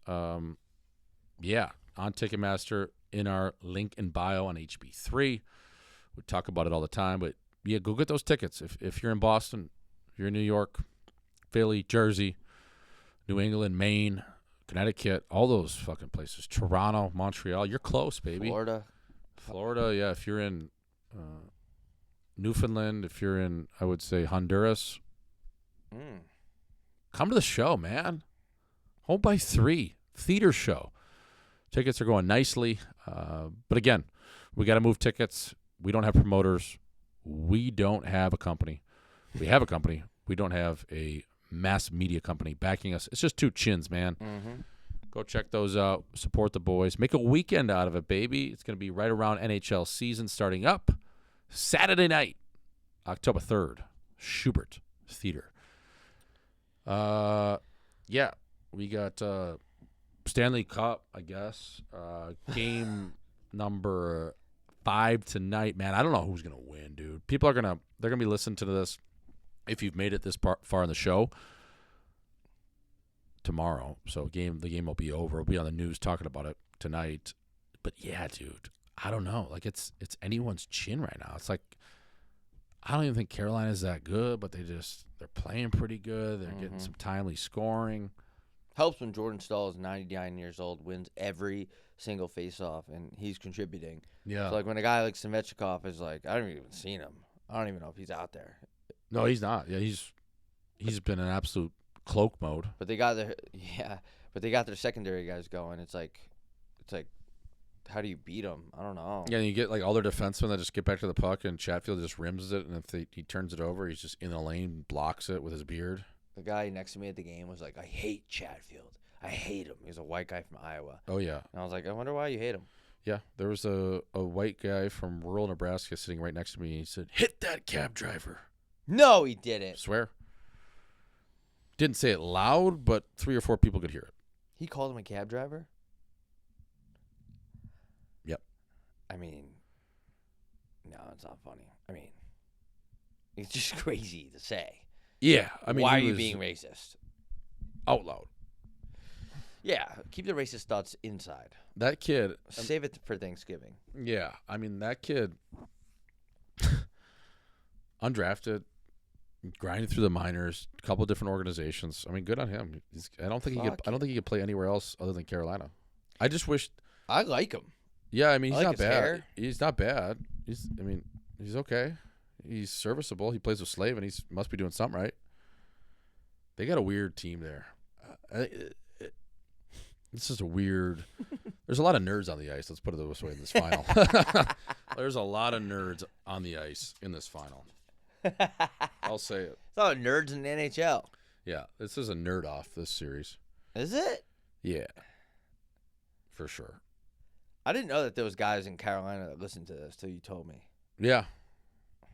Yeah. On Ticketmaster, in our link in bio on HB3. We talk about it all the time, but yeah, go get those tickets. If you're in Boston, if you're in New York, Philly, Jersey, New England, Maine, Connecticut, all those fucking places, Toronto, Montreal, you're close, baby. Florida, yeah. If you're in Newfoundland, if you're in, I would say, Honduras, come to the show, man. Home by 3 theater show. Tickets are going nicely. But again, we got to move tickets. We don't have promoters. We don't have a company. We have a company. We don't have a mass media company backing us. It's just 2 chins, man. Mm-hmm. Go check those out. Support the boys. Make a weekend out of it, baby. It's going to be right around NHL season starting up. Saturday night, October 3rd, Schubert Theater. Yeah, we got... Stanley Cup, I guess. Game number 5 tonight, man. I don't know who's gonna win, dude. People are gonna be listening to this. If you've made it this far in the show, tomorrow. So the game will be over. We'll be on the news talking about it tonight. But yeah, dude, I don't know. Like it's anyone's chin right now. It's like I don't even think Carolina's that good, but they're playing pretty good. They're getting some timely scoring. Helps when Jordan Stahl is 99 years old, wins every single face-off, and he's contributing. Yeah. So, like, when a guy like Svechnikov is like, I haven't even seen him. I don't even know if he's out there. No, he's not. Yeah, he's been in absolute cloak mode. But they got their secondary guys going. It's like, how do you beat them? I don't know. Yeah, and you get like all their defensemen that just get back to the puck, and Chatfield just rims it, and if he turns it over, he's just in the lane, blocks it with his beard. The guy next to me at the game was like, I hate Chatfield. I hate him. He's a white guy from Iowa. Oh, yeah. And I was like, I wonder why you hate him. Yeah, there was a white guy from rural Nebraska sitting right next to me. He said, "Hit that cab driver." No, he didn't. I swear. Didn't say it loud, but 3 or 4 people could hear it. He called him a cab driver? Yep. I mean, no, it's not funny. I mean, it's just crazy to say. Yeah, I mean, why are you being racist? Out loud. Yeah, keep the racist thoughts inside. That kid. Save it for Thanksgiving. Yeah, I mean, that kid, undrafted, grinding through the minors, a couple of different organizations. I mean, good on him. I don't think he could play anywhere else other than Carolina. I just wish. I like him. Yeah, I mean, he's like not his bad. hair. He's not bad. He's okay. He's serviceable. He plays with Slave, and he must be doing something right. They got a weird team there. This is a weird. There's a lot of nerds on the ice. Let's put it this way in this final. There's a lot of nerds on the ice in this final. I'll say it. It's all nerds in the NHL. Yeah, this is a nerd off, this series. Is it? Yeah, for sure. I didn't know that there was guys in Carolina that listened to this till you told me. Yeah,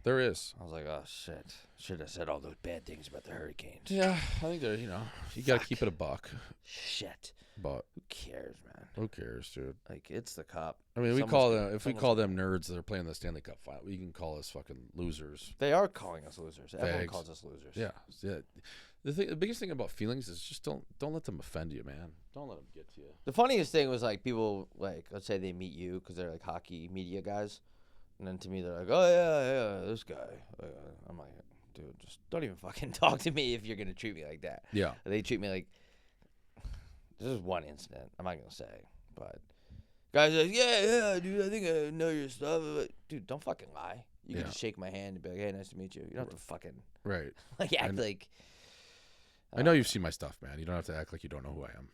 there is. I was like, oh, shit. Should have said all those bad things about the Hurricanes. Yeah, I think you got to keep it a buck. Shit. But who cares, man? Who cares, dude? Like, it's the Cup. I mean, we call them nerds, they're playing the Stanley Cup final. We can call us fucking losers. They are calling us losers. Fags. Everyone calls us losers. Yeah. The biggest thing about feelings is just don't let them offend you, man. Don't let them get to you. The funniest thing was like people like, let's say they meet you because they're like hockey media guys, and then to me they're like, oh yeah, this guy. I'm like, dude, just don't even fucking talk to me if you're gonna treat me like that. Yeah. They treat me like. This is one incident. I'm not gonna say, but guys are like, yeah, dude. I think I know your stuff. But, dude, don't fucking lie. You can just shake my hand and be like, hey, nice to meet you. You don't have to fucking right. act like. I know you've seen my stuff, man. You don't have to act like you don't know who I am.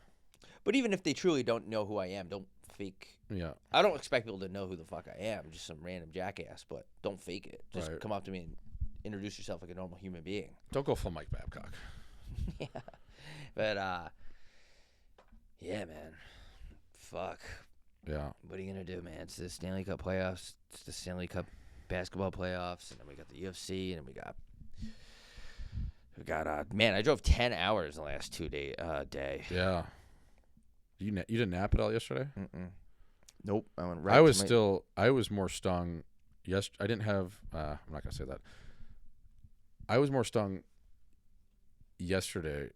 But even if they truly don't know who I am, don't fake. Yeah. I don't expect people to know who the fuck I am. Just some random jackass. But don't fake it. Just come up to me and introduce yourself like a normal human being. Don't go full Mike Babcock. Yeah. But yeah, man. Fuck. Yeah. What are you gonna do, man? It's the Stanley Cup playoffs. It's the Stanley Cup basketball playoffs, and then we got the UFC, and then we got. Man, I drove 10 hours the last day. Yeah. You didn't nap at all yesterday? Mm-mm. Nope. I went right. I was more stung. Yes, I didn't have. I'm not gonna say that. I was more stung yesterday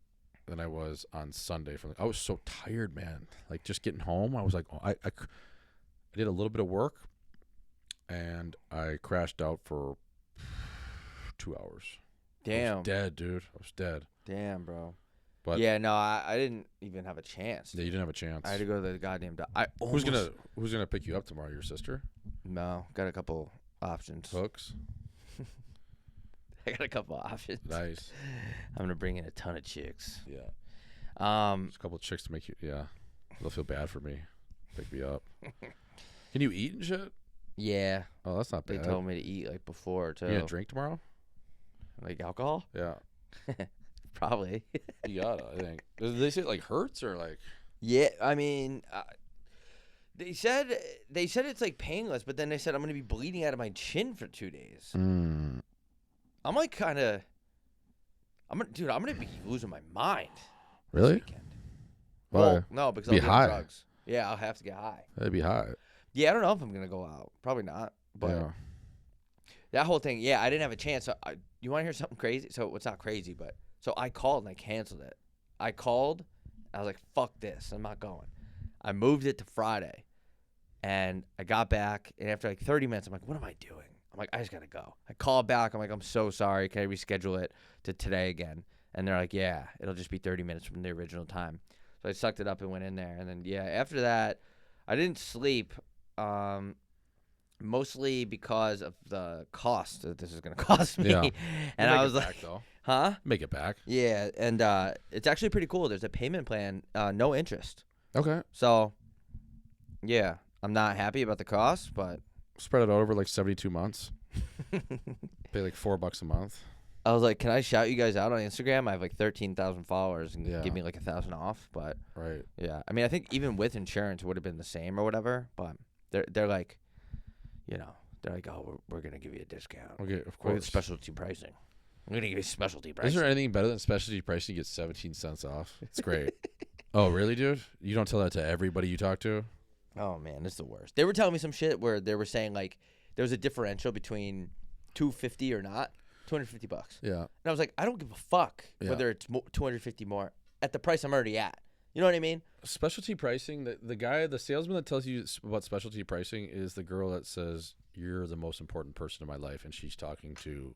than I was on Sunday. I was so tired, man. Like just getting home, I was like, I did a little bit of work, and I crashed out for 2 hours. Damn. I was dead, dude. I was dead. Damn, bro. But yeah, no, I didn't even have a chance. Yeah, you didn't have a chance. I had to go to the goddamn. Who's gonna pick you up tomorrow? Your sister? No, got a couple options. Hooks. I got a couple options. Nice. I'm gonna bring in a ton of chicks. Yeah. There's a couple of chicks to make you. Yeah. They'll feel bad for me. Pick me up. Can you eat and shit? Yeah. Oh, that's not bad. They told me to eat like before too. You gonna drink tomorrow? Like alcohol? Yeah. Probably. You gotta. I think. Did they say it like hurts or like? Yeah, I mean, they said it's like painless, but then they said I'm gonna be bleeding out of my chin for 2 days. Mm. I'm like kind of. I'm gonna be losing my mind. Really? This weekend. Why? Well, no, because I'll be get high. drugs. Yeah, I'll have to get high. That'd be high. Yeah, I don't know if I'm gonna go out. Probably not. But that whole thing, yeah, I didn't have a chance. So you want to hear something crazy? So it's not crazy, but so I called and I canceled it. I called. I was like, fuck this. I'm not going. I moved it to Friday. And I got back, and after like 30 minutes, I'm like, what am I doing? I'm like, I just got to go. I called back. I'm like, I'm so sorry. Can I reschedule it to today again? And they're like, yeah, it'll just be 30 minutes from the original time. So I sucked it up and went in there. And then, yeah, after that, I didn't sleep. I Mostly because of the cost that this is going to cost me. Yeah. And I was like, back, though. huh? Make it back. Yeah, and it's actually pretty cool. There's a payment plan, no interest. Okay. So, yeah, I'm not happy about the cost, but Spread it out over like 72 months. Pay like $4 a month. I was like, can I shout you guys out on Instagram? I have like 13,000 followers and Yeah. give me like 1,000 off. But Right. yeah, I mean, I think even with insurance it would have been the same or whatever. But they're like, you know, they're like, oh, we're gonna give you a discount. Okay, of We're gonna course. specialty pricing. We're gonna give you specialty pricing. Is there anything better than specialty pricing? You get 17 cents off. It's great. Oh, really, dude? You don't tell that to everybody you talk to? Oh man, it's the worst. They were telling me some shit where they were saying like there was a differential between $250 or not, $250. Yeah. And I was like, I don't give a fuck Yeah. whether it's $250 more at the price I'm already at. You know what I mean? Specialty pricing, the salesman that tells you about specialty pricing is the girl that says, you're the most important person in my life, and she's talking to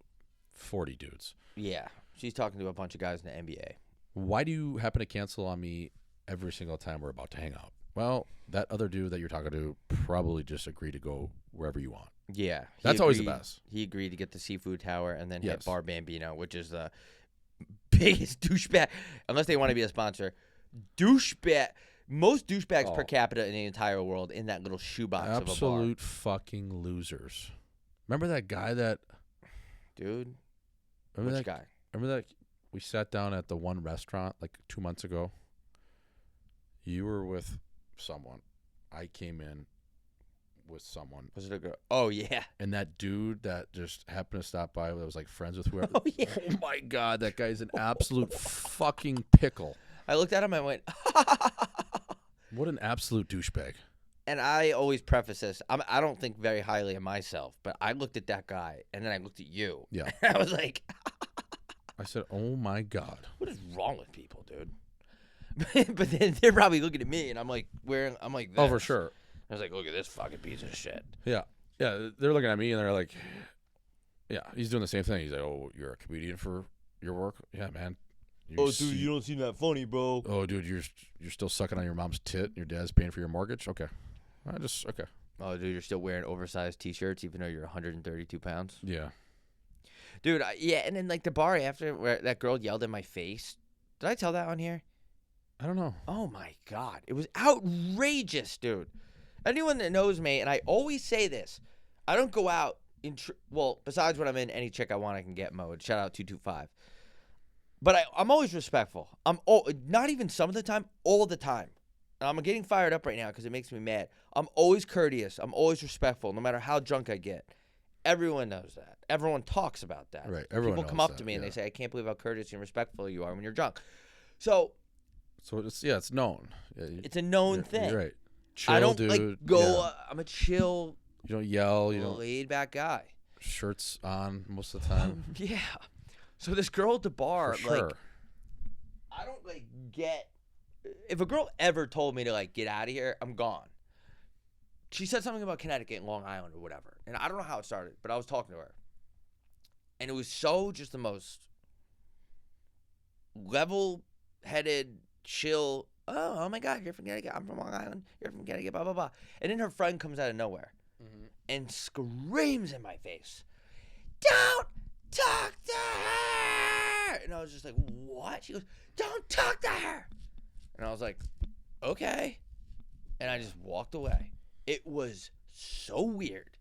40 dudes. Yeah, she's talking to a bunch of guys in the NBA. Why do you happen to cancel on me every single time we're about to hang out? Well, that other dude that you're talking to probably just agreed to go wherever you want. Yeah, That's always the best. He agreed to get the seafood tower and then hit Yes. Bar Bambino, which is the biggest douchebag. Unless they want to be a sponsor, most douchebags per capita in the entire world in that little shoebox of a bar. Absolute fucking losers. Remember that guy that? Dude, Remember which that guy? Remember that we sat down at the one restaurant like 2 months ago? You were with someone. I came in with someone. Was it a girl? Oh yeah. And that dude that just happened to stop by that was like friends with whoever. Oh yeah. Oh my God, that guy's an absolute fucking pickle. I looked at him and went, What an absolute douchebag. and I always preface this. I don't think very highly of myself, but I looked at that guy and then I looked at you. Yeah. I was like, I said, oh my God. what is wrong with people, dude? But then they're probably looking at me and I'm like this. Oh, for sure. I was like, look at this fucking piece of shit. Yeah. Yeah. They're looking at me and they're like, yeah, he's doing the same thing. He's like, oh, you're a comedian for your work? Yeah, man. You don't seem that funny, bro. Oh, dude, you're still sucking on your mom's tit and your dad's paying for your mortgage? Okay. Okay. Oh, dude, you're still wearing oversized T-shirts even though you're 132 pounds? Yeah. Dude, yeah, and then like the bar after where that girl yelled in my face. Did I tell that on here? I don't know. Oh my God. It was outrageous, dude. Anyone that knows me, and I always say this, I don't go out in, besides when I'm in any chick I want I can get mode. Shout out 225. But I'm always respectful. Not even some of the time, all the time. And I'm getting fired up right now because it makes me mad. I'm always courteous. I'm always respectful, no matter how drunk I get. Everyone knows that. Everyone talks about that. Right. Everyone People knows come up that, to me and yeah. they say, I can't believe how courteous and respectful you are when you're drunk. So it's known. Yeah, it's a known thing. You're right. Chill, I don't dude. like go. Yeah. I'm a chill, You don't yell. You don't. laid back guy. Shirts on most of the time. Yeah. So this girl at the bar, For sure. like, I don't like get. If a girl ever told me to like get out of here, I'm gone. She said something about Connecticut and Long Island or whatever, and I don't know how it started, but I was talking to her, and it was so just the most level-headed, chill. Oh my God, you're from Connecticut. I'm from Long Island. You're from Connecticut. Blah blah blah. And then her friend comes out of nowhere and screams in my face, "Don't talk to her!" And I was just like, "What?" She goes, "Don't talk to her." And I was like, "Okay." And I just walked away. It was so weird.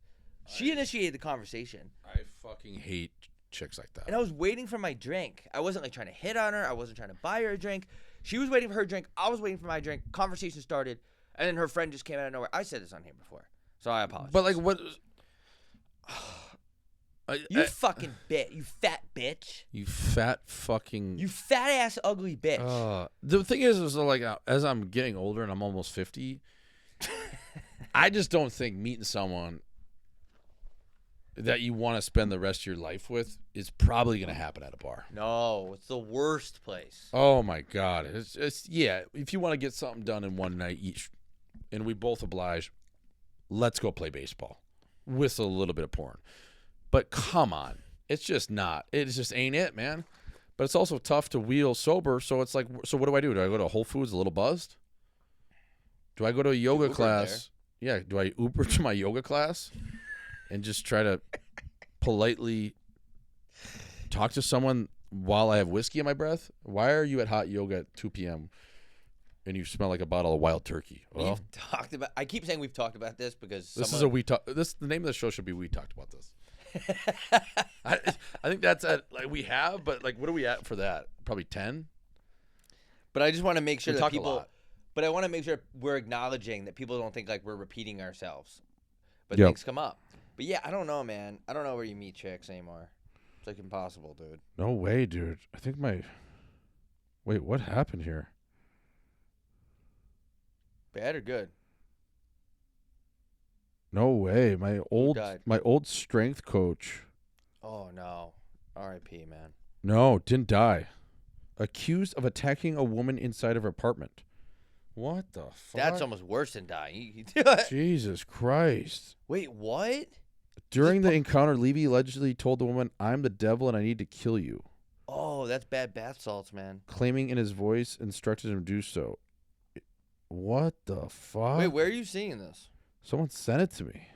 She initiated the conversation. I fucking hate chicks like that. And I was waiting for my drink. I wasn't like trying to hit on her. I wasn't trying to buy her a drink. She was waiting for her drink. I was waiting for my drink. Conversation started. And then her friend just came out of nowhere. I said this on here before, so I apologize. But like, what? You fucking bitch. You fat bitch. You fat fucking. You fat ass ugly bitch. The thing is like, as I'm getting older and I'm almost 50, I just don't think meeting someone that you want to spend the rest of your life with is probably going to happen at a bar. No, it's the worst place. Oh my God. It's yeah. If you want to get something done in one night each, and we both oblige, let's go play baseball with a little bit of porn. But come on, it's just not. It just ain't it, man. But it's also tough to wheel sober. So it's like, so what do? Do I go to Whole Foods a little buzzed? Do I go to a yoga class? Yeah. Do I Uber to my yoga class? and just try to politely talk to someone while I have whiskey in my breath? Why are you at hot yoga at 2 p.m. and you smell like a bottle of wild turkey? Well, we've talked about. I keep saying we've talked about this because this is a we talk. The name of the show should be "We Talked About This." I think that's we have, but like, what are we at for that? Probably 10. But I just want to make sure that people. A lot. But I want to make sure we're acknowledging that people don't think like we're repeating ourselves. But Yep. things come up. But yeah, I don't know, man. I don't know where you meet chicks anymore. It's like impossible, dude. No way, dude. I think Wait, what happened here? Bad or good? No way. My old strength coach. Oh no. R.I.P. man. No, didn't die. Accused of attacking a woman inside of her apartment. What the fuck? That's almost worse than dying. Jesus Christ. Wait, what? During the encounter, Levy allegedly told the woman, "I'm the devil and I need to kill you." Oh, that's bad bath salts, man. Claiming in his voice instructed him to do so. What the fuck? Wait, where are you seeing this? Someone sent it to me.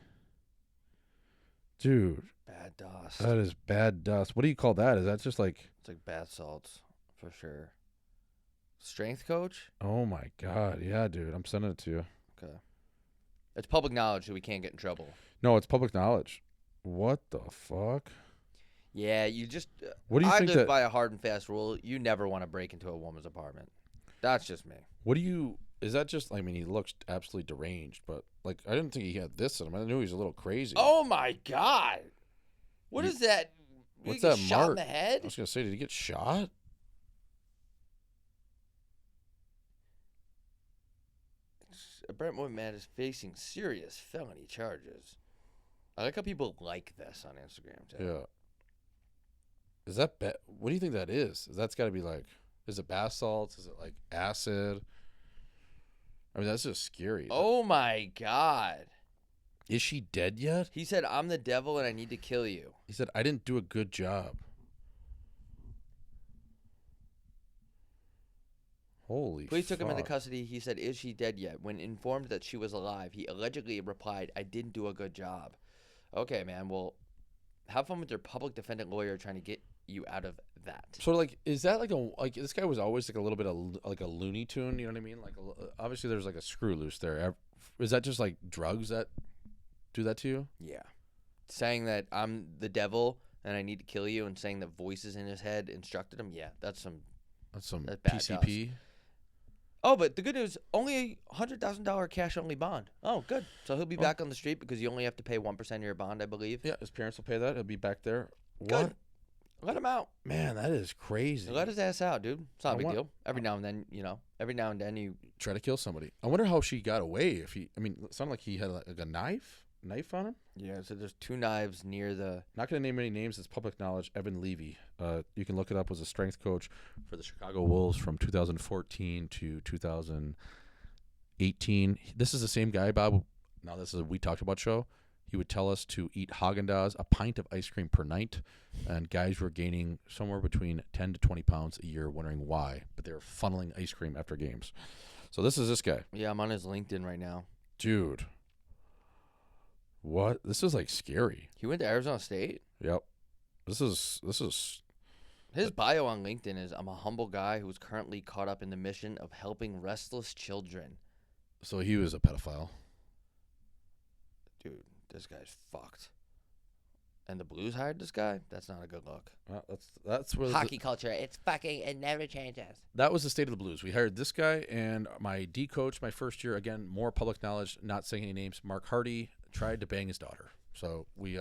Dude. Bad dust. That is bad dust. What do you call that? Is that just like... It's like bath salts, for sure. Strength coach? Oh, my God. Yeah, dude. I'm sending it to you. Okay. It's public knowledge, so we can't get in trouble. No, it's public knowledge. What the fuck? Yeah, you just... What do you think live by a hard and fast rule. You never want to break into a woman's apartment. That's just me. What do you... Is that just... I mean, he looks absolutely deranged, but, like, I didn't think he had this in him. I knew he was a little crazy. Oh, my God. What is that? What's that that shot mark? in the head? I was going to say, did he get shot? Brentwood man is facing serious felony charges. I like how people like this on Instagram, too. Yeah. Is that bad? What do you think that is? That's got to be like... Is it bath salts? Is it, like, acid? I mean, that's just scary. Oh, my God. Is she dead yet? He said, "I'm the devil and I need to kill you." He said, "I didn't do a good job." Holy Police took him into fuck. custody. He said, "Is she dead yet?" When informed that she was alive, he allegedly replied, "I didn't do a good job." Okay, man. Well, have fun with your public defendant lawyer trying to get you out of that. So, like, is that like this guy was always like a little bit of like a Looney Tune? You know what I mean? Like, obviously there's like a screw loose there. Is that just like drugs that do that to you? Yeah. Saying that I'm the devil and I need to kill you and saying that voices in his head instructed him. Yeah, that's some bad PCP. dust. Oh, but the good news, only $100,000 cash only bond. Oh, good. So he'll be back on the street because you only have to pay 1% of your bond, I believe. Yeah, his parents will pay that. He'll be back there. What? Good. Let him out. Man, that is crazy. Let his ass out, dude. It's not a big deal. Every now and then, you try to kill somebody. I wonder how she got away. It sounded like he had like a knife on him. Yeah, so there's 2 knives near the... Not going to name any names. It's public knowledge. Evan Levy. You can look it up. Was a strength coach for the Chicago Wolves from 2014 to 2018. This is the same guy, Bob. Now this is a We Talked About show. He would tell us to eat Haagen-Dazs, a pint of ice cream per night, and guys were gaining somewhere between 10 to 20 pounds a year, wondering why. But they were funneling ice cream after games. So this is this guy. Yeah, I'm on his LinkedIn right now. Dude. What? This is like scary. He went to Arizona State? Yep. This is His bio on LinkedIn is, "I'm a humble guy who is currently caught up in the mission of helping restless children." So he was a pedophile. Dude, this guy's fucked. And the Blues hired this guy? That's not a good look. Well, that's where hockey culture. It's fucking, it never changes. That was the state of the Blues. We hired this guy and my D coach my first year. Again, more public knowledge, not saying any names. Mark Hardy tried to bang his daughter. So we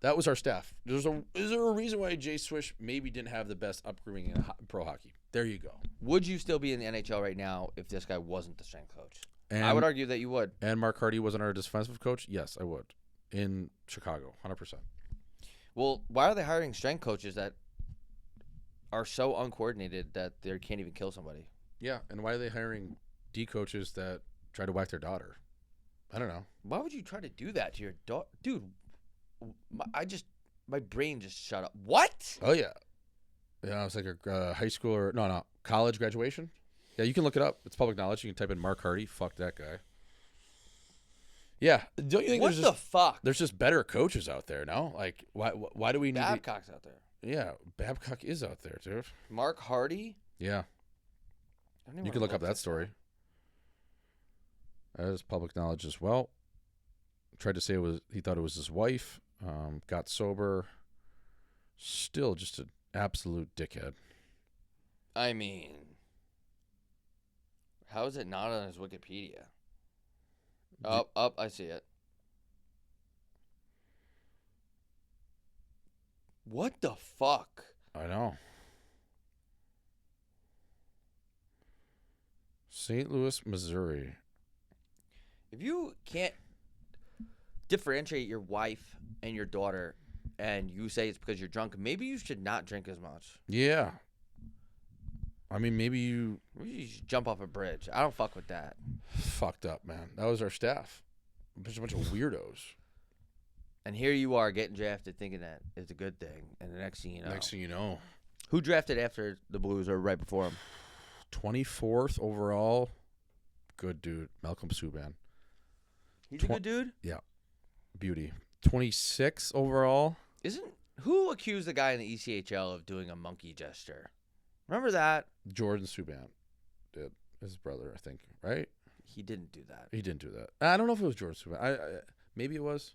that was our staff. Is there a reason why Jay Swish maybe didn't have the best upbringing in pro hockey? There you go. Would you still be in the NHL right now if this guy wasn't the strength coach? And I would argue that you would. And Mark Hardy wasn't our defensive coach? Yes, I would. In Chicago, 100%. Well, why are they hiring strength coaches that are so uncoordinated that they can't even kill somebody? Yeah, and why are they hiring D coaches that try to whack their daughter? I don't know. Why would you try to do that to your daughter? Dude, my brain just shut up. What? Oh, yeah. Yeah, it's like a high school or, college graduation. Yeah, you can look it up. It's public knowledge. You can type in Mark Hardy. Fuck that guy. Yeah, don't you think What the fuck? there's just better coaches out there? No, like why do we need? Babcock's out there. Yeah, Babcock is out there, dude. Mark Hardy. Yeah, you can look up that story. That is public knowledge as well. Tried to say he thought it was his wife. Got sober. Still just an absolute dickhead. I mean, how is it not on his Wikipedia? Up, I see it. What the fuck? I know. St. Louis, Missouri. If you can't differentiate your wife and your daughter and you say it's because you're drunk, maybe you should not drink as much. Yeah. I mean, maybe you should jump off a bridge. I don't fuck with that. Fucked up, man. That was our staff. Just a bunch of weirdos. And here you are getting drafted thinking that it's a good thing. And the next thing you know. Who drafted after the Blues or right before him? 24th overall. Good dude. Malcolm Subban. He's a good dude? Yeah. Beauty. 26 overall. Who accused the guy in the ECHL of doing a monkey gesture? Remember that? Jordan Subban did. His brother, I think, right? He didn't do that. He didn't do that. I don't know if it was Jordan Subban. Maybe it was.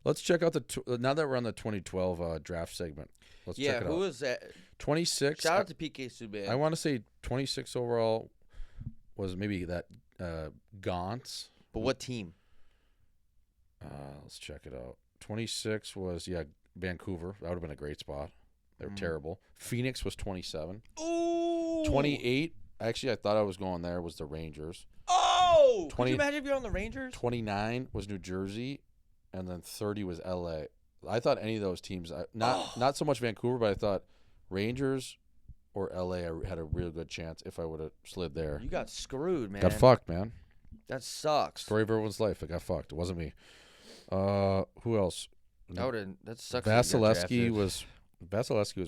Let's check out now that we're on the 2012 draft segment. Let's check it out. Who was that? 26. Shout out to PK Subban. I want to say 26 overall was maybe that Gauntz. But what team? Let's check it out. 26 was, Vancouver. That would have been a great spot. They were terrible. Phoenix was 27. Ooh. 28. Actually, I thought I was going there. Was the Rangers. Oh! Could you imagine if you're on the Rangers? 29 was New Jersey, and then 30 was L.A. I thought any of those teams, not so much Vancouver, but I thought Rangers or L.A. had a real good chance if I would have slid there. You got screwed, man. Got fucked, man. That sucks. Story of everyone's life. I got fucked. It wasn't me. Who else? That sucks. Vasilevsky was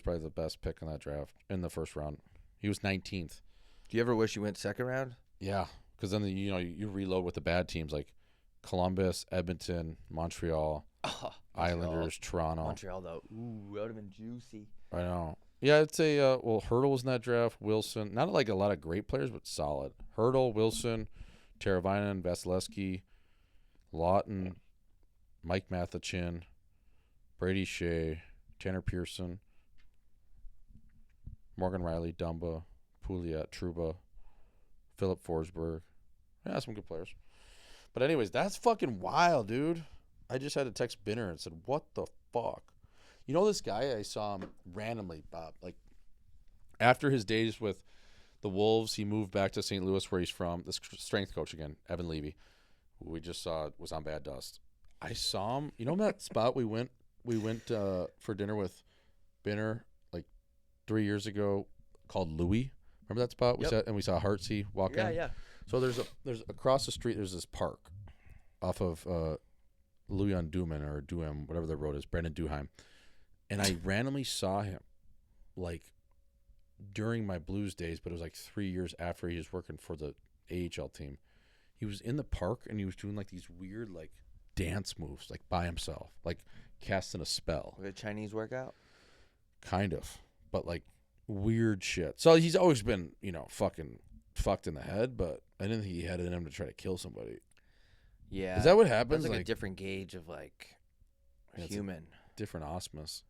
probably the best pick in that draft in the first round. He was 19th. Do you ever wish you went second round? Yeah, because then you reload with the bad teams like Columbus, Edmonton, Montreal, Islanders, Toronto. Montreal though, that would have been juicy. I know. Yeah, I'd say Hurdle was in that draft. Wilson, not like a lot of great players, but solid. Hurdle, Wilson, Teravainen, Vasilevsky, Lawton, Mike Mathachin, Brady Shea, Tanner Pearson, Morgan Riley, Dumba, Pouliot, Trouba, Philip Forsberg. Yeah, some good players. But anyways, that's fucking wild, dude. I just had to text Binner and said, what the fuck? You know this guy? I saw him randomly, Bob. Like, after his days with the Wolves, he moved back to St. Louis, where he's from. The strength coach again, Evan Levy, who we just saw was on Bad Dust. I saw him. You know that spot we went for dinner with Binner like 3 years ago called Louis? Remember that spot? We saw Hartsey walk in? Yeah. So there's across the street, there's this park off of Louis on Duman or Duham, whatever the road is, Brandon Duheim. And I randomly saw him like during my Blues days, but it was like 3 years after he was working for the AHL team. He was in the park and he was doing like these weird like dance moves like by himself, like casting a spell. Like a Chinese workout? Kind of. But like weird shit. So he's always been, fucking fucked in the head, but I didn't think he had it in him to try to kill somebody. Yeah. Is that what happens? That's like a different gauge of like human. Different osmos.